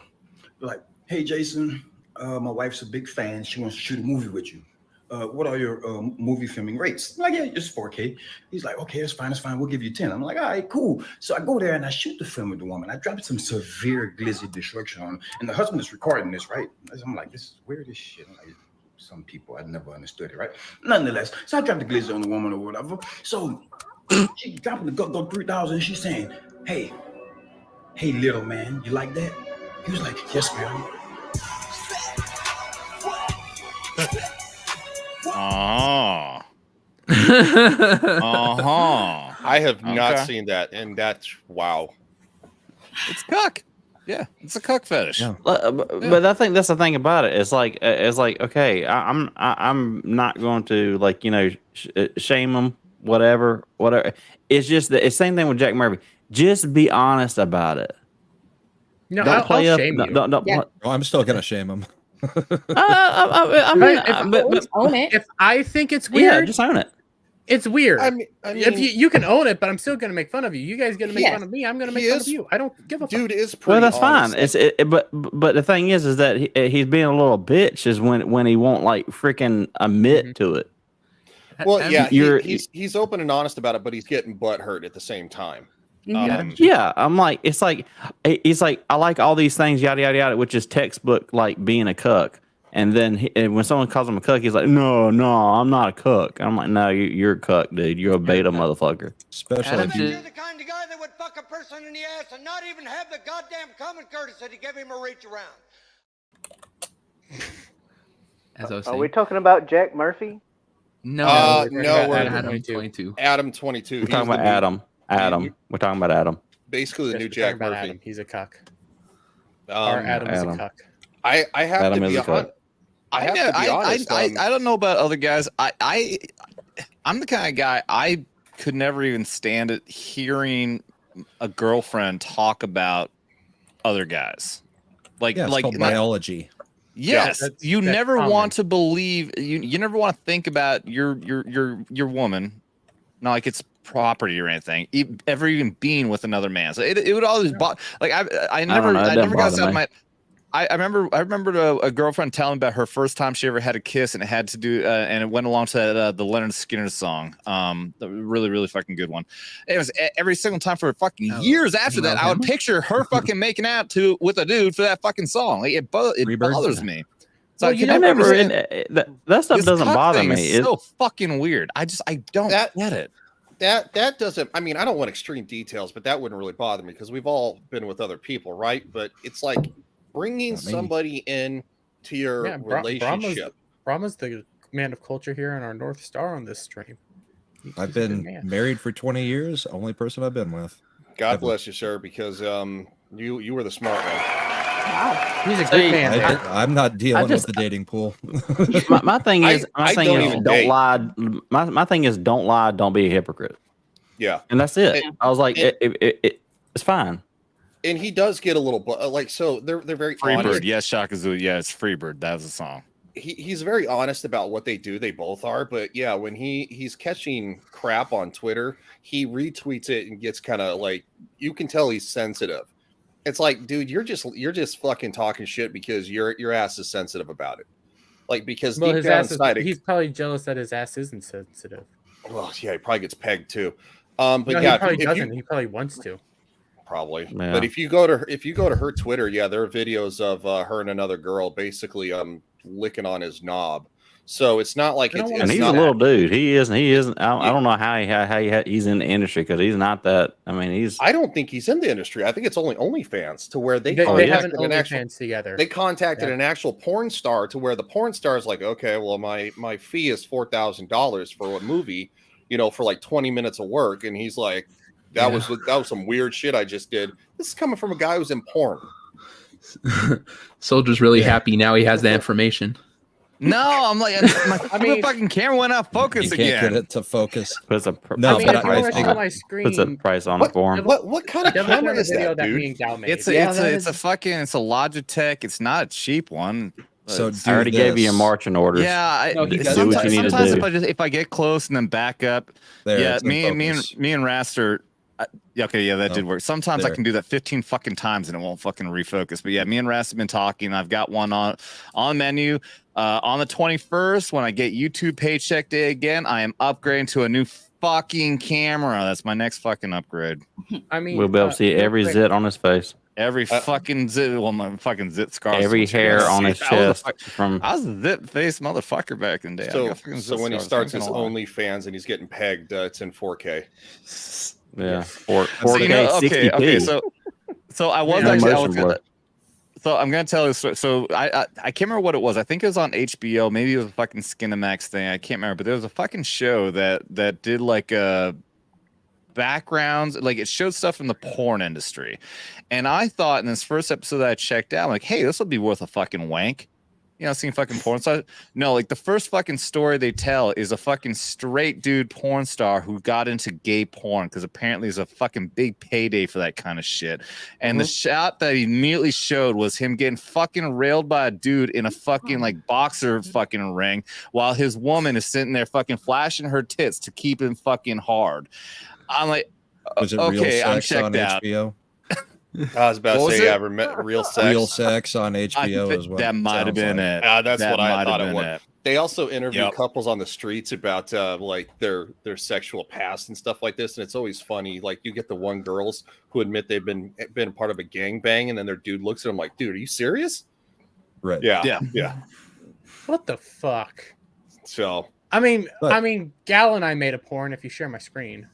They're like, hey, Jason, my wife's a big fan. She wants to shoot a movie with you. what are your movie filming rates? I'm like, yeah, just 4K. He's like, okay, it's fine, we'll give you 10. I'm like, all right, cool. So I go there and I shoot the film with the woman. I dropped some severe glizzy destruction on him, and the husband is recording this, right? I'm like, this is weird as shit. I'm like, some people, I never understood it, right? Nonetheless, so I dropped the glizzy on the woman or whatever. So she dropping the go 3,000. She's saying, hey, little man, you like that? He was like, yes, ma'am. Oh. I have not seen that, and that's wow. It's cuck. Yeah, it's a cuck fetish. Yeah. But I think that's the thing about it. It's like okay, I'm not going to like shame them, whatever. It's just the same thing with Jack Murphy. Just be honest about it. No, I'll shame you. Well, I'm still gonna shame him. I mean, own it. If I think it's weird, yeah, just own it. It's weird. I mean, if you can own it, but I'm still gonna make fun of you. You guys gonna make fun of me. I'm gonna make fun of you. I don't give a dude fuck. is pretty. Well, that's honest. fine. But the thing is that he's being a little bitch is when he won't like freaking admit to it. Well, yeah, he's open and honest about it, but he's getting butt hurt at the same time. Yeah, I'm like, it's like I like all these things, yada yada yada, which is textbook like being a cuck. And then when someone calls him a cuck, he's like, no, I'm not a cuck. I'm like, no, you're a cuck, dude. You're a beta motherfucker. Especially if You're the kind of guy that would fuck a person in the ass and not even have the goddamn common courtesy to give him a reach around. As I was Are saying. we talking about Jack Murphy? No, no, we're Adam 22. Adam 22. We're talking about Adam. We're talking about Adam. Basically, the Yes, new we're Jack talking about Murphy. Adam. He's a cuck. Um, Adam is a cuck. I have Adam to is be a cuck. honest. I have to be honest. I don't know about other guys. I'm the kind of guy I could never even stand it hearing a girlfriend talk about other guys. Like it's called biology. Yes, Yeah, you that's never common. want to believe you never want to think about your woman, not like it's property or anything, ever even being with another man. So it would always like I never got out of my. I remember a girlfriend telling about her first time she ever had a kiss, and it had to do and it went along to the Leonard Skinner song, the really fucking good one. It was every single time for fucking years after that, I would picture her fucking making out with a dude for that fucking song. Like it bothers me. So Well, that stuff doesn't bother me. It's so fucking weird. I don't get it. That doesn't. I mean, I don't want extreme details, but that wouldn't really bother me because we've all been with other people, right? But it's like bringing somebody in to your relationship. Brahma's the man of culture here in our North Star on this stream. I've been married for 20 years. Only person I've been with. God bless you, sir, because you were the smart one. Wow, he's a good man. I'm not dealing with the dating pool. my thing is, don't lie. My thing is, don't lie. Don't be a hypocrite. Yeah, and that's it. I was like, it's fine. And he does get a little like, so they're very Freebird. honest. Yes, Shaka Zulu. Yeah, it's Freebird. That was the song. He's very honest about what they do. They both are, but yeah, when he's catching crap on Twitter, he retweets it and gets kind of like, you can tell he's sensitive. It's like, dude, you're just fucking talking shit because your ass is sensitive about it. Like, because deep his down ass inside, he's probably jealous that his ass isn't sensitive. Well, yeah, he probably gets pegged too. But no, yeah, he probably doesn't. He probably wants to. Probably. Yeah. But if you go to her Twitter, yeah, there are videos of her and another girl basically licking on his knob. So it's not like it's and he's not a little dude. He isn't. I don't know how he's in the industry because he's not that. I mean, I don't think he's in the industry. I think it's only OnlyFans to where they have an contacted OnlyFans together. They contacted an actual porn star to where the porn star is like, okay, well, my fee is $4,000 for a movie, for like 20 minutes of work, and he's like, that was some weird shit I just did. This is coming from a guy who's in porn. Soldier's really happy now he has that information. No, I'm like, my fucking camera went off focus You again. can't get it to focus. Puts a No, I mean, but if you want to show my screen, puts a price on it for him. What kind of Devil camera has is a video that, dude? me and Gal made. It's a Logitech. It's not a cheap one. So I already gave you your marching orders. Yeah, do what you need to sometimes do. if I get close and then back up, There, yeah, it's in me and focus. Raster, Yeah, okay, yeah, that did work. Sometimes I there. can do that 15 fucking times and it won't fucking refocus. But yeah, me and Rast have been talking. I've got one on menu. On the 21st, when I get YouTube paycheck day again, I am upgrading to a new fucking camera. That's my next fucking upgrade. I mean, We'll be able to see every zit on his face. Every fucking zit, well, my fucking zit scars. Every hair on his chest. I was a zit face motherfucker back in the day. So when he starts his OnlyFans and he's getting pegged, it's in 4K. Yeah, 4K, So, you know, 60p. okay, so I was Yeah, actually. motion blur. So I'm gonna tell you. So I can't remember what it was. I think it was on HBO. Maybe it was a fucking Skinemax thing. I can't remember. But there was a fucking show that did like backgrounds, like it showed stuff in the porn industry. And I thought in this first episode that I checked out, I'm like, hey, this will be worth a fucking wank. You know, seeing fucking porn stars. No, like the first fucking story they tell is a fucking straight dude porn star who got into gay porn because apparently there's a fucking big payday for that kind of shit. And the shot that he immediately showed was him getting fucking railed by a dude in a fucking like boxer fucking ring while his woman is sitting there fucking flashing her tits to keep him fucking hard. I'm like, Was it okay, Real I'm Sex on checked out. HBO? I was about What to was say, it? Real Sex. Real Sex on HBO as well. That might have been it. That's That what I might have thought it been was. it. They also interview Yep. couples on the streets about like their sexual past and stuff like this, and it's always funny. Like you get the one girls who admit they've been part of a gangbang, and then their dude looks at them like, "Dude, are you serious?" Right. Yeah. What the fuck? So I mean, But- Gal and I made a porn. If you share my screen.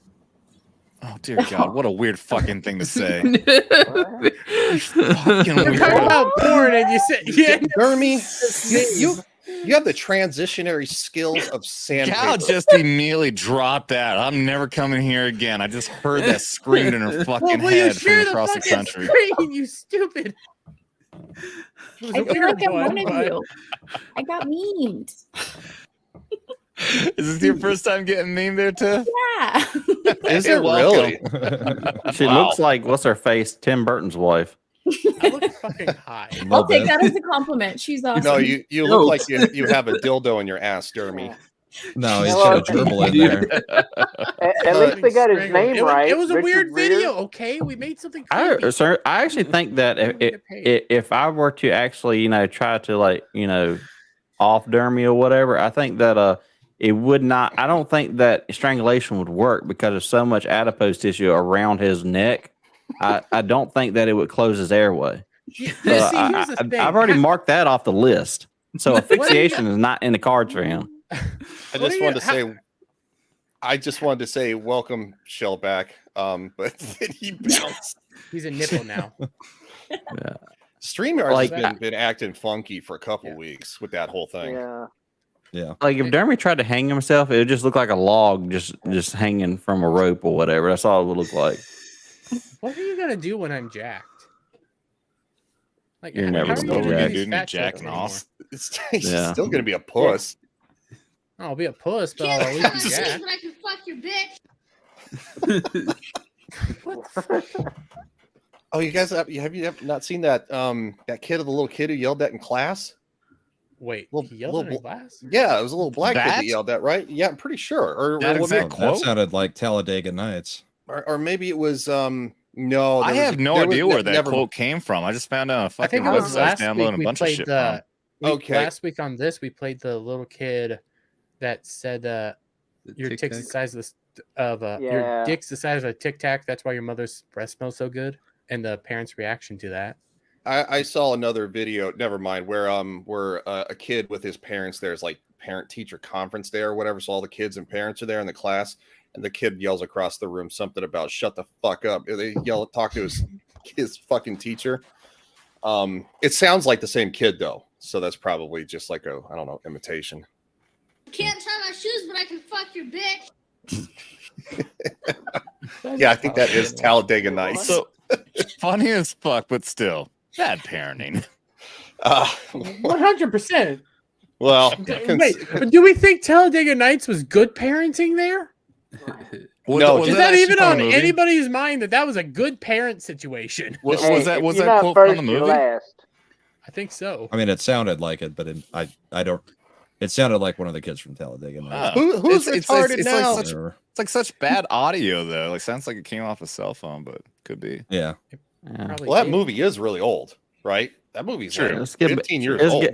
Oh dear God, what a weird fucking thing to say. We're Fucking talking weird. about porn, and you said, "Yeah, Dermy, you have the transitionary skills of sandpaper. Gal just immediately dropped out. I'm never coming here again. I just heard that screamed in her fucking will you head share from across the fucking country. screen, you stupid." It was I a feel weird like I'm one, one of but- you. I got memed. Is this your first time getting memed there too? Yeah. Is Hey, it welcome. really? She looks like, what's her face? Tim Burton's wife. I look fucking high. I'll take that as a compliment. She's awesome. No, you look like you have a dildo in your ass, Dermy. No, he's Well, got a gerbil in there. At least they got his name It right. was a Richard weird Gere. video. Okay, we made something. creepy. Sir, I actually think that if I were to actually, try to off Dermy or whatever, I think that it would not. I don't think that strangulation would work because there's so much adipose tissue around his neck. I don't think that it would close his airway. See, So here's the thing. I've already marked that off the list. So asphyxiation is not in the cards for him. I just wanted to say welcome, Shellback. But then he bounced. He's a nipple now. Yeah. StreamYard has been acting funky for a couple weeks with that whole thing. Yeah. Yeah. Like if Dermy tried to hang himself, it would just look like a log just hanging from a rope or whatever. That's all it would look like. What are you gonna do when I'm jacked? Like, You're how never are you gonna gonna jack. do these Dude, fat jacking jokes off. He's Yeah. still going to be a puss. anymore? I'll be a puss, but I'll always be jacked. I can fuck your bitch. Oh, you guys have you not seen that that kid, the little kid who yelled that in class? Wait, Little- he yelled little in class? Yeah, it was a little black kid That? that yelled that, right? Yeah, I'm pretty sure. Or That or, exact That quote? sounded like Talladega Nights. or maybe it was no. I there was have a- no there was- idea where that never- quote came from. I just found out on a I fucking think it was website last downloading week a we bunch of played shit the. from. Okay. Last week on this, we played the little kid that said, "Your Tic dick's the Tac? size of your Yeah. dick's the size of a Tic Tac. That's why your mother's breast smells so good." And the parents' reaction to that. I saw another video. Never mind. Where a kid with his parents. There's like parent teacher conference there or whatever. So all the kids and parents are there in the class, and the kid yells across the room something about "shut the fuck up." They talk to his fucking teacher. It sounds like the same kid though, so that's probably just like a imitation. Can't tie my shoes, but I can fuck your bitch. Yeah, I think that is Talladega Nights. So funny as fuck, but still bad parenting. 100%. Well, Wait, but do we think Talladega Nights was good parenting there? No, Is that even on anybody's mind that was a good parent situation? Was Hey, that if was you're that not quote from first, the you're movie? last. I think so. I mean, it sounded like it, but I don't It sounded like one of the kids from Talladega Nights. Who's retarded now? It's like such bad audio though. Like sounds like it came off a cell phone, but could be. Yeah. Well, that movie is really old, right? That movie's True. like 15 years old.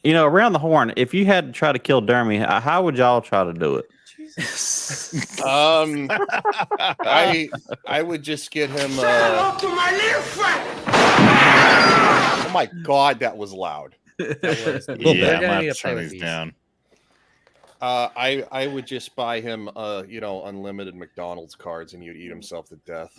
You know, around the horn, if you had to try to kill Dermy, how would y'all try to do it? I would just get him. Up to my little friend. Oh my god, that was loud. Yeah, I'm gonna have to turn these down. I would just buy him, unlimited McDonald's cards, and you'd eat himself to death.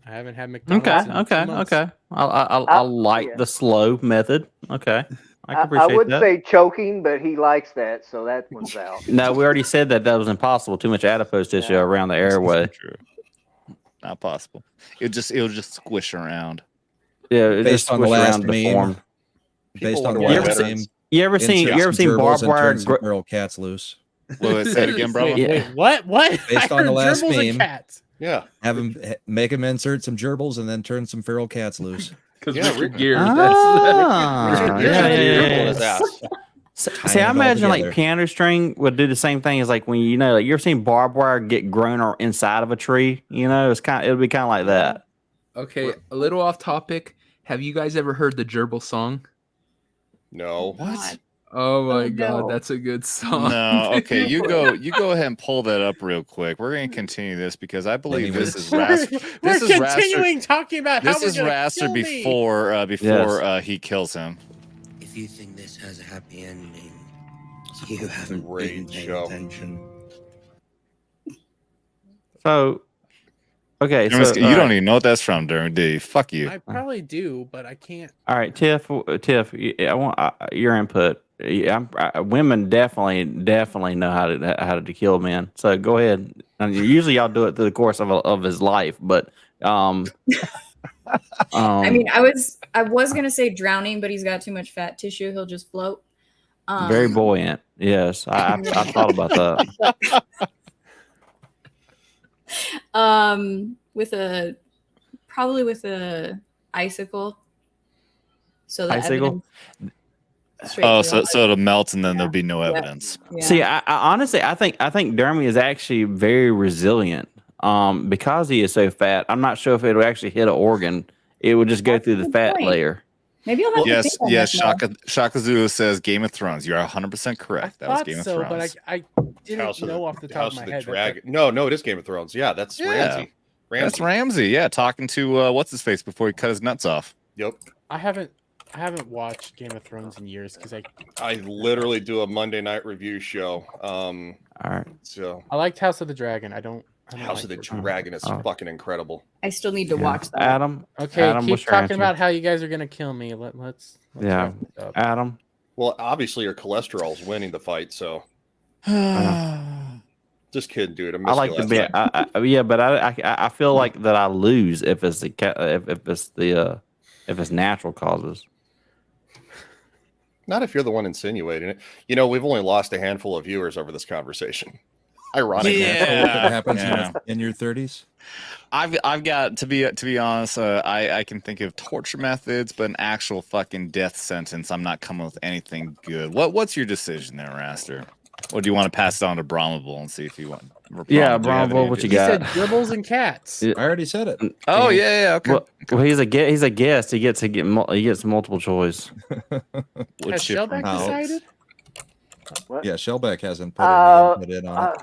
I haven't had McDonald's. Okay. I like the slow method. Okay. I can appreciate I would that. say choking, but he likes that, so that one's out. No, we already said that was impossible. Too much adipose tissue around the airway. True. Not possible. It'll just squish around. Yeah, Based on the last meme. Based on the last meme. You ever seen barbed wire? Feral cats loose. Well, say it again, bro. Wait, what? Based on the last meme. Yeah. Have him make him insert some gerbils and then turn some feral cats loose. Because Richard Gere. See, I imagine like piano string would do the same thing as like when you ever seen barbed wire get grown or inside of a tree. It would be kind of like that. Okay, a little off topic. Have you guys ever heard the gerbil song? No. What? Oh my god, that's a good song. No, okay, you go ahead and pull that up real quick. We're going to continue this because I believe this is Raster. We're continuing talking about how this is Raster before he kills him. If you think this has a happy ending, you haven't been paying attention. So, okay, you don't even know what that's from, Dermy, do you? Fuck you. I probably do, but I can't. All right, Tiff, I want your input. Women definitely know how to kill men. So go ahead. And usually y'all do it through the course of his life, but I mean, I was gonna say drowning, but he's got too much fat tissue. He'll just float. Very buoyant. Yes, I thought about that. Probably with a icicle. So the icicle. So it'll melt and then there'll be no evidence. Yeah. See, I honestly, I think Dermy is actually very resilient. Because he is so fat, I'm not sure if it would actually hit an organ. It would just go through the fat layer. Maybe I'll have to think on yes. that Shaka Zulu says Game of Thrones. You are 100% correct. That was Game of Thrones. But I didn't know off the top of my head. Dragon. No, it is Game of Thrones. Yeah, that's Ramsay. That's Ramsay. Yeah, talking to what's his face before he cut his nuts off. Yep. I haven't watched Game of Thrones in years because I literally do a Monday night review show. All right. So I liked House of the Dragon. I don't House of the Dragon is fucking incredible. I still need to watch that. Adam. Okay, Adam, keep talking about how you guys are gonna kill me. Let's yeah. Adam. Well, obviously your cholesterol's winning the fight, so just kidding, dude. I like to be, but I feel like that I lose if it's if it's natural causes. Not if you're the one insinuating it. We've only lost a handful of viewers over this conversation. Ironically, what happens in your 30s. I've got to be honest. I can think of torture methods, but an actual fucking death sentence, I'm not coming with anything good. What's your decision there, Raster? Or do you want to pass it on to Brahmabull and see if you want? Brahmabull, what you got? He said dribbles and cats. I already said it. Oh yeah, okay. Well, he's a guest. He gets multiple choice. Has Shellback decided? What? Yeah, Shellback hasn't put in on it.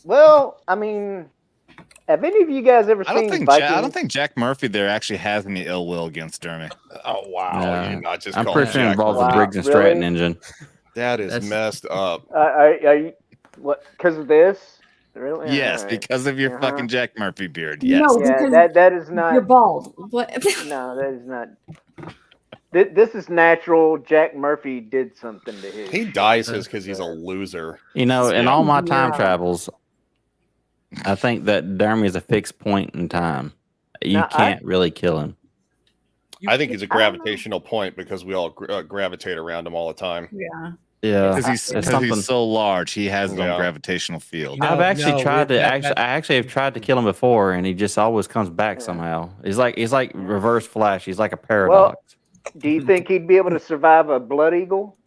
Well, I mean, have any of you guys ever seen Vikings? I don't think Jack Murphy there actually has any ill will against Dermy. Oh wow! You're not just I'm pretty sure involved the Briggs and Stratton engine. That is messed up. Are you what? Because of this? Really? Yes, All right. because of your fucking Jack Murphy beard. Yes. No, Yeah, that is not. You're bald. What? No, that is not. This is natural. Jack Murphy did something to his. He dyes his because he's a loser. In all my time travels, I think that Dermy is a fixed point in time. You can't really kill him. I think he's a gravitational point because we all gravitate around him all the time. Yeah. Yeah, because he's so large, he has no gravitational field. I've actually tried to have tried to kill him before, and he just always comes back somehow. He's like reverse Flash. He's like a paradox. Well, do you think he'd be able to survive a blood eagle?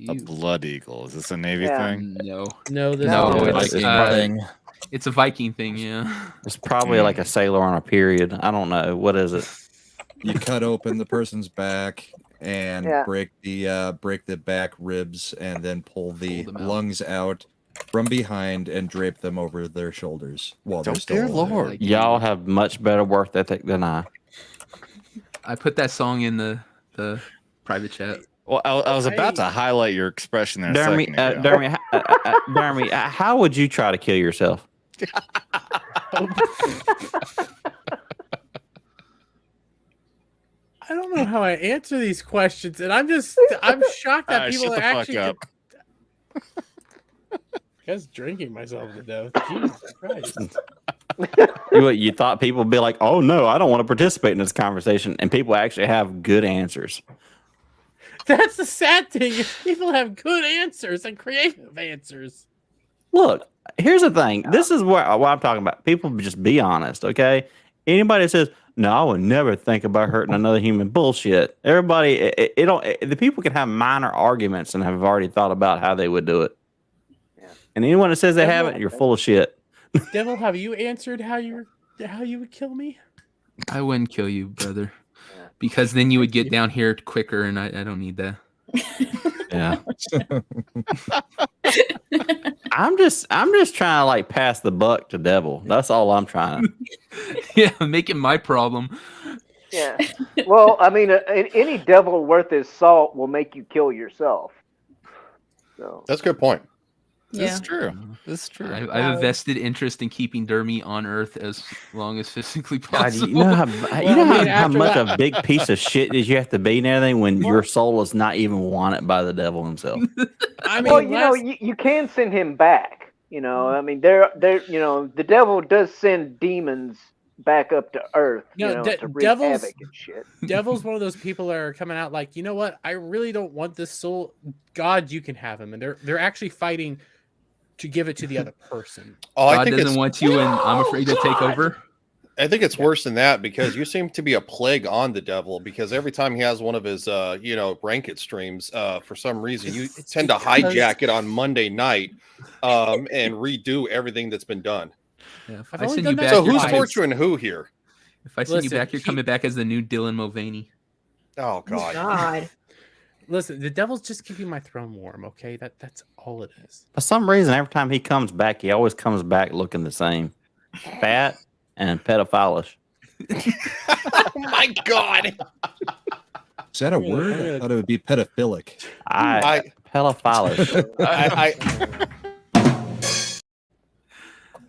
A blood eagle. Is this a Navy Yeah. thing? No. No, this No, is it's- Viking thing. It's a Viking thing, yeah. It's probably like a sailor on a period. I don't know. What is it? You cut open the person's back and Yeah. break the back ribs and then pull the them out. lungs out from behind and drape them over their shoulders while they're Oh, still dear alive. Lord. Y'all have much better work ethic than I. I put that song in the private chat. Well, I was about to highlight your expression there. Dermy, Dermy, how would you try to kill yourself? I don't know how I answer these questions, and I'm shocked that Alright, people shut are the fuck actually. up. Just drinking myself to death. Jesus Christ. You thought people would be like, "Oh no, I don't want to participate in this conversation," and people actually have good answers. That's the sad thing. Is people have good answers and creative answers. Look, here's the thing. This is what I'm talking about. People just be honest, okay? Anybody that says, "No, I would never think about hurting another human," bullshit. Everybody, the people can have minor arguments and have already thought about how they would do it. And anyone that says they haven't, you're full of shit. Devil, have you answered how you would kill me? I wouldn't kill you, brother. Because then you would get down here quicker, and I don't need that. Yeah. I'm just trying to like pass the buck to Devil. That's all I'm trying. Yeah, make it my problem. Yeah. Well, I mean, any devil worth his salt will make you kill yourself. So That's a good point. This is true. This is true. I have a vested interest in keeping Dermy on Earth as long as physically God, possible. you know how much a big piece of shit is you have to be and everything when your soul is not even wanted by the devil himself. I mean, well, you know, you can send him back. You know, I mean, the devil does send demons back up to Earth. No, to wreak devils- havoc and shit. Devil's one of those people that are coming out like, you know what? I really don't want this soul. God, you can have him, and they're actually fighting to give it to the other person. Oh, I God think doesn't it's, want you, and I'm afraid to take over. I think it's worse than that because you seem to be a plague on the devil because every time he has one of his rank it streams, for some reason you tend to hijack it on Monday night and redo everything that's been done. Yeah, if I've I only send done you that back, So you're who's coming- torturing who here? If I send you Listen, back, you're coming back as the new Dylan Mulvaney. Oh God. God. Listen, the devil's just keeping my throne warm. Okay, that's all it is. For some reason, every time he comes back, he always comes back looking the same. Fat and pedophilish. Oh my God. Is that a word? I thought it would be pedophilic. Pedophilish.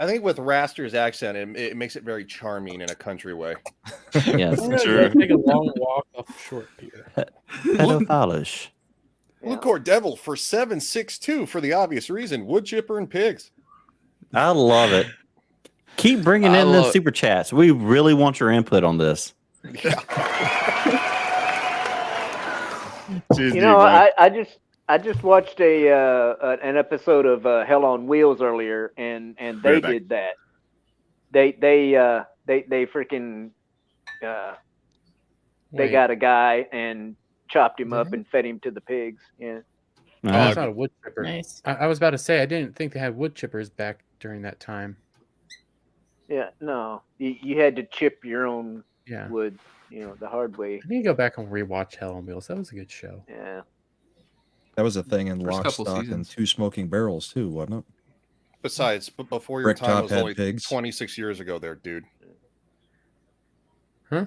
I think with Raster's accent, it makes it very charming in a country way. Yes. I'm gonna go take a long walk off short pier. Pedophilish. Blue Court Devil for 762 for the obvious reason: wood chipper and pigs. I love it. Keep bringing in the super chats. We really want your input on this. You know, I just watched an episode of Hell on Wheels earlier, and they did that. They freaking they got a guy and chopped him up and fed him to the pigs. Yeah. That's not a wood chipper. Nice. I was about to say I didn't think they had wood chippers back during that time. Yeah. No, you had to chip your own Yeah. wood. The hard way. I need to go back and rewatch Hell on Wheels. That was a good show. Yeah. That was a thing in First Lock, couple Stock, and seasons. Two Smoking Barrels too, wasn't it? Besides, before your Brick time Top was had only pigs. 26 years ago, there, dude. Huh?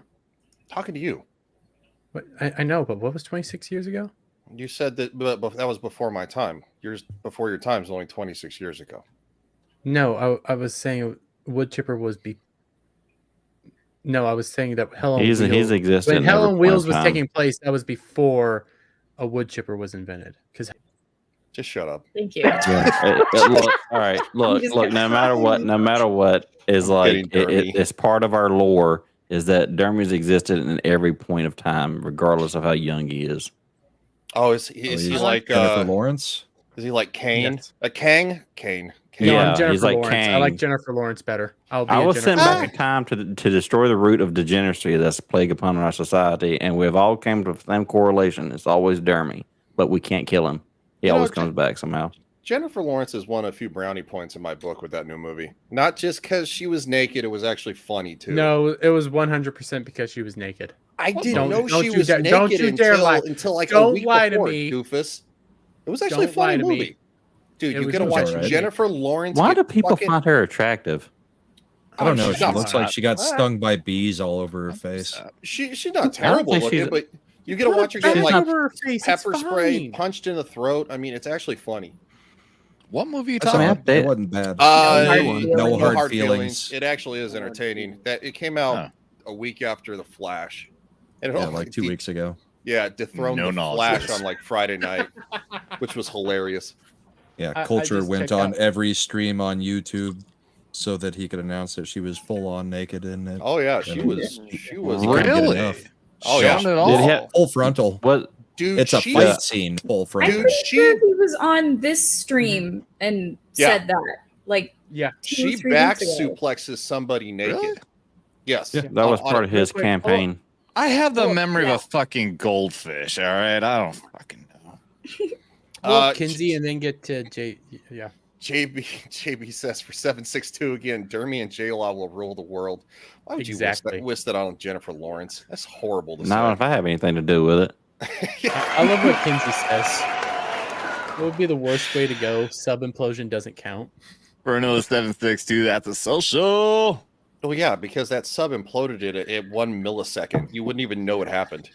Talking to you. What, I know, but what was 26 years ago? You said that, but that was before my time. Yours before your time is only 26 years ago. No, I was saying wood chipper was No, I was saying that Hell on He's Wheels. existed When in Hell every on Wheels point was of taking place, that was before a wood chipper was invented. Because Just shut up. Thank you. Look, all right. Look. No matter what is like, it's part of our lore is that Dermy's existed in every point of time, regardless of how young he is. Oh, is he like Jennifer Lawrence? Is he like Kane? Yes. A Kang? Kane. no, Yeah, I'm Jennifer he's like Lawrence. I Kang. like Jennifer Lawrence better. I a was sent Jennifer back in time to destroy the root of degeneracy that's a plague upon our society, and we've all come to the same correlation. It's always Dermy, but we can't kill him. He You know, always comes back somehow. Jennifer Lawrence has won a few brownie points in my book with that new movie. Not just because she was naked; it was actually funny too. No, it was 100% because she was naked. I didn't know she was don't naked you dare lie. until like a Don't week lie before, to me. doofus. It was actually a Don't lie funny to me. movie. Dude, It you was gotta watch alright. Jennifer Lawrence. Why get do people fucking- find her attractive? I don't know. she's She not looks like hot. she got What? stung by bees all over her face. She's not terrible think looking, she's- but you gotta Put watch her a get bag like over her face, it's pepper spray fine. punched in the throat. I mean, it's actually funny. What movie are you I saw talking mean, about? it. It wasn't bad. No Hard hard Feelings. It actually is entertaining. That it came out a week after The Flash, and it Yeah, like 2 weeks ago. Yeah, dethroned No The knowledge. Flash on like Friday night, which was hilarious. Yeah, I Culture just went checked on out- every stream on YouTube so that he could announce that she was full on naked in it. Oh yeah, she was. He She was. couldn't get Really? enough. Oh yeah, Shown it Did he all. have- Full frontal. What? dude. It's a she fight scene. Full I'm frontal. Dude, pretty she- sure he was on this stream and Yeah. said that. Like, Yeah. She 2-3 back weeks ago. suplexes somebody naked. Really? Yes, That was On- part of his quick, campaign. I have the Well, memory yeah. of a fucking goldfish. All right, I don't fucking know. Well, Kinsey, and then get to J. Yeah. JB says for 762 again. Dermy and J Law will rule the world. Why would Exactly. you wish that on Jennifer Lawrence? That's horrible to Not say. if I have anything to do with it. I love what Kinsey says. What would be the worst way to go? Sub implosion doesn't count. For another 762, that's a social. Oh yeah, because that sub imploded it at 1 millisecond. You wouldn't even know it happened.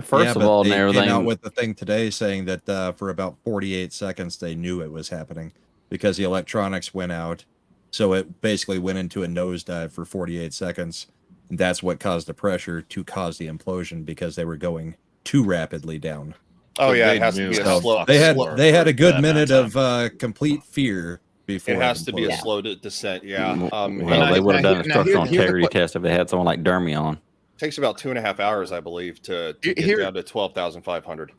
First Yeah, of but all, and they everything. came out with the thing today saying that for about 48 seconds they knew it was happening because the electronics went out. So it basically went into a nosedive for 48 seconds. And that's what caused the pressure to cause the implosion because they were going too rapidly down. Oh yeah, they it has to knew be a how slow. They had slow they had a for good that minute amount of complete fear before It has to be a imploded. slow descent. Yeah. Well, now- they would have now done a here- now structural here's the integrity test if they had someone like Dermy on. Takes about 2.5 hours, I believe, to get Here- down to 12,500.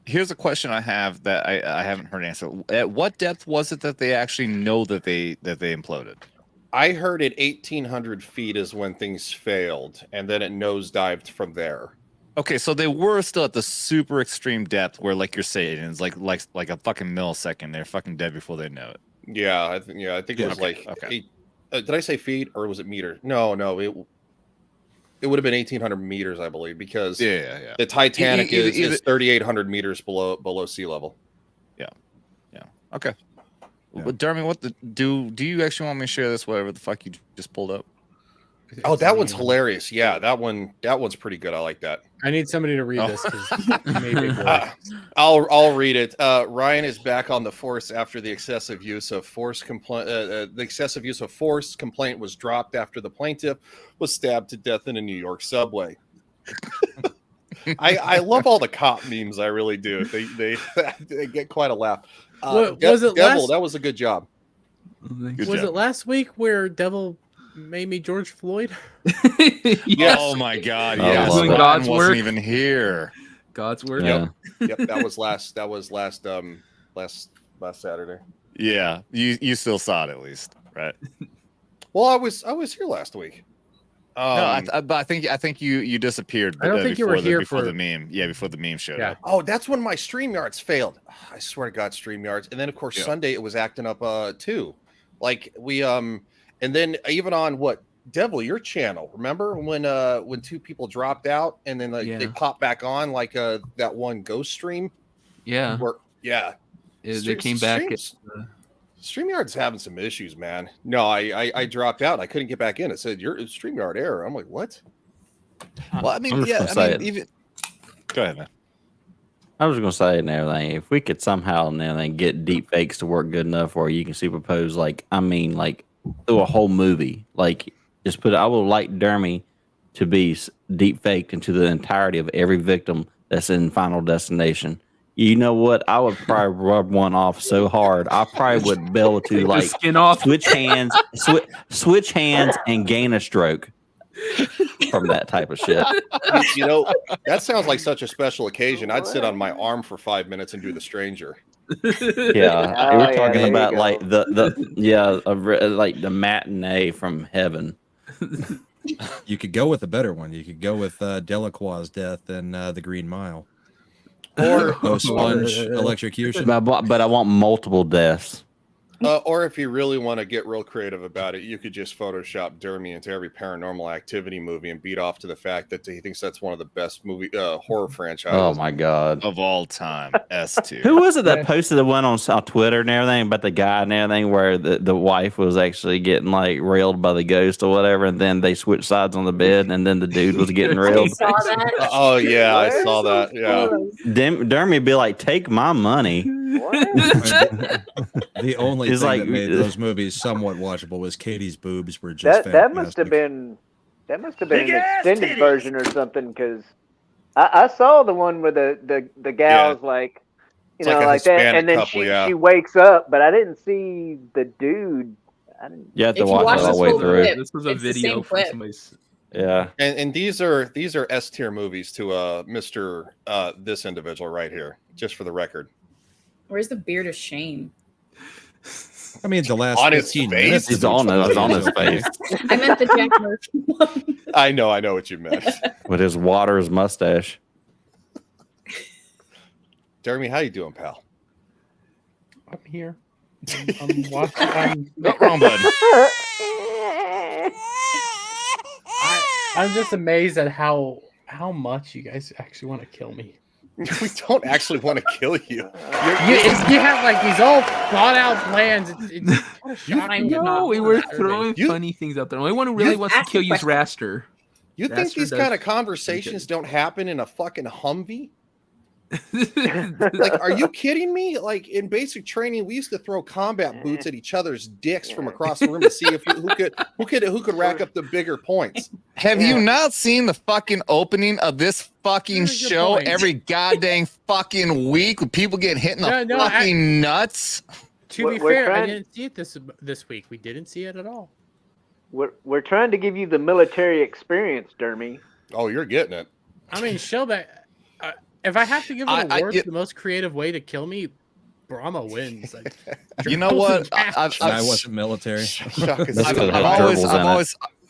Here's a question I have that I haven't heard an answer. At what depth was it that they actually know that they imploded? I heard at 1,800 feet is when things failed, and then it nosedived from there. Okay, so they were still at the super extreme depth where, like you're saying, it's like a fucking millisecond. They're fucking dead before they know it. Yeah, I think it was Okay, like. okay. Did I say feet or was it meter? No, it would have been 1,800 meters, I believe, because Yeah. the Titanic Either- is 3,800 meters below sea level. Okay. Yeah. But Dermy, do you actually want me to share this? Whatever the fuck you just pulled up. Oh, that one's hilarious. Yeah, that one's pretty good. I like that. I need somebody to read Oh. this because maybe I'll read it. Ryan is back on the force after the excessive use of force complaint. The excessive use of force complaint was dropped after the plaintiff was stabbed to death in a New York subway. I love all the cop memes. I really do. They get quite a laugh. Was it Devil? last- That was a good job. Good was job. it last week where Devil made me George Floyd? Yes. Oh my God! I Yes, love it. Ryan God's wasn't work. even here. God's word. Yeah. Yep, that was last Saturday. Yeah, you still saw it at least, right? Well, I was here last week. But I think you disappeared. I don't think you were here before for- the meme. Yeah, before the meme showed Yeah. up. Oh, that's when my StreamYards failed. I swear to God, StreamYards. And then of course Yeah. Sunday it was acting up too. Like we and then even on what Devil, your channel. Remember when two people dropped out and then they Yeah. popped back on like that one ghost stream? Yeah. Where, yeah. They came back. StreamYard's having some issues, man. No, I dropped out. I couldn't get back in. It said your StreamYard error. I'm like, what? Well, I mean, I'm just yeah, gonna I say mean, it. even. Go ahead, man. I was gonna say and everything. If we could somehow and everything get deep fakes to work good enough where you can superpose like through a whole movie, like just put. I would like Dermy to be deep faked into the entirety of every victim that's in Final Destination. You know what? I would probably rub one off so hard. I probably would be able to like skin off, switch hands and gain a stroke from that type of shit. You know, that sounds like such a special occasion. I'd sit on my arm for 5 minutes and do the stranger. Yeah, Oh, we're yeah, talking there you about go. like like the matinee from heaven. You could go with a better one. You could go with Delacroix's death in The Green Mile. No sponge electrocution. But I want multiple deaths. Or if you really want to get real creative about it, you could just Photoshop Dermy into every Paranormal Activity movie and beat off to the fact that he thinks that's one of the best horror franchises. Oh my god, of all time. S2. Who was it that posted the one on Twitter and everything about the guy and everything where the wife was actually getting like railed by the ghost or whatever, and then they switched sides on the bed, and then the dude was getting railed. I saw that. Oh yeah, I saw that. Yeah, Dermy would be like, "Take my money." The only It's thing like- that made those movies somewhat watchable was Katie's boobs were just That must have been an extended version or something, because I saw the one where the gal's like, you know, like that, and then she wakes up, but I didn't see the dude. You have to watch it all the way through. This was a video from somebody's. Yeah, and these are S tier movies to Mr. This individual right here, just for the record. Where's the beard of shame? I mean, the last on his 15 face. minutes. It's on his face. I meant the Jack Murphy one. I know what you meant. With his Waters mustache. Dermy, how you doing, pal? I'm here. I'm watching. Not wrong, bud. I'm just amazed at how much you guys actually want to kill me. We don't actually want to kill you. You have like these all thought out plans. It's kind of shocking. No, we were throwing funny things out there. The only one who really wants to kill you is Raster. You think Raster these does- kind of conversations don't happen in a fucking Humvee? Like, are you kidding me? Like in basic training, we used to throw combat boots at each other's dicks from across the room to see if who could rack up the bigger points. Have you not seen the fucking opening of this fucking show point. every goddamn fucking week with people getting hit in the fucking nuts? To be fair, I didn't see it this week. We didn't see it at all. We're trying to give you the military experience, Dermy. Oh, you're getting it. I mean, Shellback. If I have to give an award for the most creative way to kill me, Brahma wins. Like, you know what? I wasn't military.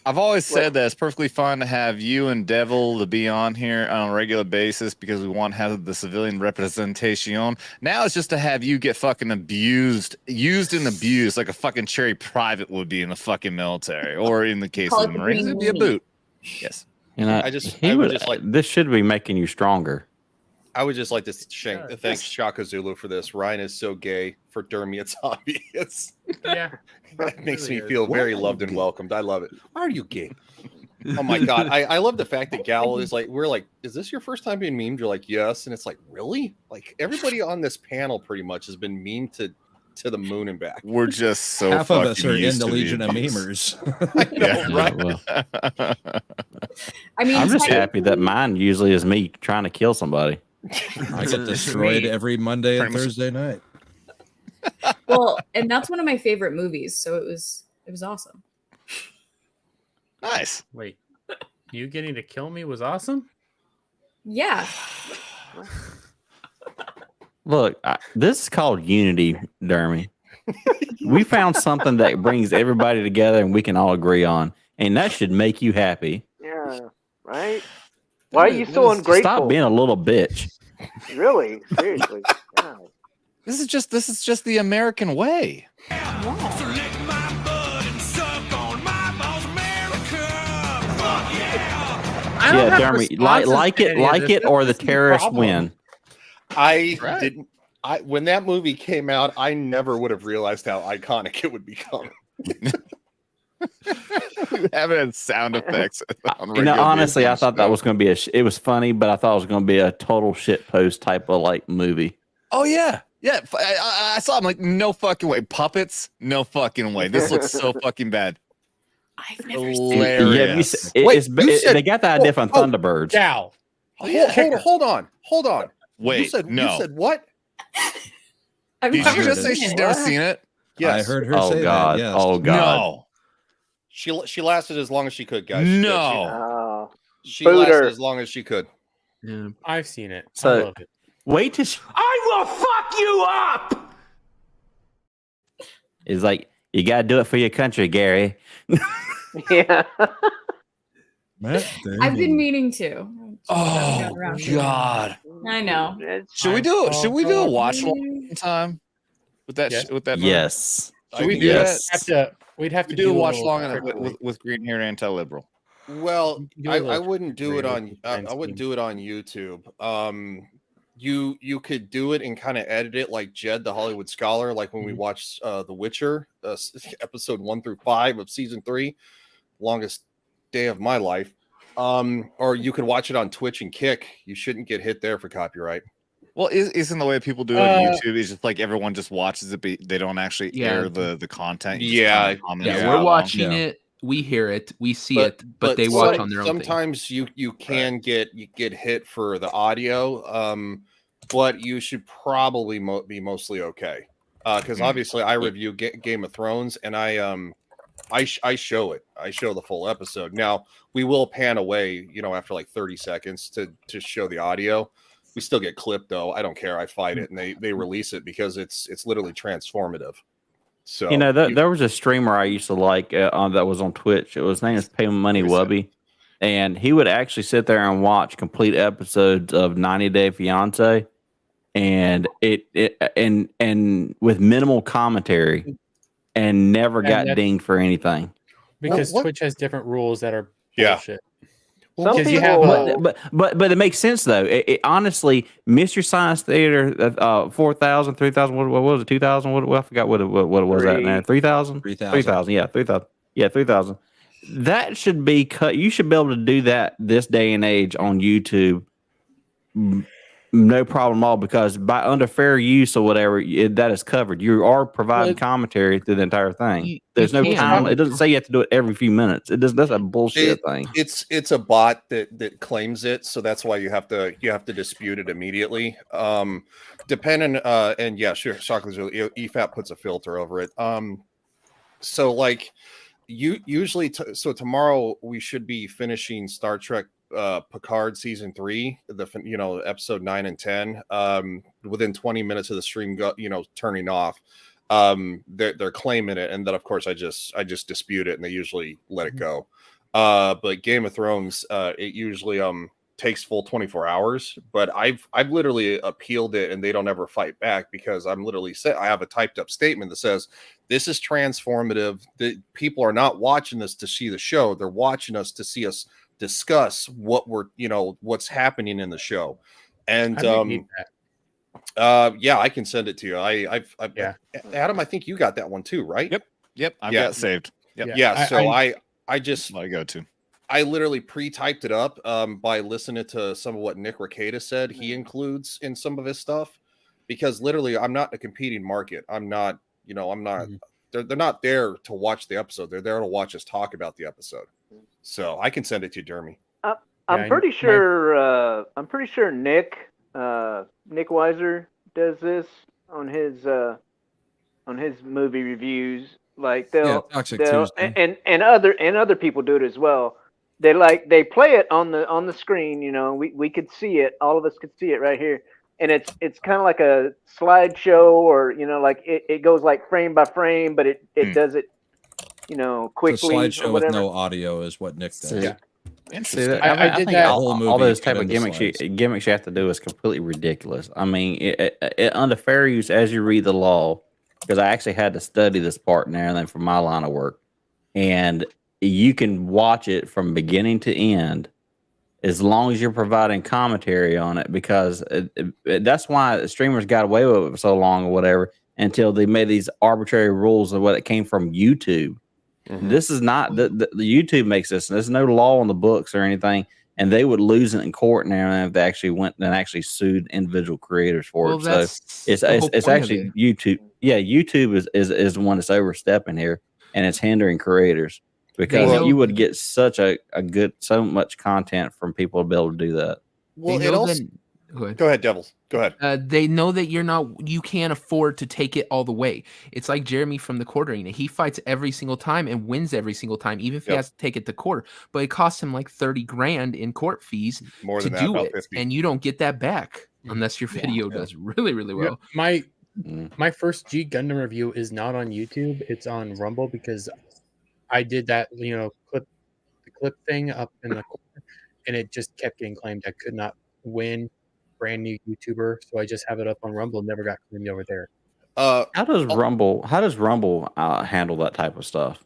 I've always said that it's perfectly fine to have you and Devil to be on here on a regular basis because we want to have the civilian representation. Now it's just to have you get fucking used and abused like a fucking cherry private would be in the fucking military, or in the case of the Marines, it'd be a boot. Yes. You know, this should be making you stronger. I would just like to thank Shaka Zulu for this. Ryan is so gay. For Dermy, it's obvious. Yeah. It makes me feel very loved and welcomed. I love it. Why are you gay? Oh my god. I love the fact that Gal is like, we're like, is this your first time being memed? You're like, yes. And it's like, really? Like everybody on this panel pretty much has been memed to the moon and back. We're just so half of us are in used the to Legion of abuse. Memers. I mean, I'm just happy that mine usually is me trying to kill somebody. I get destroyed every Monday and Thursday night. Well, and that's one of my favorite movies, so it was awesome. Nice. Wait, you getting to kill me was awesome? Yeah. Look, this is called unity, Dermy. We found something that brings everybody together and we can all agree on, and that should make you happy. Yeah, right? Why are you so ungrateful? Stop being a little bitch. Really? Seriously? God. This is just the American way. So lick my butt and suck on my balls, America. Fuck yeah. I don't Yeah, have Dermy, responses like to it, any of like this. it, or the This is the terrorists problem. win. When that movie came out, I never would have realized how iconic it would become. Having sound effects. You know, honestly, I thought that was going to be it was funny, but I thought it was going to be a total shit post type of like movie. Oh yeah. Yeah, I saw him like, no fucking way. Puppets? No fucking way. This looks so fucking bad. I've never Hilarious. They got the idea from Thunderbirds. Gal. Hold on. Wait, you said what? I've Did never you just say seen she's it. never seen it? Yes. I heard her say that. Yes. Oh god. No. She lasted as long as she could, guys. No. She Boot lasted her. as long as she could. Yeah. I've seen it. I So love it. wait till I will fuck you up. it's like you got to do it for your country, Gary. Yeah. I've been meaning to. Oh God! I know. Should we do it? Should we do a watch along time with that? Yes. With that? Yes. Should we do Yes. that? We'd have to do a watch little along separately. with green haired anti-liberal. Well, do a I little wouldn't do it on friends I wouldn't team. do it on YouTube. You could do it and kind of edit it like Jed the Hollywood Scholar, like when we watched The Witcher, episode 1 through 5 of season 3, longest day of my life. Or you could watch it on Twitch and Kick. You shouldn't get hit there for copyright. Well, isn't the way people do it on YouTube is just like everyone just watches it, but they don't actually air the content? You just comment Yeah, on we're how watching long. it. We hear it. We see it, but they watch on their own thing. Sometimes you can get hit for the audio, but you should probably be mostly okay. Because obviously I review Game of Thrones and I show it. I show the full episode. Now we will pan away, after like 30 seconds to show the audio. We still get clipped though. I don't care. I fight it, and they release it because it's literally transformative. So there was a streamer I used to like that was on Twitch. His name is Pay Money Wubby, and he would actually sit there and watch complete episodes of 90 Day Fiance, and and with minimal commentary, and never got dinged for anything. Because Twitch has different rules that are Yeah. bullshit. Some Because people, you have but it makes sense though. Honestly, Mystery Science Theater, 4,000, 3,000. What was it? 2,000? What I forgot what it was that now. 3,000. 3,000. Yeah, 3,000. Yeah, 3,000. That should be cut. You should be able to do that this day and age on YouTube. No problem at all, because by under fair use or whatever, that is covered. You are providing commentary through the entire thing. There's no time. It doesn't say you have to do it every few minutes. That's a bullshit thing. It's a bot that claims it, so that's why you have to dispute it immediately. Depending and yeah, sure, EFAP puts a filter over it. So like usually tomorrow we should be finishing Star Trek Picard season 3, episode 9 and 10. Within 20 minutes of the stream turning off, they're claiming it, and then of course I just dispute it, and they usually let it go. But Game of Thrones, it usually takes full 24 hours, but I've literally appealed it, and they don't ever fight back, because I'm literally I have a typed up statement that says this is transformative. The people are not watching this to see the show; they're watching us to see us discuss what what's happening in the show. And yeah, I can send it to you. I've Adam, I think you got that one too, right? Yep, I've got it saved. Yep. Yeah, so I literally pre-typed it up by listening to some of what Nick Rekieta said he includes in some of his stuff, because literally I'm not in a competing market. I'm not they're not there to watch the episode. They're there to watch us talk about the episode. So I can send it to you, Dermy. I'm pretty sure Nick Weiser does this on his movie reviews. Like they'll and other people do it as well. They play it on the screen. We could see it. All of us could see it right here. And it's kind of like a slideshow, or like it goes like frame by frame, but it does it quickly. It's a slideshow with no audio is what Nick does. Yeah. Interesting. I did think that. all those type of gimmicks you have to do is completely ridiculous. I mean, it under fair use, as you read the law, because I actually had to study this part and everything for my line of work, and you can watch it from beginning to end as long as you're providing commentary on it, because that's why streamers got away with it for so long or whatever, until they made these arbitrary rules of what it came from YouTube. Mm-hmm. This is not the YouTube makes this. There's no law on the books or anything, and they would lose it in court and everything if they actually went and actually sued individual creators for it. So it's actually YouTube. Yeah, YouTube is the one that's overstepping here, and it's hindering creators, because you would get such so much content from people to be able to do that. Well, it also go ahead, Devils. Go ahead. They know that you can't afford to take it all the way. It's like Jeremy from the Court Arena. He fights every single time and wins every single time, even if he has to take it to court. But it costs him like 30 grand in court fees to do it. 50. And you don't get that back unless your video does really, really well. My first G Gundam review is not on YouTube. It's on Rumble, because I did that, clip clip thing up in the corner, and it just kept getting claimed. I could not win brand new YouTuber, so I just have it up on Rumble. Never got claimed over there. How does Rumble handle that type of stuff?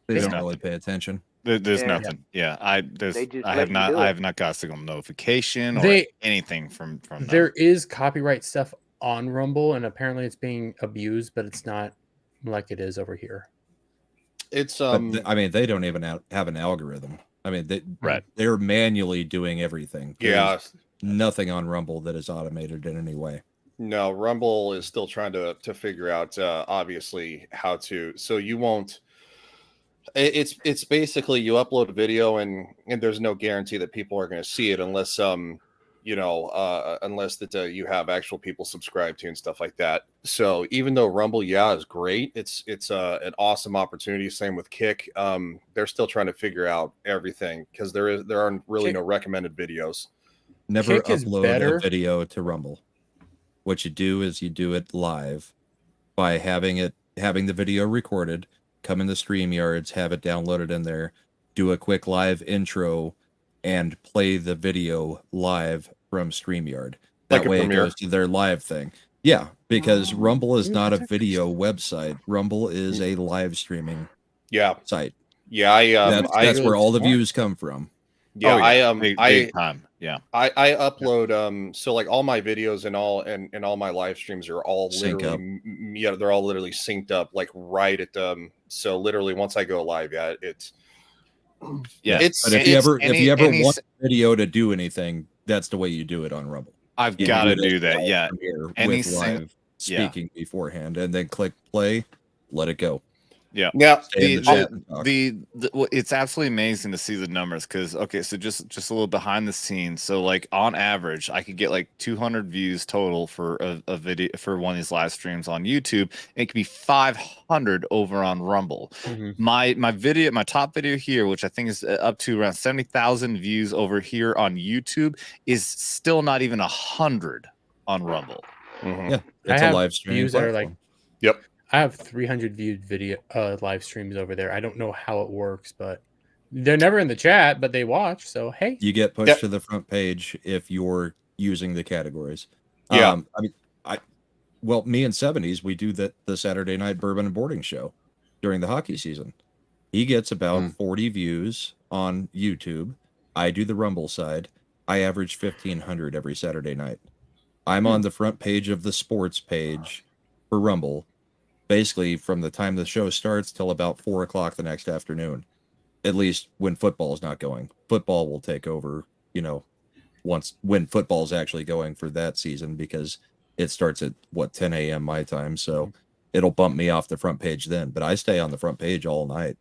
They don't really pay attention. There's Yeah. nothing. Yeah, I have not got a single notification or anything from them. There is copyright stuff on Rumble, and apparently it's being abused, but it's not like it is over here. It's I mean, they don't even have an algorithm. I mean, they're manually doing everything. There's nothing on Rumble that is automated in any way. No, Rumble is still trying to figure out obviously how to. So you won't. It's basically you upload a video and there's no guarantee that people are going to see it unless unless that you have actual people subscribe to and stuff like that. So even though Rumble is great, it's an awesome opportunity. Same with Kick. They're still trying to figure out everything because there aren't really no recommended videos. Never upload a video to Rumble. What you do is you do it live by having the video recorded. Come in the StreamYards, have it downloaded in there, do a quick live intro, and play the video live from StreamYard. That way it goes to their live thing. Yeah, because Rumble is not a video website. Rumble is a live streaming site. Yeah, that's where all the views come from. Yeah, big time. Yeah, I upload so like all my videos and all my live streams are all literally they're all literally synced up like right at so literally once I go live but if you ever want a video to do anything, that's the way you do it on Rumble. I've got to do that. Yeah, with live speaking beforehand, and then click play, let it go. Yeah. Now it's absolutely amazing to see the numbers because so just a little behind the scenes. So like on average, I could get like 200 views total for a video for one of these live streams on YouTube. It could be 500 over on Rumble. Mm-hmm. My top video here, which I think is up to around 70,000 views over here on YouTube, is still not even 100 on Rumble. Mm-hmm. Yeah, it's a live stream. Views that are like, yep. I have 300 viewed video live streams over there. I don't know how it works, but they're never in the chat, but they watch. So hey, you get pushed to the front page if you're using the categories. Yeah, me and 70s, we do the Saturday night bourbon and boarding show during the hockey season. He gets about 40 views on YouTube. I do the Rumble side. I average 1,500 every Saturday night. I'm on the front page of the sports page for Rumble. Basically from the time the show starts till about 4 o'clock the next afternoon, at least when football is not going. Football will take over, when football is actually going for that season, because it starts at 10 a.m. my time. So it'll bump me off the front page then, but I stay on the front page all night.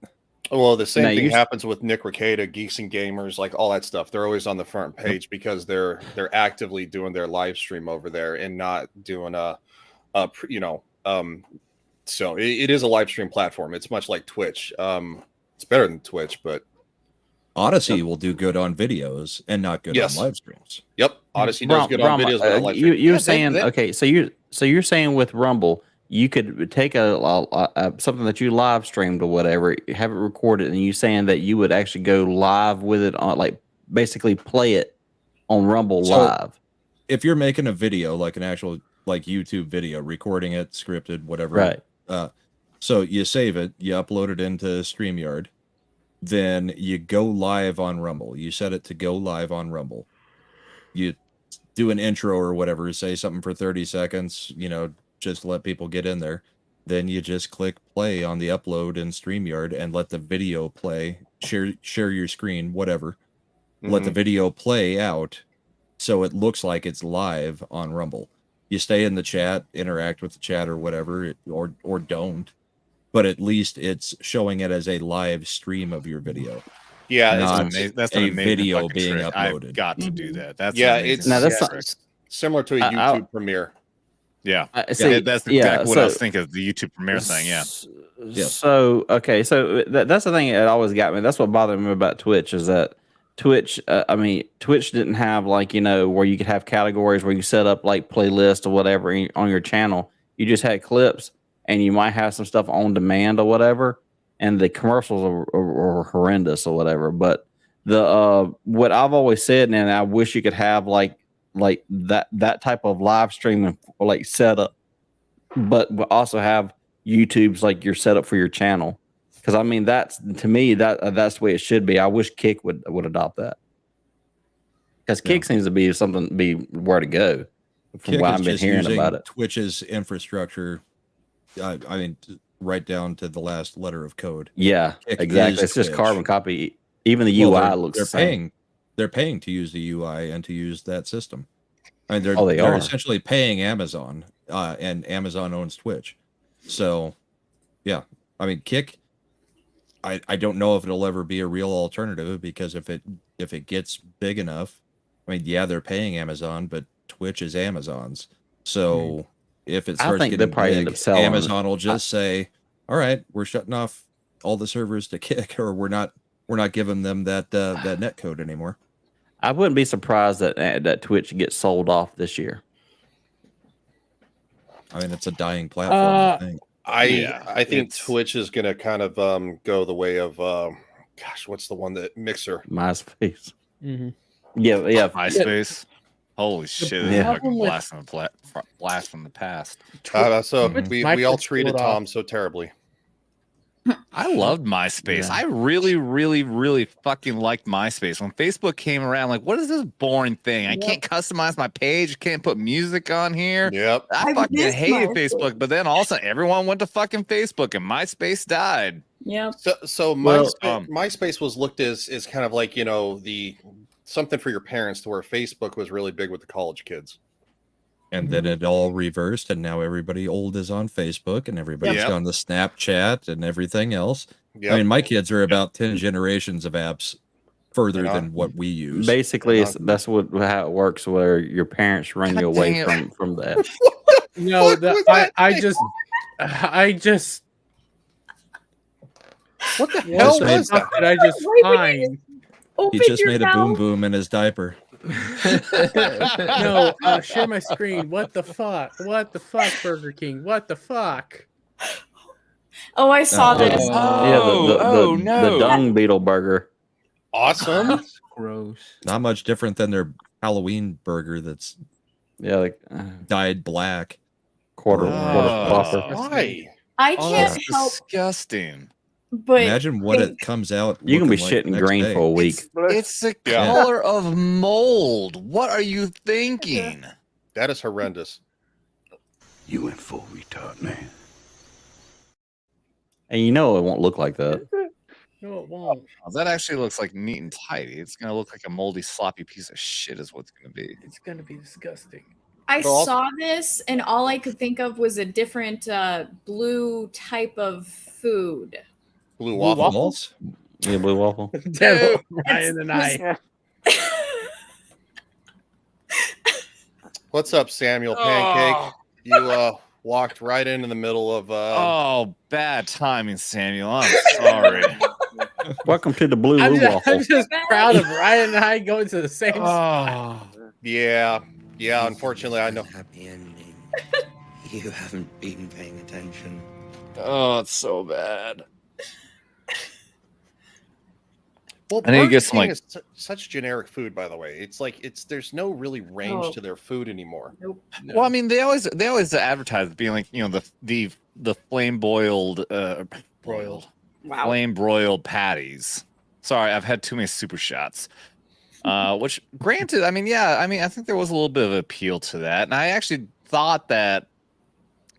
Well, the same thing happens with Nick Ricada, Geeks and Gamers, like all that stuff. They're always on the front page because they're actively doing their live stream over there and not doing so it is a live stream platform. It's much like Twitch. It's better than Twitch, but Odyssey will do good on videos and not good on live streams. Yep, Odyssey does good on videos. But on live streams. You're saying okay, so you're saying with Rumble, you could take a something that you live streamed or whatever, have it recorded, and you saying that you would actually go live with it on, like basically play it on Rumble live. If you're making a video, like an actual like YouTube video, recording it, scripted, whatever, right? So you save it, you upload it into StreamYard, then you go live on Rumble. You set it to go live on Rumble. You do an intro or whatever, say something for 30 seconds, just to let people get in there. Then you just click play on the upload in StreamYard and let the video play, share your screen, whatever. Let the video play out so it looks like it's live on Rumble. You stay in the chat, interact with the chat or whatever, or don't. But at least it's showing it as a live stream of your video. Yeah, that's a video being uploaded. I've got to do that. That's that's similar to a YouTube premiere. Yeah, that's exactly what I was thinking of, the YouTube premiere thing. Yeah. So okay, so that's the thing that always got me. That's what bothered me about Twitch is that Twitch. Twitch didn't have where you could have categories where you set up like playlist or whatever on your channel. You just had clips, and you might have some stuff on demand or whatever. and the commercials are horrendous or whatever. But the what I've always said, and I wish you could have like that type of live streaming like setup, but also have YouTube's like your setup for your channel. Because I mean, that's to me that's the way it should be. I wish Kick would adopt that. Because Kick seems to be where to go from what I've been hearing about it. Twitch's infrastructure, I mean, right down to the last letter of code. Yeah, Kick exactly. It's Twitch. just carbon copy. Even the UI looks the same. They're paying to use the UI and to use that system. I mean, they they're are essentially paying Amazon, and Amazon owns Twitch. So, yeah, I mean, Kick. I don't know if it'll ever be a real alternative, because if it gets big enough, I mean, yeah, they're paying Amazon, but Twitch is Amazon's. So if it starts getting big, Amazon will just say, "All right, we're shutting off all the servers to Kick, or we're not giving them that net code anymore." I wouldn't be surprised that Twitch gets sold off this year. I mean, it's a dying platform. I think. I think Twitch is going to kind of go the way of, gosh, what's the one that Mixer? MySpace. Mm-hmm. Yeah. MySpace. Holy shit! Yeah. Fucking blast from the past. So we all treated Tom so terribly. I loved MySpace. I really, really, really fucking liked MySpace. When Facebook came around, like, what is this boring thing? I can't customize my page. Can't put music on here. Yep. I fucking hated Facebook. But then all of a sudden, everyone went to fucking Facebook, and MySpace died. Yeah. So MySpace was looked as kind of like, the something for your parents, to where Facebook was really big with the college kids. And then it all reversed, and now everybody old is on Facebook, and everybody's on the Snapchat and everything else. Yep. I mean, my kids are about 10 generations of apps further than what we use. Basically, that's how it works, where your parents run you away from the app. No, I just what the hell was that? Did I just find? He just made a boom boom in his diaper. No, share my screen. What the fuck? What the fuck, Burger King? What the fuck? Oh, I saw this. The dung beetle burger. Awesome. That's gross. Not much different than their Halloween burger that's dyed black. Quarter flopper. Why? I can't help. Disgusting. But imagine what it comes out. You can be shitting green for a week. It's the color of mold. What are you thinking? That is horrendous. You went full retard, man. And you know it won't look like that. No, it won't. Oh, that actually looks like neat and tidy. It's gonna look like a moldy, sloppy piece of shit. Is what it's gonna be. It's gonna be disgusting. I saw this, and all I could think of was a different blue type of food. Blue waffles? Yeah, blue waffle. Devil, Ryan and I. What's up, Samuel Pancake? You walked right into the middle of Oh, bad timing, Samuel. I'm sorry. Welcome to the blue waffle. I'm just proud of Ryan and I going to the same spot. Yeah, unfortunately I know. Happy ending. You haven't been paying attention. Oh, it's so bad. Well, I need to get Burger some, King like- is such generic food, by the way. It's like there's no really range to their food anymore. Nope. Well, I mean, they always advertise it being like, the flame broiled flame broiled patties. Sorry, I've had too many super shots. Which, granted, I think there was a little bit of appeal to that, and I actually thought that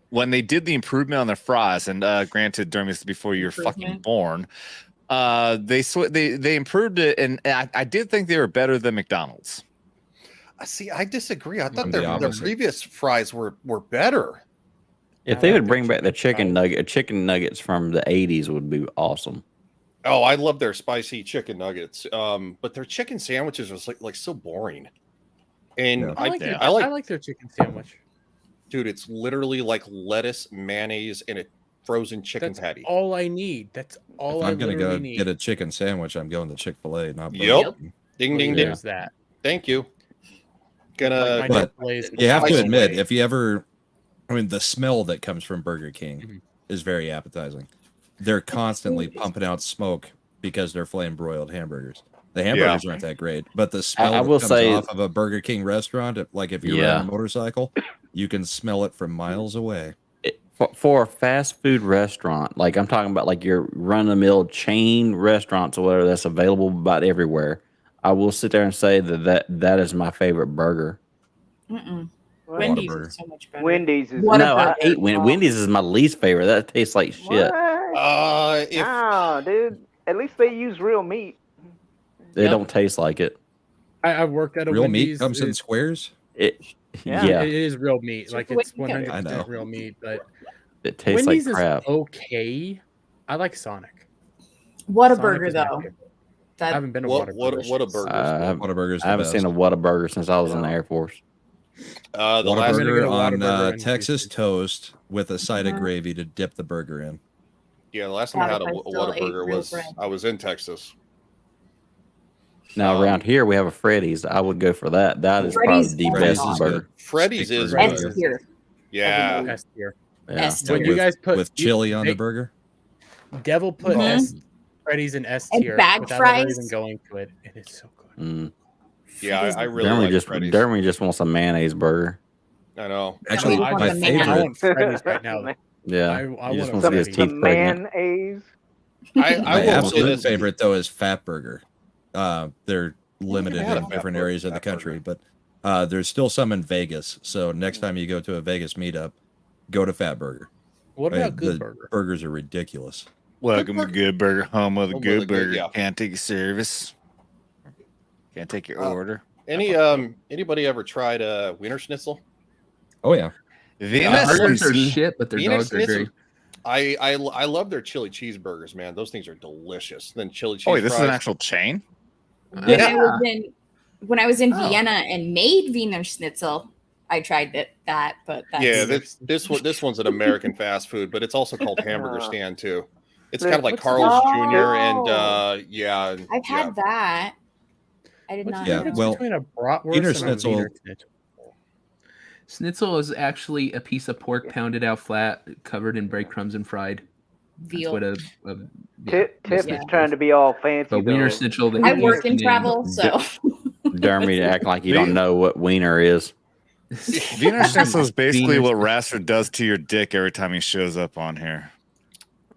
when they did the improvement on their fries, and granted, Dermy, this is before you were fucking born. They improved it, and I did think they were better than McDonald's. See, I disagree. I thought their previous fries were better. If they would bring back the chicken nuggets from the 80s would be awesome. Oh, I love their spicy chicken nuggets. But their chicken sandwiches was like so boring. And I like their chicken sandwich. Dude, it's literally like lettuce, mayonnaise, and a frozen chicken patty. All I need. That's all I'm gonna go need. get a chicken sandwich. I'm going to Chick-fil-A. Not Yep. Ding ding ding. There's that. Thank you. Gonna. But you have to admit, if you ever, the smell that comes from Burger King is very appetizing. they're constantly pumping out smoke because they're flame broiled hamburgers. The hamburgers aren't that great, but the smell that comes off of a Burger King restaurant, like if you're on a motorcycle, you can smell it from miles away. For a fast food restaurant, like I'm talking about, like your run-of-the-mill chain restaurants or whatever that's available about everywhere, I will sit there and say that is my favorite burger. Wendy's is so much better. Wendy's is I hate Wendy's is my least favorite. That tastes like shit. No, dude. At least they use real meat. They don't taste like it. I've worked at a real Wendy's. meat comes in squares. Yeah, it is real meat. Like it's 100% real meat, but it tastes Wendy's like crap. is okay. I like Sonic. Whataburger though. I haven't been to Whataburger. Whataburger's I haven't seen a Whataburger since I was in the Air Force. Whataburger on Texas toast with a side of gravy to dip the burger in. Yeah, the last time I had a Whataburger was I was in Texas. Now around here we have a Freddy's. I would go for that. That is probably the best burger. Freddy's is S tier. Yeah. S tier. Yeah. When you guys put with chili on the burger. Devil put Freddy's in S tier bag fries. ever even going to it. It is so good. Yeah, I really like Freddy's. Dermy just wants a mayonnaise burger. I know. Actually, my favorite. I want Freddy's right now. Yeah, I he just want wants to get his teeth pregnant. Mayonnaise. I will absolute favorite though is Fat Burger. They're limited in different areas of the country, but there's still some in Vegas. So next time you go to a Vegas meetup, go to Fat Burger. What about Good the Burger? Burgers are ridiculous. Welcome to Good Burger, home of the Good Burger. Can't take your service. Can't take your order. Anybody ever tried Wiener Schnitzel? Oh yeah. Burgers are shit, but their dogs are great. I love their chili cheeseburgers, man. Those things are delicious. Then chili cheese. Oh, wait, this fries. is an actual chain? When I was in Vienna and made Wiener Schnitzel, I tried that, but that's... this one's an American fast food, but it's also called Hamburger Stand too. It's kind of like Carl's Jr. and I've had that. I did not. Yeah, well, between a bratwurst Wiener and a Schnitzel. Wiener Schnitzel. Schnitzel is actually a piece of pork pounded out flat, covered in breadcrumbs and fried. Veal. That's what Tip is trying to be all fancy. But Wiener Schnitzel. I work in travel, so. Dermy act like you don't know what wiener is. Wiener Schnitzel is basically what Raster does to your dick every time he shows up on here.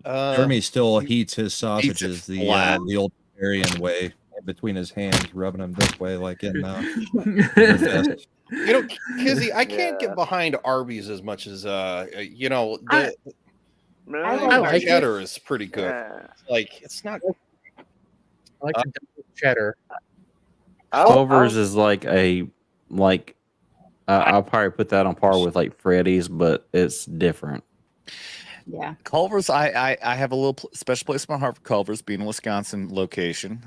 Dermy still heats his sausages the old Aryan way, between his hands, rubbing them this way, like getting out. You know, Kizzy, I can't get behind Arby's as much as you know. I like cheddar is pretty good. Like it's not. I like the double cheddar. Culver's is like I'll probably put that on par with like Freddy's, but it's different. Yeah, Culver's. I have a little special place in my heart for Culver's, being a Wisconsin location.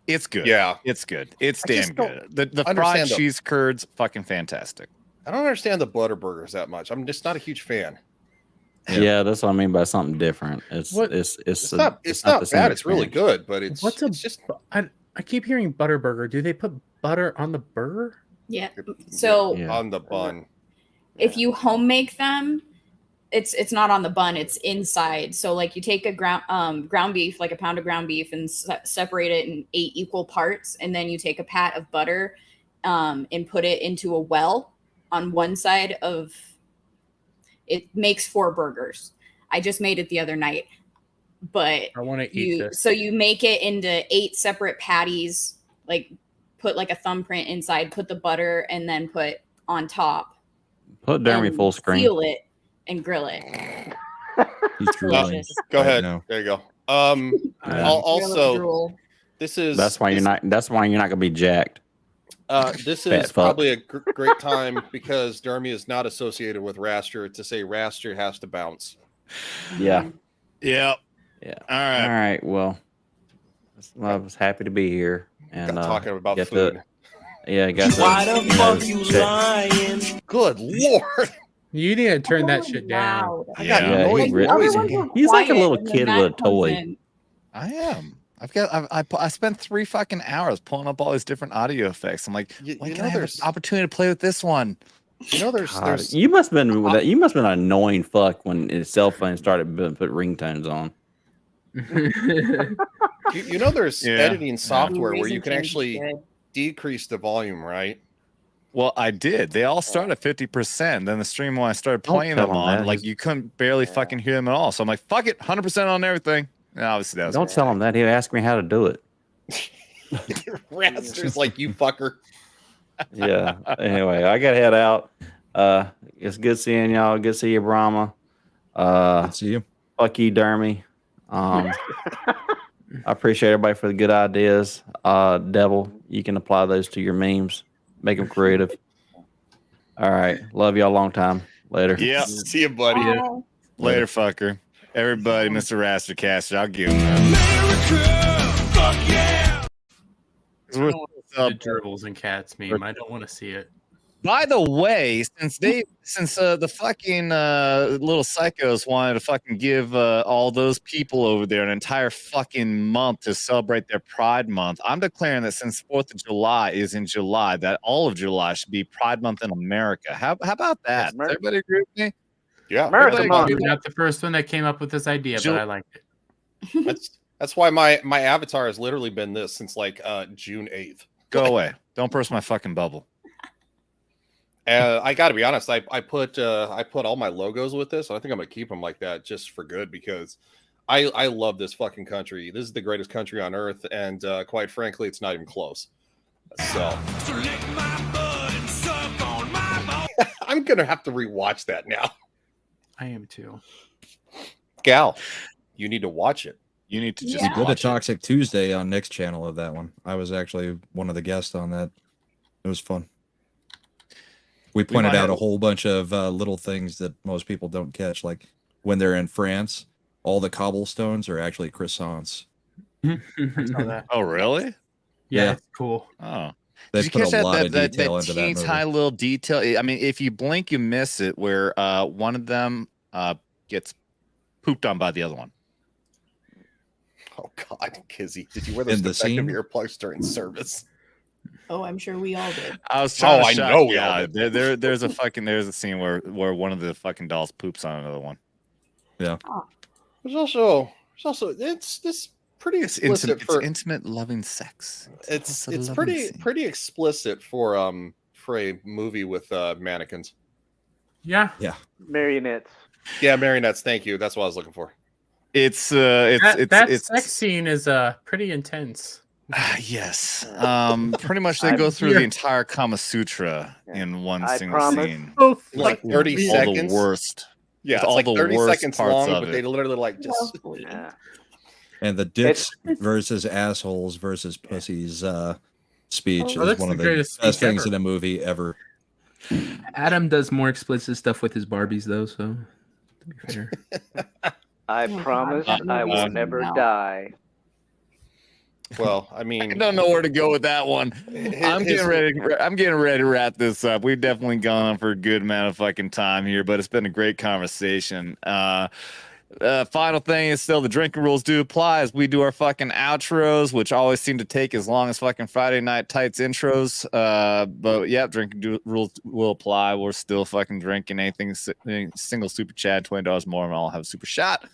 It's good. Yeah, it's good. It's damn good. The fried cheese curds, fucking fantastic. I don't understand the butter burgers that much. I'm just not a huge fan. Yeah, that's what I mean by something different. It's not bad. It's really good, but it's just. I keep hearing butter burger. Do they put butter on the burger? Yeah. So on the bun. If you home make them, it's not on the bun. It's inside. So like you take a ground beef, like a pound of ground beef, and separate it in 8 equal parts, and then you take a pat of butter, and put it into a well on one side of. It makes 4 burgers. I just made it the other night, but I want to eat this. So you make it into 8 separate patties, like put like a thumbprint inside, put the butter, and then put on top. Put Dermy full screen. Seal it and grill it. Go ahead. There you go. Also, this is that's why you're not gonna be jacked. This is probably a great time because Dermy is not associated with Raster to say Raster has to bounce. Yeah. Yeah. Yeah. All right. Well, I was happy to be here and talking about food. Why the fuck you lying? Good Lord. You need to turn that shit down. I got noise. He's like a little kid with a toy. I am. I spent 3 fucking hours pulling up all these different audio effects. I'm like, when can I have an opportunity to play with this one? You know, there's You must have been an annoying fuck when his cell phone started put ringtones on. you know there's editing software where you can actually decrease the volume, right? Well, I did. They all start at 50%. Then the stream when I started playing them on, like you couldn't barely fucking hear them at all. So I'm like, fuck it, 100% on everything. And obviously that was Don't tell him that. He'll ask me how to do it. Raster's like, you fucker. Yeah. Anyway, I gotta head out. It's good seeing y'all. Good to see you, Brahma. Good to see you. Fuck you, Dermy. I appreciate everybody for the good ideas. Devil, you can apply those to your memes. Make them creative. All right. Love y'all a long time. Later. Yeah. See you, buddy. Later, fucker. Everybody, Mr. Raster Caster, I'll give him that. America, fuck yeah! The gerbils and cats meme. I don't want to see it. By the way, since the fucking little psychos wanted to fucking give all those people over there an entire fucking month to celebrate their Pride Month, I'm declaring that since 4th of July is in July, that all of July should be Pride Month in America. How about that? Does everybody agree with me? Yeah, America Month. You're not the first one that came up with this idea, but I liked it. That's why my avatar has literally been this since like June 8th. Go away! Don't burst my fucking bubble. I got to be honest. I put all my logos with this. I think I'm gonna keep them like that just for good because I love this fucking country. This is the greatest country on earth, and quite frankly, it's not even close. So I'm gonna have to rewatch that now. I am too. Gal, you need to watch it. You need to just We did a Toxic Tuesday on Nick's channel of that one. I was actually one of the guests on that. It was fun. We pointed out a whole bunch of little things that most people don't catch, like when they're in France, all the cobblestones are actually croissants. I saw that. Oh, really? Yeah, it's cool. Oh. They Did you put catch a lot of that detail into that teeny movie. tiny little detail? I mean, if you blink, you miss it. Where one of them gets pooped on by the other one. Oh God, Kizzy, did you wear those defective earplugs during service? Oh, I'm sure we all did. I was trying to I shock know you we all out. did. There's a scene where one of the fucking dolls poops on another one. Yeah. There's also it's pretty explicit It's intimate, loving sex. It's a loving pretty explicit for a movie with mannequins. Yeah. Yeah. Marionettes. Yeah, marionettes. Thank you. That's what I was looking for. It's that sex scene is pretty intense. Yes. Pretty much they go through the entire Kama Sutra in one single scene. Oh, like 30 all seconds. The worst. Yeah, it's all like the 30 worst seconds parts long, of but it. they literally like just And the dicks versus assholes versus pussies speech is one of the best things in a movie ever. Adam does more explicit stuff with his Barbies, though, so to be fair. I promise I will never die. Well, I mean, I don't know where to go with that one. I'm getting ready to wrap this up. We've definitely gone on for a good amount of fucking time here, but it's been a great conversation. Final thing is still the drinking rules do apply as we do our fucking outros, which always seem to take as long as fucking Friday Night Tights intros. But yeah, drinking rules will apply. We're still fucking drinking anything single super chat, $20 more, and I'll have a super shot.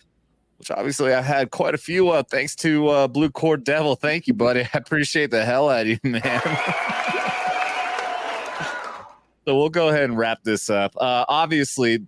Which obviously I had quite a few thanks to Blue Cord Devil. Thank you, buddy. I appreciate the hell out of you, man. So we'll go ahead and wrap this up. Obviously,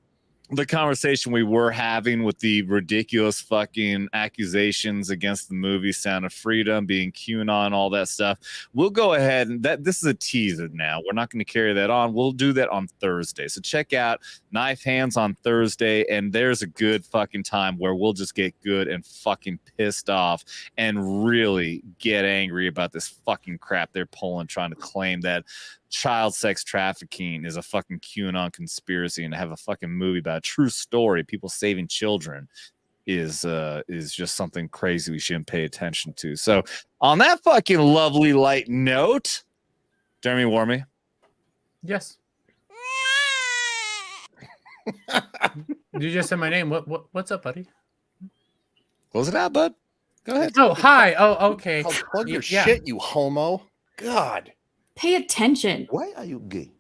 the conversation we were having with the ridiculous fucking accusations against the movie Sound of Freedom, being QAnon, all that stuff. We'll go ahead and this is a teaser now. We're not going to carry that on. We'll do that on Thursday. So check out Knife Hands on Thursday, and there's a good fucking time where we'll just get good and fucking pissed off and really get angry about this fucking crap they're pulling, trying to claim that child sex trafficking is a fucking QAnon conspiracy, and to have a fucking movie about a true story, people saving children, is just something crazy we shouldn't pay attention to. So on that fucking lovely light note, Dermy Wermy. Yes. You just said my name. What's up, buddy? Close it out, bud. Go ahead. Oh, hi. Oh, okay. Plug your shit, you homo. God. Pay attention. Why are you gay?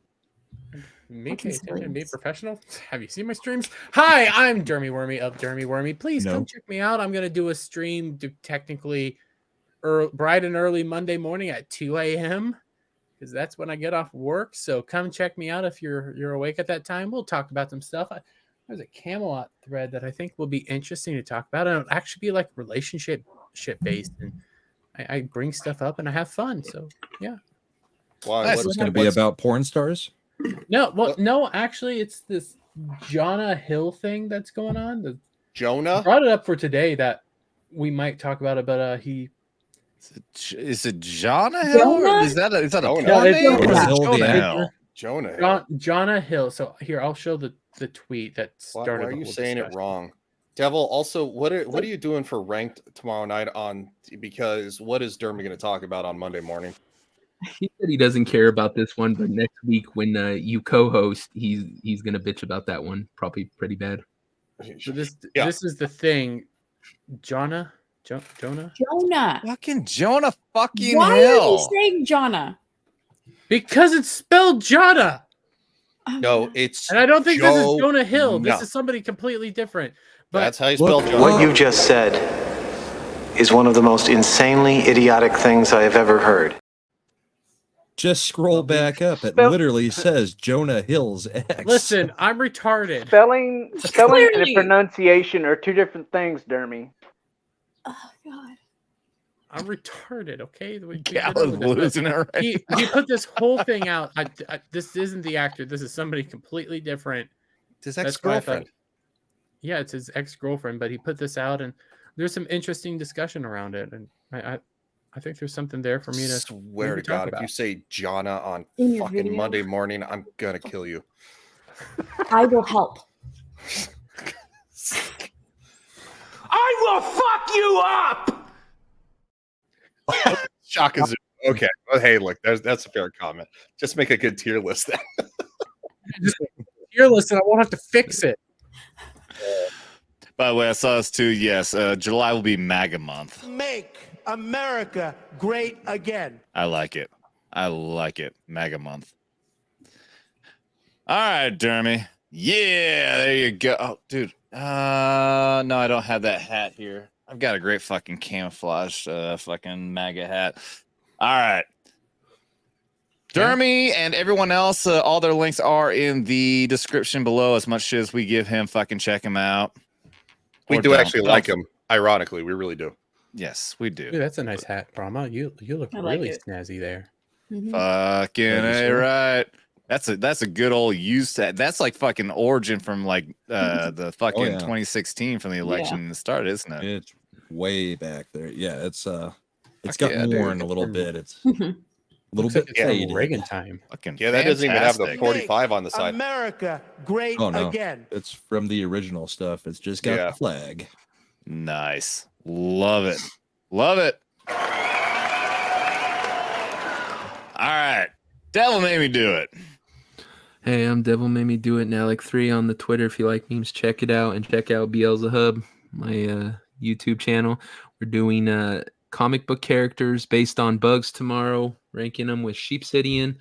Me pay attention, be professional. Have you seen my streams? Hi, I'm Dermy Wermy of Dermy Wermy. Please come check me out. I'm gonna do a stream technically bright and early Monday morning at 2 a.m. because that's when I get off work. So come check me out if you're awake at that time. We'll talk about some stuff. There's a Camelot thread that I think will be interesting to talk about. And it'll actually be like relationship based, and I bring stuff up and I have fun. So yeah. Why? What's going to be about porn stars? No, actually, it's this Jonah Hill thing that's going on. Jonah? I brought it up for today that we might talk about it, but he... Is it Jonah Hill? Is that a porn name? Jonah Hill. Jonah Hill. So here, I'll show the tweet that started. Why are you saying it wrong? Devil, also, what are you doing for ranked tomorrow night on? Because what is Dermy going to talk about on Monday morning? He said he doesn't care about this one, but next week when you co-host, he's gonna bitch about that one, probably pretty bad. So this is the thing, Jonah. Fucking Jonah fucking Why Hill. are you saying Jonah? Because it's spelled Jonah. No, it's and I don't think this is Jonah Hill. This is somebody completely different. But that's how you spell Jonah. What you just said is one of the most insanely idiotic things I have ever heard. Just scroll back up. It literally says Jonah Hill's ex. Listen, I'm retarded. Spelling and pronunciation are two different things, Dermy. Oh God. I'm retarded. Okay, Gal's losing it right he put this whole thing out. This isn't the actor. This is somebody completely different. His ex-girlfriend. Yeah, it's his ex-girlfriend. But he put this out, and there's some interesting discussion around it, and I think there's something there for me to swear to God. If you say Jonah on fucking Monday morning, I'm gonna kill you. I will help. I will fuck you up. Shaka Zulu. Okay. Well, hey, look, that's a fair comment. Just make a good tier list then. Just tier list, and I won't have to fix it. By the way, I saw this too. Yes, July will be MAGA month. Make America great again. I like it. MAGA month. All right, Dermy. Yeah, there you go. Oh, dude. No, I don't have that hat here. I've got a great fucking camouflage fucking MAGA hat. All right. Dermy and everyone else, all their links are in the description below. As much as we give him, fucking check him out. We do actually like him. Ironically, we really do. Yes, we do. Dude, that's a nice hat, Brahma. You look really snazzy there. Fucking A, right. That's a good old used hat. That's like fucking origin from like the fucking 2016 from the election started, isn't it? It's way back there. Yeah, it's got worn a little bit. It's a little bit faded. Reagan time. Fucking that doesn't even have the 45 on the side. America great again. It's from the original stuff. It's just got the flag. Nice. Love it. Love it. All right. Devil made me do it. Hey, I'm Devil Made Me Do It now, like 3 on the Twitter. If you like memes, check it out, and check out Beelzebub, my YouTube channel. We're doing comic book characters based on bugs tomorrow, ranking them with Sheepsidian.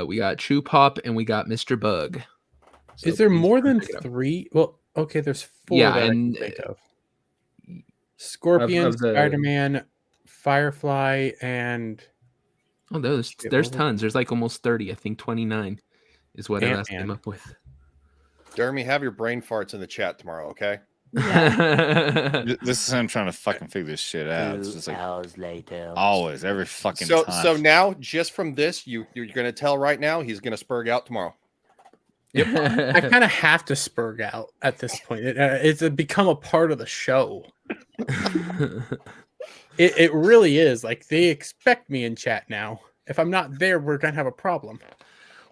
We got True Pop and we got Mr. Bug. So is there more than 3? Well, okay, there's 4 that I can think of. Scorpion, Spider-Man, Firefly, and there's tons. There's like almost 30. I think 29 is what I came up with. Dermy, have your brain farts in the chat tomorrow, okay? Yeah. This is him trying to fucking figure this shit out. It's just like hours later. Always, every fucking time. So now, just from this, you're gonna tell right now he's gonna spurg out tomorrow. Yep. I kind of have to spurg out at this point. It's become a part of the show. It really is. Like, they expect me in chat now. If I'm not there, we're gonna have a problem.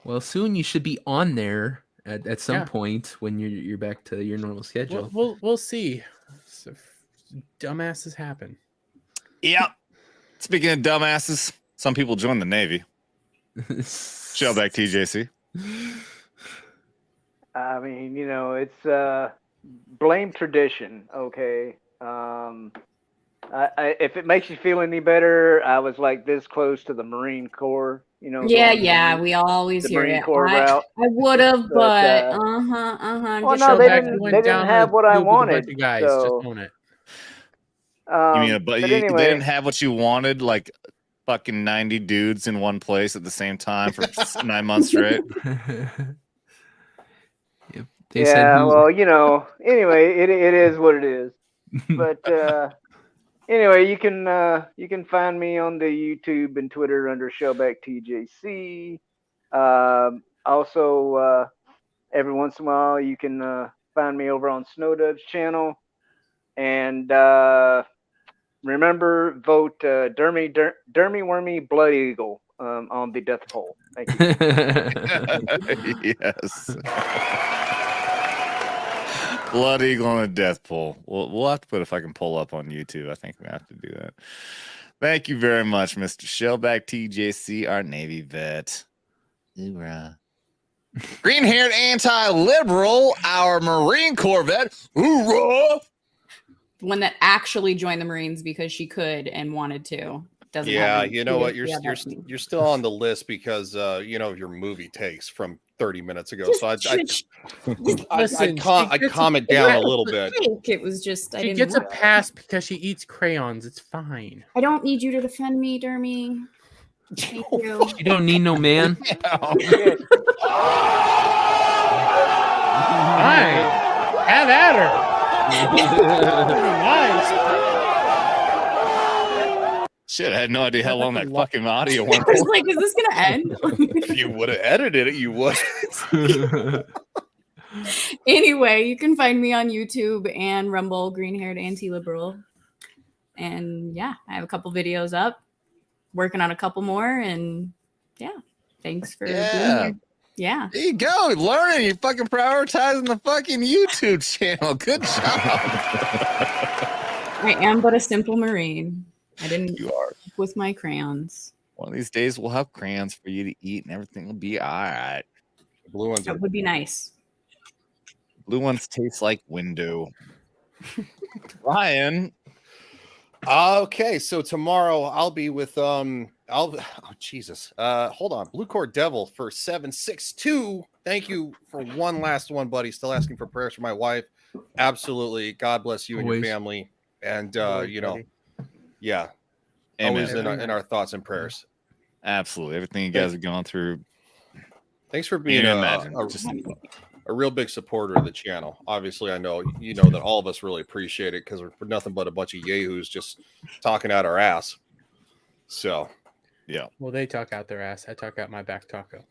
Well, soon you should be on there at some point when you're back to your normal schedule. We'll see. So, dumbasses happen. Yep. Speaking of dumbasses, some people join the Navy. Shellback TJC. I mean, it's blame tradition, okay? if it makes you feel any better, I was like this close to the Marine Corps. You know. Yeah. We always hear Marine it. Corps route. I would have, but Well, no, they didn't have what I wanted. Guys, so, just own it. You mean, but anyway, they didn't have what you wanted, like fucking 90 dudes in one place at the same time for 9 months straight. Yeah, well, you know, anyway, it is what it is. But anyway, you can find me on the YouTube and Twitter under Shellback TJC. Also, every once in a while, you can find me over on Snowdub's channel. And remember, vote Dermy Wermy Blood Eagle on the death poll. Thank you. Yes. Blood Eagle on a death poll. We'll have to put if I can pull up on YouTube. I think we have to do that. Thank you very much, Mr. Shellback TJC, our Navy vet. Hoorah. Green-haired anti-liberal, our Marine Corps vet. Hoorah! The one that actually joined the Marines because she could and wanted to. Doesn't you know what? You're still on the list because you know your movie takes from 30 minutes ago. So I calm it down a little bit. It was just she gets a pass because she eats crayons. It's fine. I don't need you to defend me, Dermy. Thank you. You don't need no man. Fine. Have at her. Nice. Shit, I had no idea how long that fucking audio went. I was like, is this gonna end? If you would have edited it, you would. Anyway, you can find me on YouTube and Rumble, green-haired anti-liberal. And yeah, I have a couple videos up, working on a couple more, and yeah, thanks for being here. Yeah. There you go. Learning. You're fucking prioritizing the fucking YouTube channel. Good job. I am but a simple Marine. I didn't You are. with my crayons. One of these days we'll have crayons for you to eat and everything will be all right. Blue ones That would be nice. Blue ones taste like window. Ryan. Okay, so tomorrow I'll be with Jesus. Hold on. Blue Cord Devil for 762. Thank you for one last one, buddy. Still asking for prayers for my wife. Absolutely. God bless you and your family. And you know, yeah. Amen. Always in our thoughts and prayers. Absolutely. Everything you guys have gone through. Thanks for being a real big supporter of the channel. Obviously, I know you know that all of us really appreciate it because we're nothing but a bunch of yahoos just talking out our ass. So, yeah. Well, they talk out their ass. I talk out my back taco.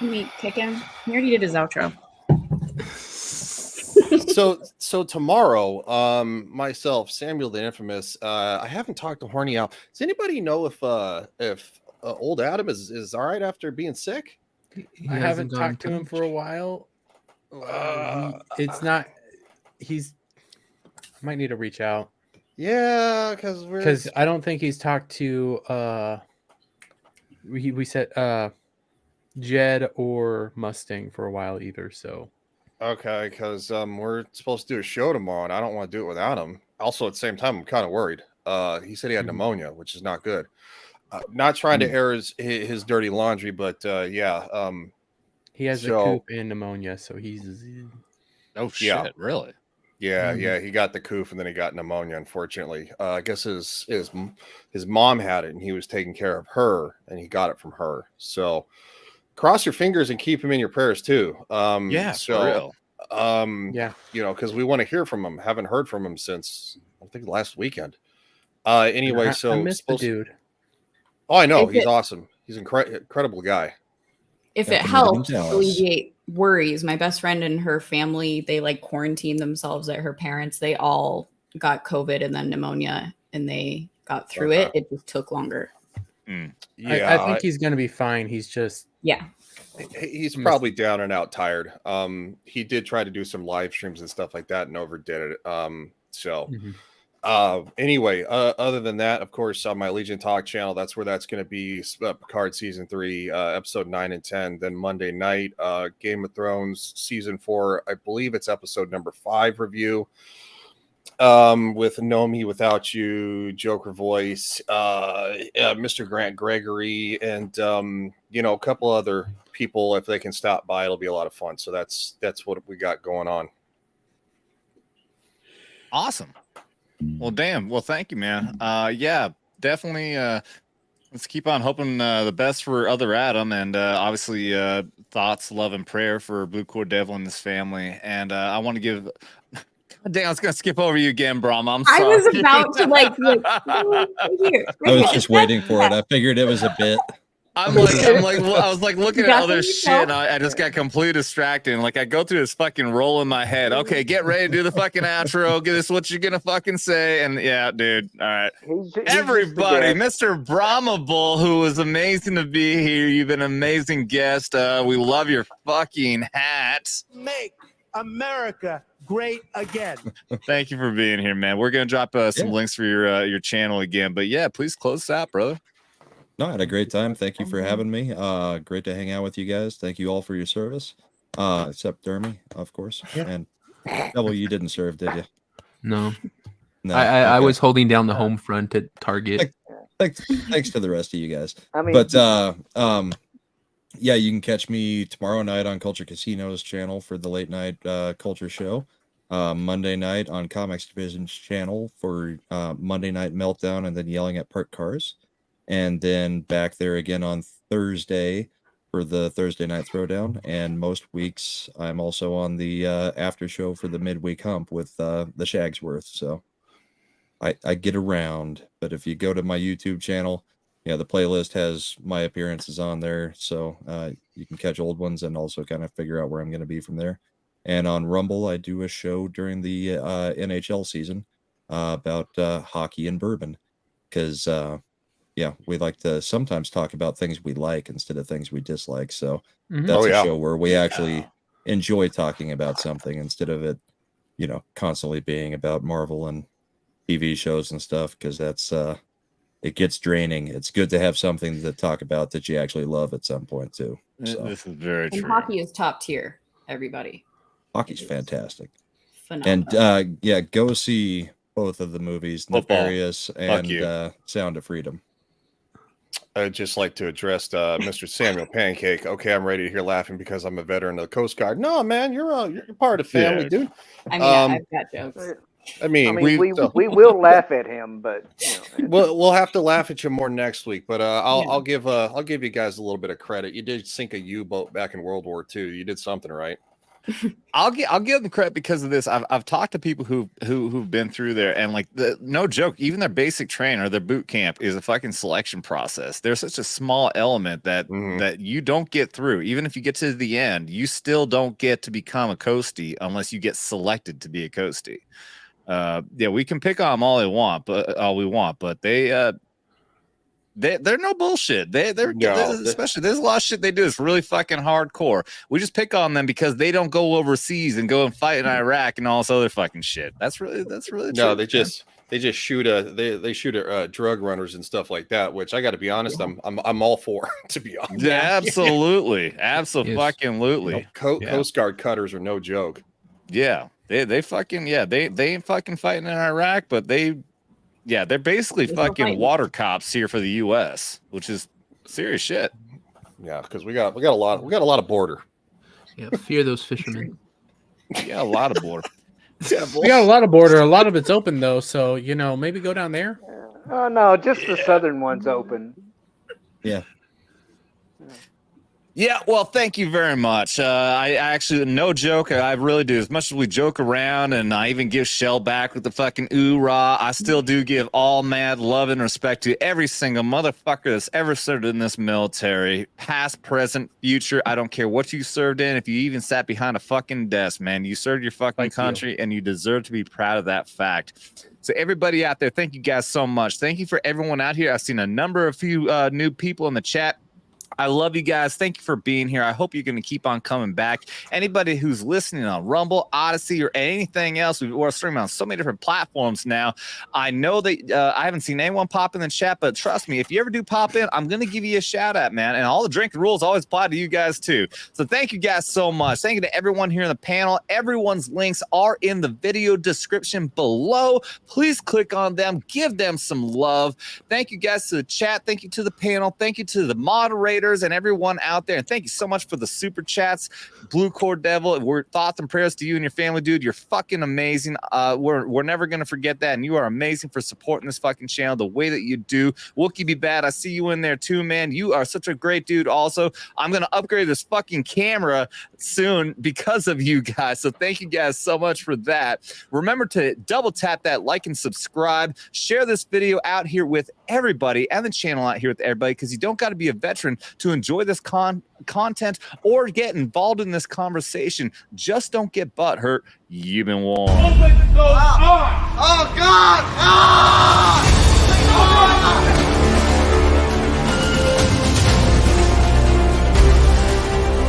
Me kick him. He already did his outro. so tomorrow, myself, Samuel the Infamous, I haven't talked to Horny Alf. Does anybody know if old Adam is all right after being sick? I haven't talked to him for a while. It's not. He's. I might need to reach out. Yeah, because I don't think he's talked to. We said Jed or Mustang for a while either. So. Okay, because we're supposed to do a show tomorrow, and I don't want to do it without him. Also, at the same time, I'm kind of worried. He said he had pneumonia, which is not good. Not trying to air his dirty laundry, but yeah. He has a coop and pneumonia, so he's. Oh shit! Really? Yeah, yeah. He got the coof and then he got pneumonia. Unfortunately, I guess his mom had it, and he was taking care of her, and he got it from her. So, cross your fingers and keep him in your prayers too. Yeah, so, for real. Yeah, you know, because we want to hear from him. Haven't heard from him since I think last weekend. Anyway, I miss the dude. Oh, I know. He's awesome. He's an incredible guy. If it helps alleviate worries, my best friend and her family, they like quarantined themselves at her parents. They all got COVID and then pneumonia, and they got through it. It just took longer. Yeah, I think he's going to be fine. He's just. Yeah. He's probably down and out tired. He did try to do some live streams and stuff like that and overdid it. Anyway, other than that, of course, on my Legion Talk channel, that's where that's going to be. Picard season 3, episode 9 and 10. Then Monday night, Game of Thrones season 4. I believe it's episode number 5 review. with Know Me Without You, Joker Voice, Mr. Grant Gregory, and a couple other people. If they can stop by, it'll be a lot of fun. So that's what we got going on. Awesome. Well, damn. Well, thank you, man. Yeah, definitely. Let's keep on hoping the best for other Adam, and obviously thoughts, love, and prayer for Blue Core Devil and his family. And I want to give. Damn, I was gonna skip over you again, Brahma. I'm sorry. I was about to like here. I was just waiting for it. I figured it was a bit. I was like looking at other shit, and I just got completely distracted. And like I go through this fucking roll in my head. Okay, get ready to do the fucking outro. Get this what you're gonna fucking say. And yeah, dude. All right. Everybody, Mr. Brahmabull, who was amazing to be here. You've been an amazing guest. We love your fucking hats. Make America great again. Thank you for being here, man. We're gonna drop some links for your channel again. But yeah, please close out, brother. No, I had a great time. Thank you for having me. Great to hang out with you guys. Thank you all for your service. Except Dermy, of course. Yeah. And Devil, you didn't serve, did you? No. No. I was holding down the home front at Target. Thanks to the rest of you guys. Yeah, you can catch me tomorrow night on Culture Casino's channel for the late night culture show. Monday night on Comics Division's channel for Monday Night Meltdown and then Yelling at Parked Cars. And then back there again on Thursday for the Thursday Night Throwdown. And most weeks I'm also on the after show for the midweek hump with the Shagsworth. So I get around. But if you go to my YouTube channel, yeah, the playlist has my appearances on there. So you can catch old ones and also kind of figure out where I'm going to be from there. And on Rumble, I do a show during the NHL season about hockey and bourbon. Because yeah, we like to sometimes talk about things we like instead of things we dislike. So that's a show where we actually enjoy talking about something instead of it, constantly being about Marvel and TV shows and stuff, because that's it gets draining. It's good to have something to talk about that you actually love at some point too. So. This is very true. And hockey is top tier, everybody. Hockey's fantastic. Phenomenal. And yeah, go see both of the movies, Nefarious and Sound of Freedom. I'd just like to address Mr. Samuel Pancake. Okay, I'm ready to hear laughing because I'm a veteran of the Coast Guard. No, man, you're part of the family, dude. I mean, I've got jokes. I mean, we will laugh at him, but we'll have to laugh at you more next week. But I'll give you guys a little bit of credit. You did sink a U-boat back in World War II. You did something right. I'll give them credit because of this. I've talked to people who've been through there, and like no joke, even their basic trainer, their boot camp is a fucking selection process. There's such a small element that you don't get through. Even if you get to the end, you still don't get to become a coastie unless you get selected to be a coastie. Yeah, we can pick on them all we want, but they're no bullshit. Especially there's a lot of shit they do. It's really fucking hardcore. We just pick on them because they don't go overseas and go and fight in Iraq and all this other fucking shit. That's really no. True, They just shoot they shoot at drug runners and stuff like that. Which I got to be honest, I'm all for. To be honest, yeah, absolutely, absolutely. Coast Guard cutters are no joke. Yeah, they fucking they ain't fucking fighting in Iraq, but they're basically fucking water cops here for the U.S., which is serious shit. Yeah, because we got a lot of border. Yeah, fear those fishermen. Yeah, a lot of border. We got a lot of border. A lot of it's open though, so maybe go down there. Oh no, just the southern one's open. Yeah. Yeah, well, thank you very much. I actually, no joke, I really do. As much as we joke around and I even give Shellback with the fucking ooh-rah, I still do give all mad love and respect to every single motherfucker that's ever served in this military, past, present, future. I don't care what you served in. If you even sat behind a fucking desk, man, you served your fucking country and you deserve to be proud of that fact. So everybody out there, thank you guys so much. Thank you for everyone out here. I've seen a number of few new people in the chat. I love you guys. Thank you for being here. I hope you're going to keep on coming back. Anybody who's listening on Rumble, Odyssey, or anything else, we're streaming on so many different platforms now. I know that I haven't seen anyone pop in the chat, but trust me, if you ever do pop in, I'm going to give you a shout out, man. And all the drinking rules always apply to you guys too. So thank you guys so much. Thank you to everyone here in the panel. Everyone's links are in the video description below. Please click on them. Give them some love. Thank you guys to the chat. Thank you to the panel. Thank you to the moderators and everyone out there, and thank you so much for the super chats. Blue Cord Devil, we're thoughts and prayers to you and your family, dude. You're fucking amazing. We're never gonna forget that, and you are amazing for supporting this fucking channel the way that you do. Wookie Be Bad, I see you in there too, man. You are such a great dude. Also, I'm gonna upgrade this fucking camera soon because of you guys, so thank you guys so much for that. Remember to double tap that like and subscribe. Share this video out here with everybody and the channel out here with everybody, because you don't got to be a veteran to enjoy this content or get involved in this conversation. Just don't get butt hurt. You've been warned. Oh God! Ah!